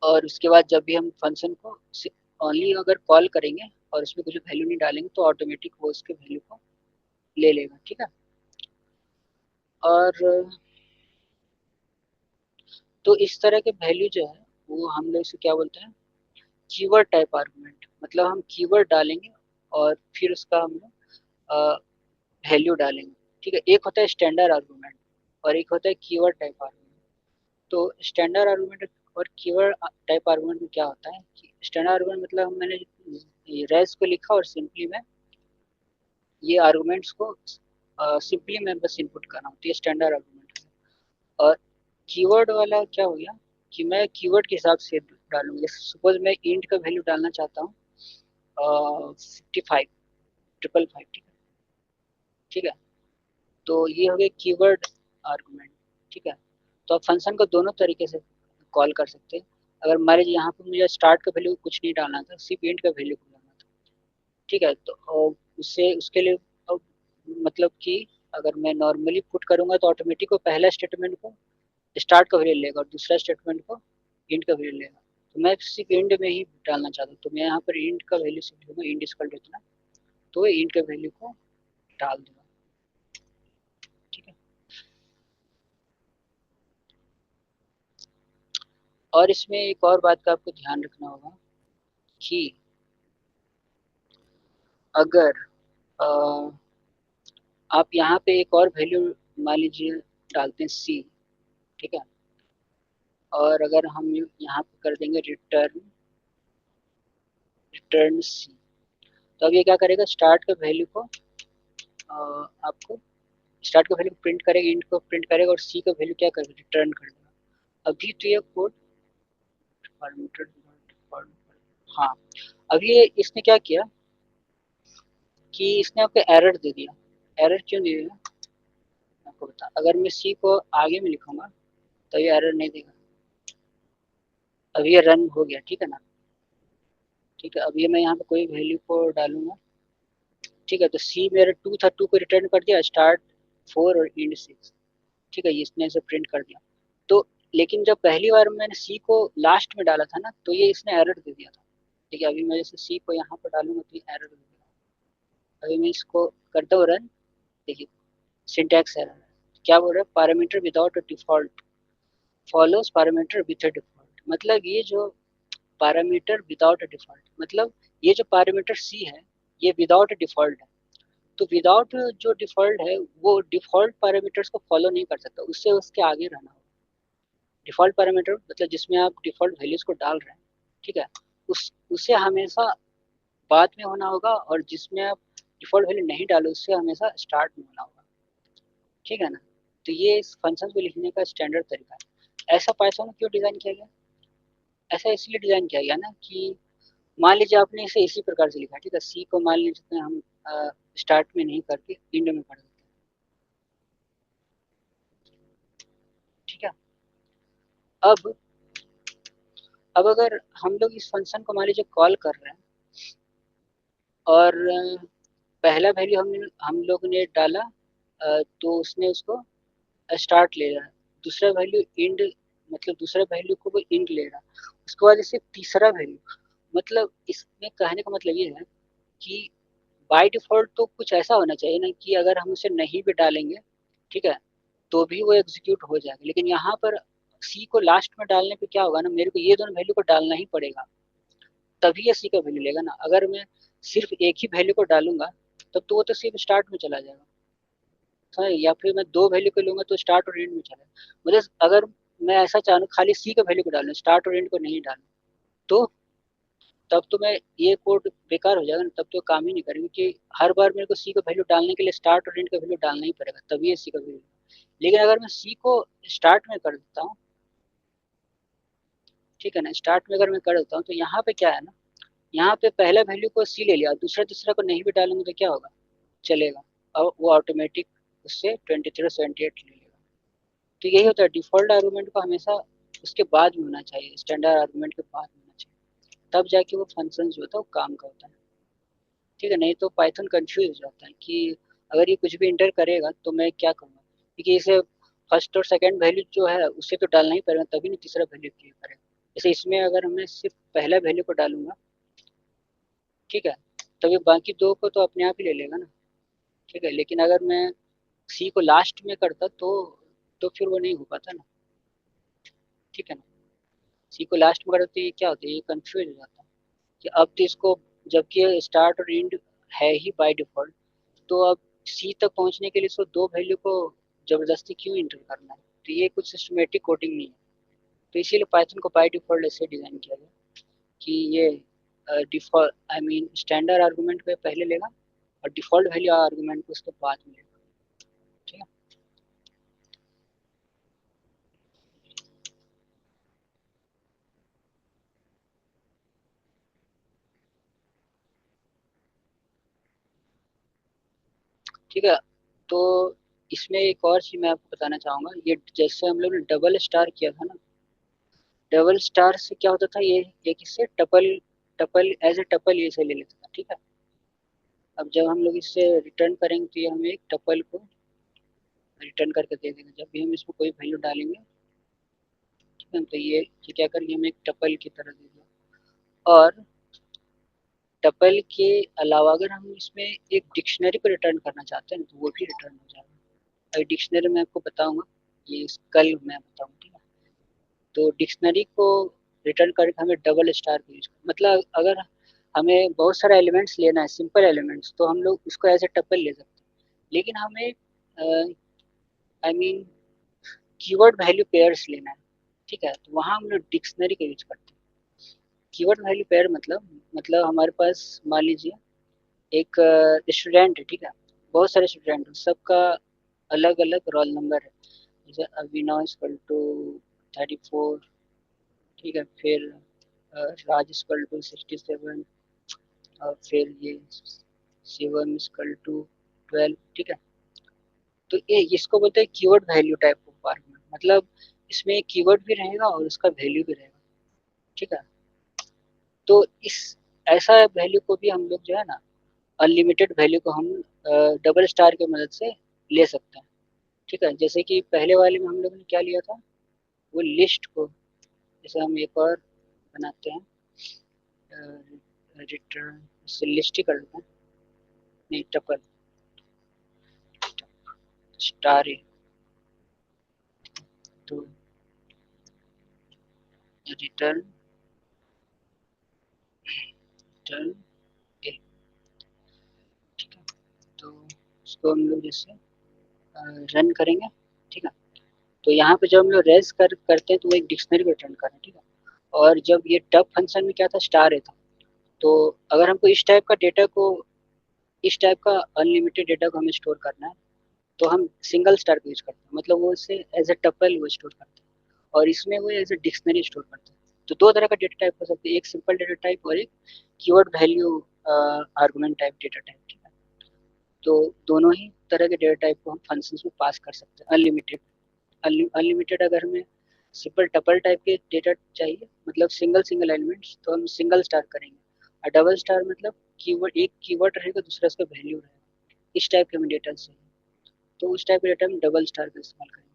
और उसके बाद जब भी हम फंक्शन को ओनली अगर कॉल करेंगे और उसमें कुछ वैल्यू नहीं डालेंगे तो ऑटोमेटिक वो उसके वैल्यू को ले लेगा, ठीक है। और तो इस तरह के वैल्यू जो है वो हम लोग इसे क्या बोलते हैं, कीवर्ड टाइप आर्गुमेंट। मतलब हम कीवर्ड डालेंगे और फिर उसका हम वैल्यू डालेंगे, ठीक है। एक होता है स्टैंडर्ड आर्गुमेंट और एक होता है कीवर्ड टाइप आर्गुमेंट। तो स्टैंडर्ड आर्गुमेंट और कीवर्ड टाइप आर्गुमेंट में क्या होता है कि स्टैंडर्ड आर्गुमेंट मतलब मैंने रेज को लिखा और सिंपली मैं ये आर्गुमेंट्स को सिंपली मैं बस इनपुट कर रहा हूँ, तो ये स्टैंडर्ड आर्गुमेंट है। और कीवर्ड वाला क्या हो गया कि मैं कीवर्ड के हिसाब से डालूंगा। जैसे सपोज मैं इंट का वैल्यू डालना चाहता हूँ 55 ट्रिपल फाइव, ठीक है, ठीक है। तो ये हो गया कीवर्ड आर्गुमेंट, ठीक है। तो आप फंक्शन को दोनों तरीके से कॉल कर सकते हैं। अगर मान लीजिए यहाँ पे मुझे स्टार्ट का वैल्यू कुछ नहीं डालना था, सिर्फ इंट का वैल्यू को डालना था, ठीक है। तो उससे उसके लिए मतलब कि अगर मैं नॉर्मली पुट करूँगा तो ऑटोमेटिक वो पहला स्टेटमेंट को स्टार्ट का वैल्यू लेगा और दूसरा स्टेटमेंट को इंट का वैल्यू लेगा। तो मैं सिर्फ इंट में ही डालना चाहता हूँ, तो मैं यहाँ पर इंट का वैल्यू सिर्फ लूँगा, इंट इक्वल टू इतना, तो इंट का वैल्यू को डाल दूंगा, ठीक है। और इसमें एक और बात का आपको ध्यान रखना होगा कि अगर आप यहाँ पे एक और वैल्यू मान लीजिए डालते हैं सी, ठीक है। और अगर हम यहाँ पे कर देंगे रिटर्न रिटर्न सी, तो अब ये क्या करेगा, स्टार्ट का वैल्यू को आपको स्टार्ट का वैल्यू प्रिंट करेगा, इंट को प्रिंट करेगा और सी का वैल्यू क्या करेगा, रिटर्न कर देगा। अभी तो ये कोड पैरामीटर, हाँ, अभी ये इसने क्या किया कि इसने आपको एरर दे दिया। एरर क्यों दे दिया आपको बता, अगर मैं सी को आगे में लिखूंगा तो ये एरर नहीं देगा। अब ये रन हो गया, ठीक है ना, ठीक है। अब ये मैं यहाँ पे कोई वैल्यू को डालूंगा, ठीक है। तो सी मेरा 2 था, 2 को रिटर्न कर दिया, स्टार्ट 4 और एंड 6, ठीक है। इसने इसे प्रिंट कर दिया। तो लेकिन जब पहली बार मैंने सी को लास्ट में डाला था ना, तो ये इसने एरर दे दिया था, ठीक है। अभी मैं जैसे सी को यहाँ पर डालूंगा तो ये एरर दे देगा। अभी मैं इसको करता हूँ रन, देखिए सिंटैक्स एरर है। क्या बोल रहा है, parameter without a default follows parameter with a default. मतलब ये जो पैरामीटर विदाउट अ डिफॉल्ट, मतलब ये जो पैरामीटर सी है ये विदाउट डिफॉल्ट है। तो विदाउट जो डिफॉल्ट है वो डिफॉल्ट पैरामीटर्स को फॉलो नहीं कर सकता, उससे उसके आगे रहना होगा। डिफॉल्ट पैरामीटर मतलब जिसमें आप डिफॉल्ट वैल्यूज को डाल रहे हैं, ठीक है, उसे हमेशा बाद में होना होगा, और जिसमें आप डिफॉल्ट वैल्यू नहीं डालो उससे हमेशा स्टार्ट में होना होगा, ठीक है ना। तो ये इस फंक्शन को लिखने का स्टैंडर्ड तरीका है। ऐसा पाइथन में क्यों डिज़ाइन किया गया, ऐसा इसलिए डिज़ाइन किया गया ना कि मान लीजिए आपने इसे इसी प्रकार से लिखा, ठीक है। सी को मान लीजिए हम स्टार्ट में नहीं करके एंड में कर देते हैं, ठीक है। अब अगर हम लोग इस फंक्शन को मान लीजिए कॉल कर रहे हैं और पहला वैल्यू हम लोग ने डाला, तो उसने उसको स्टार्ट ले रहा है, दूसरा वैल्यू इंड, मतलब दूसरा वैल्यू को वो इंड ले रहा है, उसके बाद इसे तीसरा वैल्यू, मतलब इसमें कहने का मतलब ये है कि बाय डिफ़ॉल्ट तो कुछ ऐसा होना चाहिए ना कि अगर हम उसे नहीं भी डालेंगे, ठीक है, तो भी वो एग्जीक्यूट हो जाएगा। लेकिन यहाँ पर सी को लास्ट में डालने पे क्या होगा ना, मेरे को ये दोनों वैल्यू को डालना ही पड़ेगा, तभी ये सी का वैल्यू लेगा ना। अगर मैं सिर्फ एक ही वैल्यू को डालूंगा तब तो वो तो सिर्फ स्टार्ट में चला जाएगा, समझ, या फिर मैं दो वैल्यू को लूंगा तो स्टार्ट और एंड में चला जाएगा। मुझे अगर मैं ऐसा चाहूँ खाली सी का वैल्यू को डालूँ, स्टार्ट और एंड को नहीं डालूँ, तो तब तो मैं ये कोड बेकार हो जाएगा ना, तब तो काम ही नहीं करेगा, क्योंकि हर बार मेरे को सी का वैल्यू डालने के लिए स्टार्ट और एंड का वैल्यू डालना ही पड़ेगा, तभी ये सी का वैल्यू। लेकिन अगर मैं सी को स्टार्ट में कर देता हूँ, ठीक है ना, स्टार्ट में अगर मैं कर देता हूँ तो यहाँ पे क्या है ना, यहाँ पे पहला वैल्यू को सी ले लिया, दूसरा तीसरा को नहीं भी डालूंगा तो क्या होगा, चलेगा। अब वो ऑटोमेटिक उससे 23 78 ले लेगा। तो यही होता है, डिफ़ॉल्ट आर्गूमेंट को हमेशा उसके बाद में होना चाहिए, स्टैंडर्ड आर्गूमेंट के बाद में होना चाहिए। तब जाके वो फंक्शन जो होता है वो काम का होता है। ठीक है, नहीं तो पाइथन कंफ्यूज हो जाता है कि अगर ये कुछ भी इंटर करेगा तो मैं क्या करूँगा, क्योंकि इसे फर्स्ट और सेकंड वैल्यू जो है उसे तो डालना ही पड़ेगा, तभी ना तीसरा वैल्यू क्लियर करेगा। जैसे इसमें अगर मैं सिर्फ पहला वैल्यू को डालूंगा, ठीक है, तभी बाकी दो को तो अपने आप ही ले लेगा ना। ठीक है, लेकिन अगर मैं सी को लास्ट में करता तो फिर वो नहीं हो पाता ना। ठीक है ना, सी को लास्ट में करता तो ये क्या होता है, ये कंफ्यूज हो जाता है कि अब तो इसको, जबकि स्टार्ट और एंड है ही बाय डिफॉल्ट, तो अब सी तक पहुंचने के लिए इसको दो वैल्यू को जबरदस्ती क्यों इंटर करना है। तो ये कुछ सिस्टमेटिक कोडिंग नहीं है। तो इसीलिए पाइथन को बाय डिफॉल्ट ऐसे डिज़ाइन किया गया कि ये default I mean standard argument पे पहले लेगा और डिफॉल्ट वैल्यू आर्गूमेंट को उसके बाद में लेगा। ठीक है, ठीक है। तो इसमें एक और चीज़ मैं आपको बताना चाहूँगा, ये जैसे हम लोग ने डबल स्टार किया था ना, डबल स्टार से क्या होता था, ये एक इससे tuple tuple as a tuple ये से ले लेता था। ठीक है, अब जब हम लोग इससे रिटर्न करेंगे तो ये हमें एक टपल को रिटर्न करके दे देगा। जब भी हम इसमें कोई वैल्यू डालेंगे, ठीक है, तो ये क्या करेंगे, हमें एक टपल की तरह दे देगा। और टपल के अलावा अगर हम इसमें एक डिक्शनरी को रिटर्न करना चाहते हैं तो वो भी रिटर्न हो जाएगा। अगर डिक्शनरी मैं आपको बताऊंगा, ये कल मैं बताऊंगा। ठीक है, तो डिक्शनरी को रिटर्न करके हमें डबल स्टार का यूज, मतलब अगर हमें बहुत सारा एलिमेंट्स लेना है, सिंपल एलिमेंट्स, तो हम लोग उसको एज ए टपल ले सकते हैं। लेकिन हमें I mean keyword value pairs लेना है, ठीक है, तो वहाँ हम लोग डिक्शनरी का यूज करते हैं। कीवर्ड वैल्यू पेयर मतलब हमारे पास मान लीजिए एक स्टूडेंट है। ठीक है, बहुत सारे स्टूडेंट हैं, सबका अलग अलग रोल नंबर है। जैसे अविनाश इक्वल टू 34, ठीक है, फिर राज इक्वल टू 67, और फिर ये शिवम इक्वल टू 12। ठीक है, तो ये इसको बोलते हैं keyword value type of argument, मतलब इसमें एक कीवर्ड भी रहेगा और उसका वैल्यू भी रहेगा। ठीक है, तो इस ऐसा वैल्यू को भी हम लोग जो है ना, अनलिमिटेड वैल्यू को हम डबल स्टार की मदद से ले सकते हैं। ठीक है, जैसे कि पहले वाले में हम लोग ने क्या लिया था, वो लिस्ट को, जैसे हम एक और बनाते हैं, रिटर्न से लिस्ट ही कर देते हैं, नहीं टपल स्टार ए, तो रिटर्न रिटर्न ए। ठीक है, तो इसको हम लोग जैसे रन करेंगे। ठीक है, तो यहाँ पे जब हम लोग रेज करते हैं तो वो एक डिक्शनरी रिटर्न कर रहे हैं। ठीक है, और जब ये टप फंक्शन में क्या था, स्टार ए था, तो अगर हमको इस टाइप का अनलिमिटेड डेटा को हमें स्टोर करना है तो हम सिंगल स्टार का यूज करते हैं, मतलब वो इसे एज ए टपल वो स्टोर करते हैं, और इसमें वो एज ए डिक्शनरी स्टोर करते हैं। तो दो तरह का डेटा टाइप हो सकते हैं, एक सिंपल डेटा टाइप और एक keyword value argument type data type. ठीक है, तो दोनों ही तरह के डेटा टाइप को हम फंक्शंस में पास कर सकते हैं अनलिमिटेड। अनलिमिटेड अगर हमें सिंपल टपल टाइप के डेटा चाहिए, मतलब सिंगल सिंगल एलिमेंट्स, तो हम सिंगल स्टार करेंगे। और डबल स्टार मतलब कीवर्ड, एक कीवर्ड रहेगा दूसरा उसका वैल्यू रहेगा, इस टाइप के हमें डेटा चाहिए, तो उस टाइप के डेटा में डबल स्टार का इस्तेमाल करेंगे।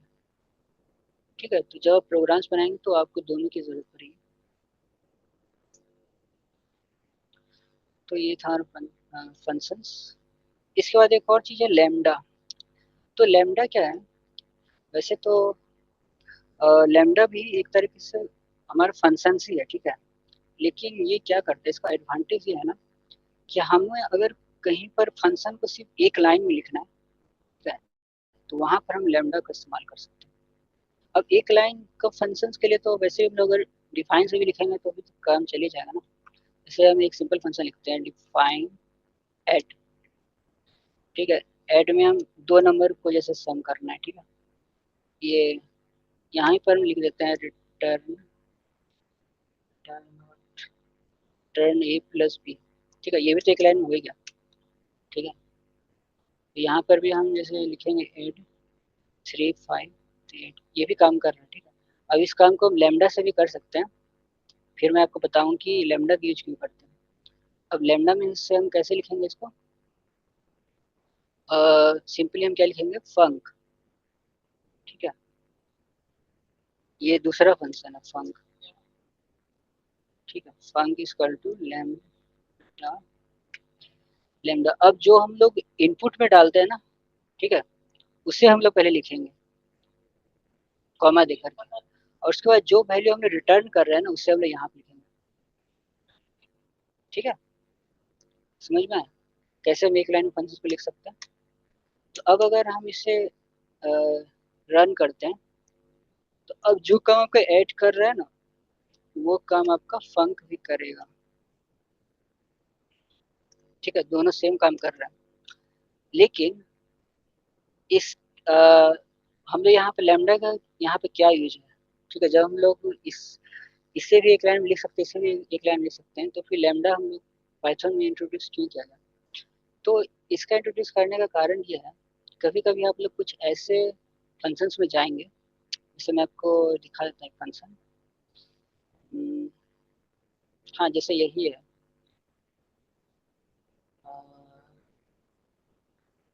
ठीक है, तो जब आप प्रोग्राम्स बनाएंगे तो आपको दोनों की ज़रूरत पड़ेगी। तो ये था फंक्शंस। इसके बाद एक और चीज़ है लैम्डा। तो लैम्डा क्या है, वैसे तो लैम्डा भी एक तरीके से हमारा फंक्शंस ही है। ठीक है, लेकिन ये क्या करते हैं, इसका एडवांटेज ये है ना कि हमें अगर कहीं पर फंक्शन को सिर्फ एक लाइन में लिखना है, ठीक है, तो वहाँ पर हम लैम्डा का इस्तेमाल कर सकते हैं। अब एक लाइन का फंक्शंस के लिए तो वैसे हम लोग अगर डिफाइन से भी लिखेंगे तो भी तो काम चले जाएगा ना। जैसे हम एक सिंपल फंक्शन लिखते हैं, डिफाइन ऐड। ठीक है, ऐड में हम दो नंबर को जैसे सम करना है। ठीक है, ये यहाँ पर हम लिख देते हैं रिटर्न रिटर्न ए प्लस बी। ठीक है, ये भी तो एक लाइन में हो गया। ठीक है, तो यहाँ पर भी हम जैसे लिखेंगे ऐड 3 5 8, ये भी काम कर रहा है। ठीक है, अब इस काम को हम लैम्डा से भी कर सकते हैं, फिर मैं आपको बताऊं कि लेमडा का यूज क्यों करते हैं। अब लेमडा में से हम कैसे लिखेंगे इसको, सिंपली हम क्या लिखेंगे, फंक। ठीक है, ये दूसरा फंक्शन है फंक। ठीक है, func is equal to lambda. Lambda अब जो हम लोग इनपुट में डालते हैं ना, ठीक है, उसे हम लोग पहले लिखेंगे कॉमा देकर के, और उसके बाद जो वैल्यू हमने रिटर्न कर रहे हैं ना उसे हम लोग यहाँ पे लिखेंगे। ठीक है, समझ में आया कैसे हम एक लाइन में फंक्शन को लिख सकते हैं। तो अब अगर हम इसे रन करते हैं, तो अब जो काम आपका ऐड कर रहा है ना, वो काम आपका फंक भी करेगा। ठीक है, दोनों सेम काम कर रहा है, लेकिन इस हम लोग यहाँ पे लैम्डा का यहाँ पे क्या यूज है। ठीक है, जब हम लोग इससे भी एक लाइन में लिख सकते हैं, इससे भी एक लाइन में लिख सकते हैं, तो फिर लैम्डा हम लोग पाइथन में इंट्रोड्यूस क्यों किया गया। तो इसका इंट्रोड्यूस करने का कारण ये है, कभी कभी आप लोग कुछ ऐसे फंक्शंस में जाएंगे, जैसे मैं आपको दिखा देता हूँ फंक्शन। हाँ, जैसे यही है, अ,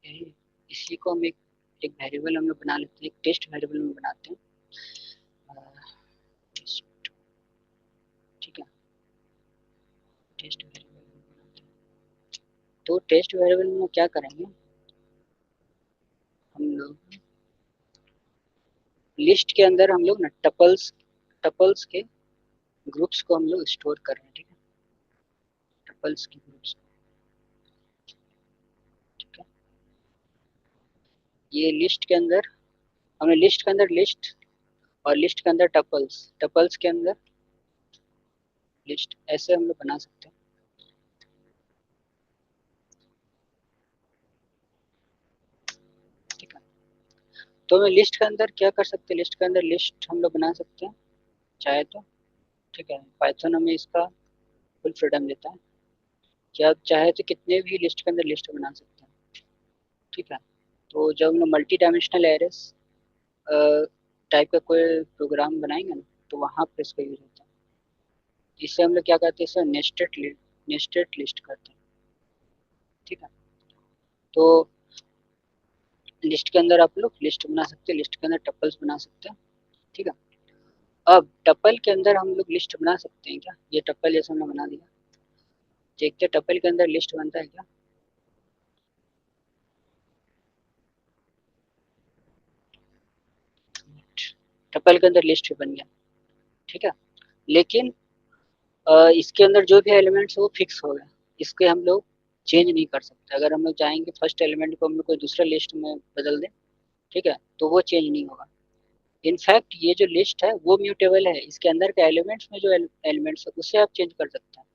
यही, इसी को हम एक वेरिएबल हम लोग बना लेते हैं, एक टेस्ट वेरिएबल में बनाते हैं। टेस्ट, ठीक है, टेस्ट वेरिएबल में बनाते हैं। तो टेस्ट वेरिएबल में क्या करेंगे हम लोग, लिस्ट के अंदर हम लोग ना टपल्स के ग्रुप्स को हम लोग स्टोर कर रहे हैं। ठीक है, टपल्स के ग्रुप्स। ठीक है, ये लिस्ट के अंदर हमने लिस्ट के अंदर लिस्ट, और लिस्ट के अंदर टपल्स, टपल्स के अंदर लिस्ट, ऐसे हम लोग बना सकते हैं। ठीक है, तो मैं लिस्ट के अंदर क्या कर सकते हैं, लिस्ट के अंदर लिस्ट हम लोग बना सकते हैं चाहे तो। ठीक है, पाइथन हमें इसका फुल फ्रीडम देता है कि आप चाहे तो कितने भी लिस्ट के अंदर लिस्ट बना सकते हैं। ठीक है, तो जब हम लोग मल्टी डायमेंशनल एरेस टाइप का कोई प्रोग्राम बनाएंगे ना, तो वहाँ पर इसका यूज होता है। इससे हम लोग क्या करते हैं, इसे नेस्टेड लिस्ट करते हैं। ठीक है, तो लिस्ट के अंदर आप लोग लिस्ट बना सकते हैं, लिस्ट के अंदर टपल्स बना सकते हैं। ठीक है, अब टपल के अंदर हम लोग लिस्ट बना सकते हैं क्या, ये टपल जैसे हमने बना दिया, देखते हैं टपल के अंदर लिस्ट बनता है क्या। टपल के अंदर लिस्ट भी बन गया। ठीक है, लेकिन इसके अंदर जो भी एलिमेंट्स है वो फिक्स हो गया, इसके हम लोग चेंज नहीं कर सकते। अगर हम लोग चाहेंगे फर्स्ट एलिमेंट को हम लोग कोई दूसरा लिस्ट में बदल दें, ठीक है, तो वो चेंज नहीं होगा। इनफैक्ट ये जो लिस्ट है वो म्यूटेबल है, इसके अंदर के एलिमेंट्स में जो एलिमेंट्स है उसे आप चेंज कर सकते हैं,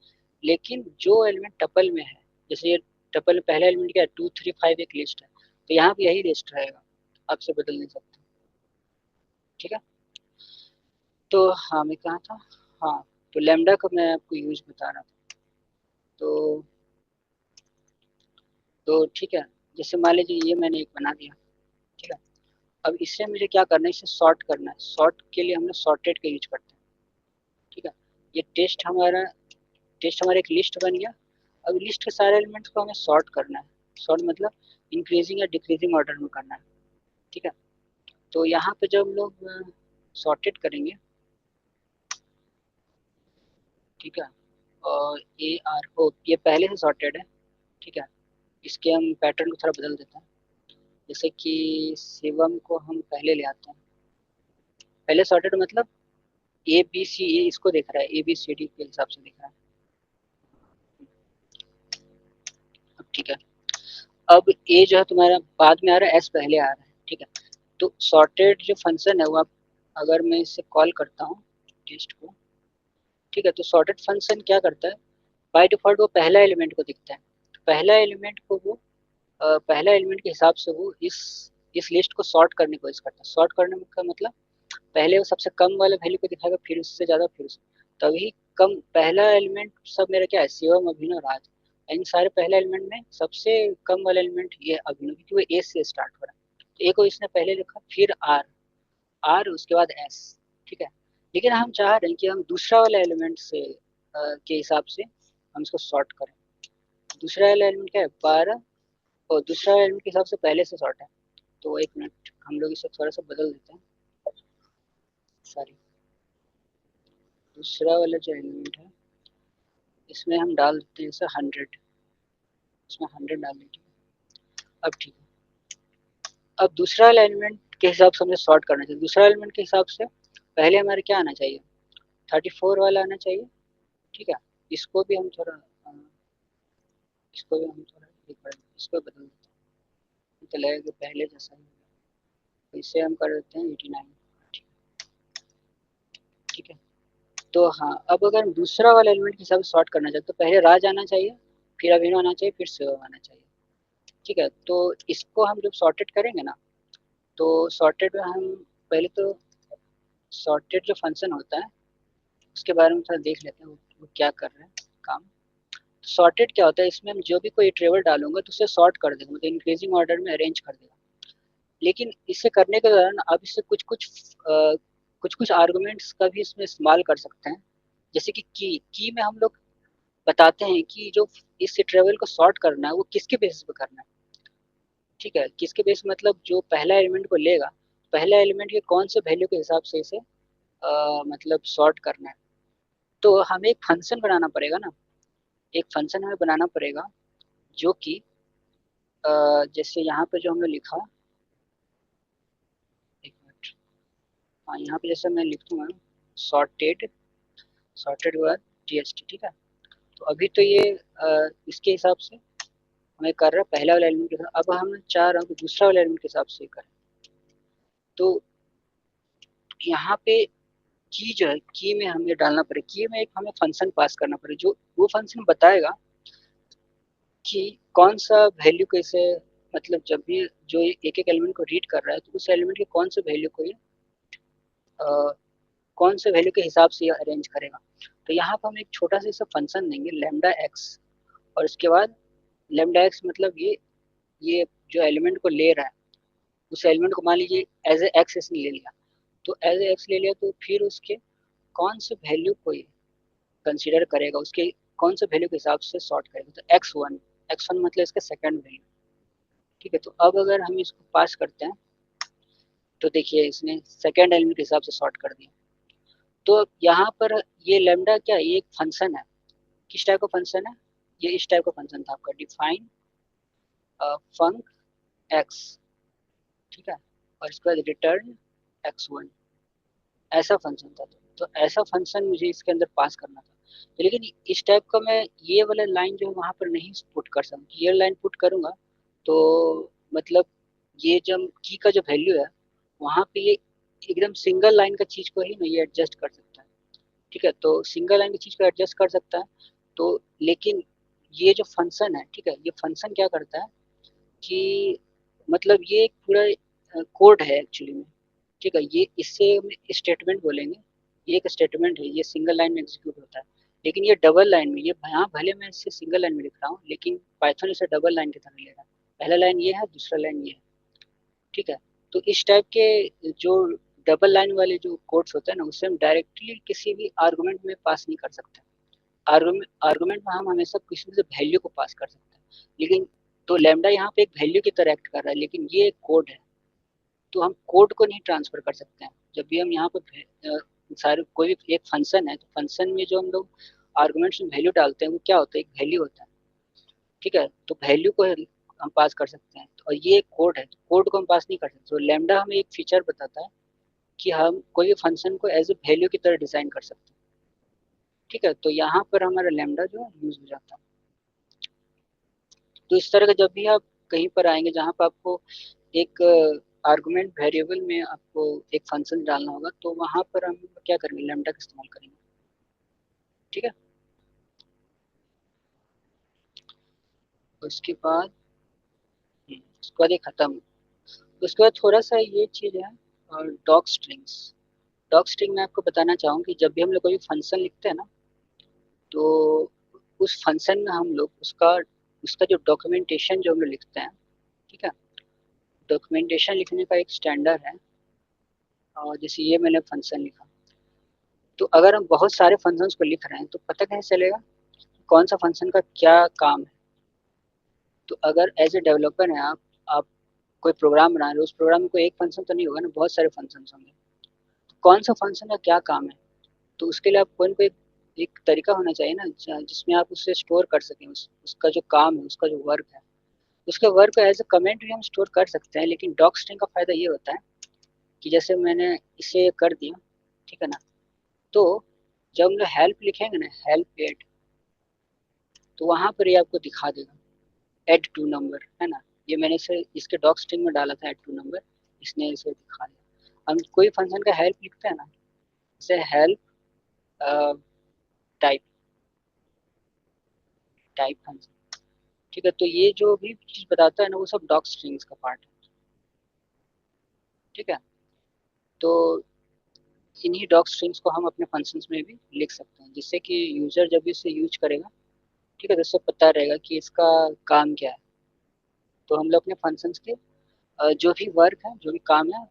लेकिन जो एलिमेंट टपल में है, जैसे ये टपल में पहला एलिमेंट क्या है, 2 3 5 एक लिस्ट है, तो यहाँ पे यही लिस्ट रहेगा, आपसे बदल नहीं सकते। ठीक है, तो हाँ मैं कहाँ था, हाँ, तो लैम्डा का मैं आपको यूज बता रहा था। तो ठीक है, जैसे मान लीजिए ये मैंने एक बना दिया। ठीक है, अब इससे मुझे क्या करना है, इसे सॉर्ट करना है। सॉर्ट के लिए हम लोग सॉर्टेड का यूज करते हैं। ठीक है, ये टेस्ट हमारा एक लिस्ट बन गया। अब लिस्ट के सारे एलिमेंट्स को हमें सॉर्ट करना है। सॉर्ट मतलब इंक्रीजिंग या डिक्रीजिंग ऑर्डर में करना है। ठीक है, तो यहाँ पे जब हम लोग सॉर्टेड करेंगे, ठीक है, और ए आर ओ ये पहले से सॉर्टेड है। ठीक है, इसके हम पैटर्न को थोड़ा बदल देते हैं, जैसे कि शिवम को हम पहले ले आते हैं। पहले सॉर्टेड मतलब ए बी सी, ए इसको देख रहा है, ए बी सी डी के हिसाब से देख रहा है। अब ठीक है, अब ए जो है तुम्हारा बाद में आ रहा है, एस पहले आ रहा है। ठीक है, तो सॉर्टेड जो फंक्शन है वो आप, अगर मैं इसे कॉल करता हूँ टेस्ट को, ठीक है, तो सॉर्टेड फंक्शन क्या करता है, बाय डिफॉल्ट वो पहला एलिमेंट को दिखता है, तो पहला एलिमेंट को वो पहला एलिमेंट के हिसाब से वो इस लिस्ट को सॉर्ट करने की कोशिश करता है। सॉर्ट करने का मतलब पहले वो सबसे कम वाले वैल्यू को दिखाएगा, फिर उससे ज़्यादा, फिर उससे, तभी कम। पहला एलिमेंट सब मेरा क्या है, शिवम अभिनव राज, इन सारे पहले एलिमेंट में सबसे कम वाला एलिमेंट ये अभिनव, क्योंकि वो ए से स्टार्ट हो रहा है, तो ए को इसने पहले लिखा, फिर आर, उसके बाद एस। ठीक है, लेकिन हम चाह रहे हैं कि हम दूसरा वाला एलिमेंट से के हिसाब से हम इसको सॉर्ट करें। दूसरा वाला एलिमेंट क्या है 12, और दूसरा वाला एलिमेंट के हिसाब से पहले से सॉर्ट है। तो एक मिनट हम लोग इसे थोड़ा सा बदल देते हैं। सॉरी, दूसरा वाला जो एलिमेंट है इसमें हम डाल देते हैं इसे 100, इसमें 100 डाल दीजिए। अब ठीक है, अब दूसरा वाला एलिमेंट के हिसाब से हमें सॉर्ट करना चाहिए। दूसरा एलिमेंट के हिसाब से पहले हमारे क्या आना चाहिए 34 वाला आना चाहिए। ठीक है, इसको भी हम थोड़ा इसको भी हम थोड़ा इसको बदल देते हैं, तो लगेगा कि पहले जैसा ही होगा। तो इसे हम कर देते हैं 89। ठीक है, तो हाँ, अब अगर हम दूसरा वाला एलिमेंट के हिसाब से सॉर्ट करना चाहते तो पहले राज आना चाहिए, फिर अभिनव आना चाहिए, फिर शिवम आना चाहिए। ठीक है, तो इसको हम जब सॉर्टेड करेंगे ना, तो सॉर्टेड में हम पहले तो सॉर्टेड जो फंक्शन होता है उसके बारे में थोड़ा देख लेते हैं वो क्या कर रहे हैं काम। सॉर्टेड क्या होता है, इसमें हम जो भी कोई ट्रेबल डालूंगा तो उसे सॉर्ट कर देगा, मतलब इंक्रीजिंग ऑर्डर में अरेंज कर देगा। लेकिन इसे करने के दौरान आप इससे कुछ कुछ आर्गुमेंट्स का भी इसमें इस्तेमाल कर सकते हैं। जैसे कि की में हम लोग बताते हैं कि जो इस ट्रेवल को सॉर्ट करना है वो किसके बेसिस पे करना है। ठीक है, किसके बेस मतलब जो पहला एलिमेंट को लेगा, पहला एलिमेंट के कौन से वैल्यू के हिसाब से इसे मतलब सॉर्ट करना है। तो हमें एक फंक्शन बनाना पड़ेगा ना, एक फंक्शन हमें बनाना पड़ेगा जो कि जैसे यहाँ पे जो हमने लिखा, एक मिनट, हाँ यहाँ पे जैसे मैं लिख दूंगा सॉर्टेड, सॉर्टेड हुआ टीएसटी। ठीक है, तो अभी तो ये इसके हिसाब से हमें कर रहा है पहला वाला एलिमेंट के साथ। अब हम चाह रहे हैं कि दूसरा वाला एलिमेंट के हिसाब से करें। तो यहाँ पे की जो है की में हमें डालना पड़ेगा, की में एक हमें फंक्शन पास करना पड़ेगा जो वो फंक्शन बताएगा कि कौन सा वैल्यू कैसे, मतलब जब भी जो एक एक एलिमेंट को रीड कर रहा है तो उस एलिमेंट के कौन से वैल्यू को ये कौन से वैल्यू के हिसाब से ये अरेंज करेगा। तो यहाँ पर हम एक छोटा सा फंक्शन देंगे लैम्डा एक्स, और इसके बाद लैम्डा एक्स मतलब ये जो एलिमेंट को ले रहा है उस एलिमेंट को मान लीजिए एज ए एक्स इसने ले लिया, तो एज ए एक्स ले लिया तो फिर उसके कौन से वैल्यू को ये कंसीडर करेगा, उसके कौन से वैल्यू के हिसाब से सॉर्ट करेगा। तो एक्स वन मतलब इसका सेकंड वैल्यू। ठीक है, तो अब अगर हम इसको पास करते हैं तो देखिए इसने सेकंड एलिमेंट के हिसाब से सॉर्ट कर दिया। तो यहाँ पर ये लेमडा क्या, ये एक फंक्शन है। किस टाइप का फंक्शन है, ये इस टाइप का फंक्शन था आपका डिफाइन फंक एक्स। ठीक है, और इसके बाद रिटर्न x1, ऐसा फंक्शन था। तो ऐसा फंक्शन मुझे इसके अंदर पास करना था। तो लेकिन इस टाइप का मैं ये वाला लाइन जो है वहाँ पर नहीं पुट कर सकता। ये लाइन पुट करूँगा तो मतलब ये जब की का जो वैल्यू है वहाँ पे ये एकदम सिंगल लाइन का चीज़ को ही ना ये एडजस्ट कर सकता है। ठीक है, तो सिंगल लाइन की चीज़ को एडजस्ट कर सकता है। तो लेकिन ये जो फंक्शन है, ठीक है, ये फंक्शन क्या करता है कि मतलब ये एक पूरा कोड है एक्चुअली में। ठीक है, ये इससे स्टेटमेंट बोलेंगे, ये एक स्टेटमेंट है, ये सिंगल लाइन में एग्जीक्यूट होता है। लेकिन ये डबल लाइन में, ये यहाँ भले मैं इसे सिंगल लाइन में लिख रहा हूँ लेकिन पाइथन इसे डबल लाइन की तरह ले रहा है। पहला लाइन ये है, दूसरा लाइन ये है। ठीक है, तो इस टाइप के जो डबल लाइन वाले जो कोड्स होते हैं ना उससे हम डायरेक्टली किसी भी आर्गुमेंट में पास नहीं कर सकते। आर्गुमेंट में हम हमेशा किसी से वैल्यू को पास कर सकते हैं, लेकिन तो लैम्डा यहाँ पे एक वैल्यू की तरह एक्ट कर रहा है, लेकिन ये एक कोड है तो हम कोड को नहीं ट्रांसफर कर सकते हैं। जब भी हम यहाँ पर सारे कोई भी एक फंक्शन है तो फंक्शन में जो हम लोग आर्गुमेंट्स में वैल्यू डालते हैं वो क्या होता है, एक वैल्यू होता है। ठीक है, तो वैल्यू को हम पास कर सकते हैं, और ये एक कोड है तो कोड को हम पास नहीं कर सकते। तो लैम्डा हमें एक फीचर बताता है कि हम कोई भी फंक्शन को एज ए वैल्यू की तरह डिजाइन कर सकते हैं। ठीक है, तो यहाँ पर हमारा लैम्डा जो है यूज हो जाता है। तो इस तरह का जब भी आप कहीं पर आएंगे जहाँ पर आपको एक आर्गुमेंट वेरिएबल में आपको एक फंक्शन डालना होगा तो वहाँ पर हम क्या करेंगे, लैम्डा का इस्तेमाल करेंगे। ठीक है, उसके बाद उसके बाद ये खत्म। उसके बाद थोड़ा सा ये चीज़ है और डॉक स्ट्रिंग्स। डॉक स्ट्रिंग में आपको बताना चाहूँ कि जब भी हम लोग कोई फंक्शन लिखते हैं ना तो उस फंक्शन में हम लोग उसका उसका जो डॉक्यूमेंटेशन जो हम लोग लिखते हैं, ठीक है, डॉक्यूमेंटेशन लिखने का एक स्टैंडर्ड है। और जैसे ये मैंने फंक्शन लिखा तो अगर हम बहुत सारे फंक्शंस को लिख रहे हैं तो पता कैसे चलेगा कौन सा फंक्शन का क्या काम है। तो अगर एज ए डेवलपर हैं आप कोई प्रोग्राम बना रहे हो, उस प्रोग्राम में कोई एक फंक्शन तो नहीं होगा ना, बहुत सारे फंक्शन होंगे। तो कौन सा फंक्शन का क्या काम है, तो उसके लिए आप कोई ना कोई एक तरीका होना चाहिए ना जिसमें आप उसे स्टोर कर सकें, उसका जो काम है, उसका जो वर्क है, उसके वर्क को एज ए कमेंट भी हम स्टोर कर सकते हैं। लेकिन डॉक स्ट्रिंग का फायदा ये होता है कि जैसे मैंने इसे कर दिया, ठीक है ना, तो जब हम लोग हेल्प लिखेंगे ना, हेल्प एड, तो वहाँ पर ये आपको दिखा देगा एड टू नंबर, है ना। ये मैंने इसे इसके डॉक स्ट्रिंग में डाला था एड टू नंबर, इसने इसे दिखा दिया। हम कोई फंक्शन का हेल्प लिखते हैं ना, जैसे हेल्प टाइप टाइप फंक्शन, ठीक है, तो ये जो भी चीज़ बताता है ना वो सब डॉक स्ट्रिंग्स का पार्ट है, ठीक है। तो इन्हीं डॉक स्ट्रिंग्स को हम अपने फंक्शंस में भी लिख सकते हैं, जिससे कि यूज़र जब भी इसे यूज करेगा, ठीक है, तो उससे पता रहेगा कि इसका काम क्या है। तो हम लोग अपने फंक्शंस के जो भी वर्क है, जो भी काम है,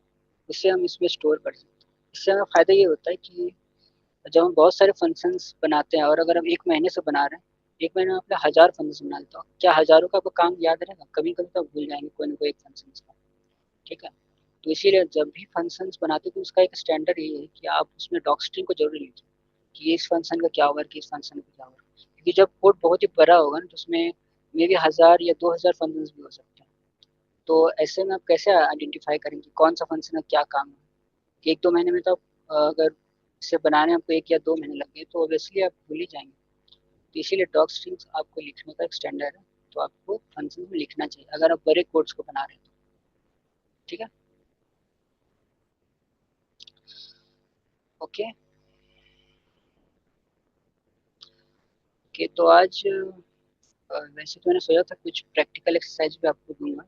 उसे हम इसमें स्टोर कर सकते हैं। इससे हमें फ़ायदा ये होता है कि जब हम बहुत सारे फंक्शंस बनाते हैं, और अगर हम 1 महीने से बना रहे हैं, 1 महीने में अपने 1000 फंक्शंस बना लेते हो, क्या हज़ारों का आपको काम याद रहेगा? कभी-कभी तो आप भूल जाएँगे कोई ना कोई एक फंक्शंस का, ठीक है? तो इसीलिए जब भी फंक्शंस बनाते हो तो उसका एक स्टैंडर्ड ये है कि आप उसमें डॉक स्ट्रिंग को ज़रूर लिखिए कि इस फंक्शन का क्या वर्क है, इस फंक्शन का क्या वर्क है। क्योंकि जब कोड बहुत ही बड़ा होगा ना, तो उसमें मेबी 1000 या 2000 फंक्शंस भी हो सकते हैं। तो ऐसे में आप कैसे आइडेंटिफ़ाई करेंगे कौन सा फंक्शन का क्या काम है? 1-2 महीने में तो आप अगर इसे बनाने में आपको 1 या 2 महीने लग गए तो ऑब्वियसली आप भूल ही जाएँगे। तो इसीलिए डॉक स्ट्रिंग्स आपको लिखने का एक स्टैंडर्ड है, तो आपको फंक्शन में लिखना चाहिए अगर आप बड़े कोड्स को बना रहे हैं तो, ठीक है? ओके। ओके, तो आज वैसे तो मैंने सोचा था कुछ प्रैक्टिकल एक्सरसाइज भी आपको दूँगा,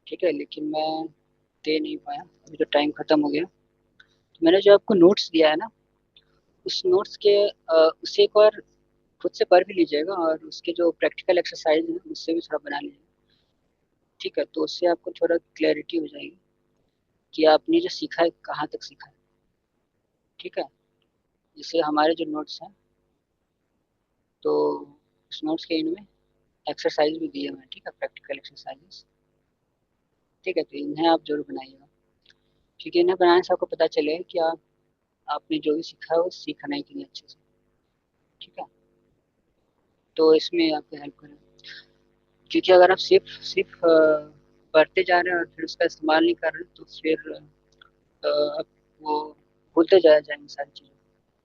ठीक है? लेकिन मैं दे नहीं पाया, अभी तो टाइम खत्म हो गया। तो मैंने जो आपको नोट्स दिया है ना, उस नोट्स के उसे एक बार खुद से पढ़ भी लीजिएगा, और उसके जो प्रैक्टिकल एक्सरसाइज हैं उससे भी थोड़ा बना लीजिएगा, ठीक है? तो उससे आपको थोड़ा क्लैरिटी हो जाएगी कि आपने जो सीखा है कहाँ तक सीखा है, ठीक है? जैसे हमारे जो नोट्स हैं, तो उस नोट्स के एंड में एक्सरसाइज भी दिए हुए हैं, ठीक है? प्रैक्टिकल एक्सरसाइजेस, ठीक है? तो इन्हें आप ज़रूर बनाइएगा, क्योंकि इन्हें बनाने से आपको पता चलेगा कि आपने जो भी सीखा है वो सीखा नहीं कि नहीं अच्छे से, ठीक है? तो इसमें आपको हेल्प करेगा, क्योंकि अगर आप सिर्फ सिर्फ पढ़ते जा रहे हैं और फिर उसका इस्तेमाल नहीं कर रहे, तो फिर आप वो भूलते जाएंगे सारी चीज़ें,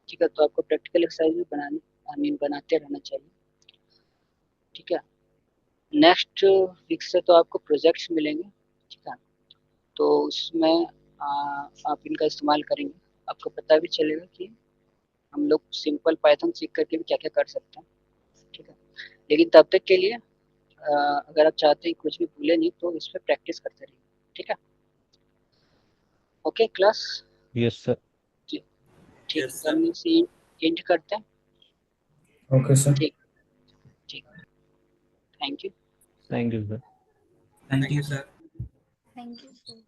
ठीक है? तो आपको प्रैक्टिकल एक्सरसाइज भी बनाने आई मीन बनाते रहना चाहिए, ठीक है? नेक्स्ट वीक से तो आपको प्रोजेक्ट्स मिलेंगे, ठीक है? तो उसमें आप इनका इस्तेमाल करेंगे, आपको पता भी चलेगा कि हम लोग सिंपल पाइथन सीख करके भी क्या-क्या कर सकते हैं, ठीक है? लेकिन तब तक के लिए अगर आप चाहते हैं कुछ भी भूले नहीं, तो इस पे प्रैक्टिस करते रहिए, ठीक है? Okay class? Yes sir. जी, ठीक है, तो हम इसे एंड करते हैं, Okay, sir. ठीक ठीक, thank you. Thank you sir. Thank you, sir. Thank you sir.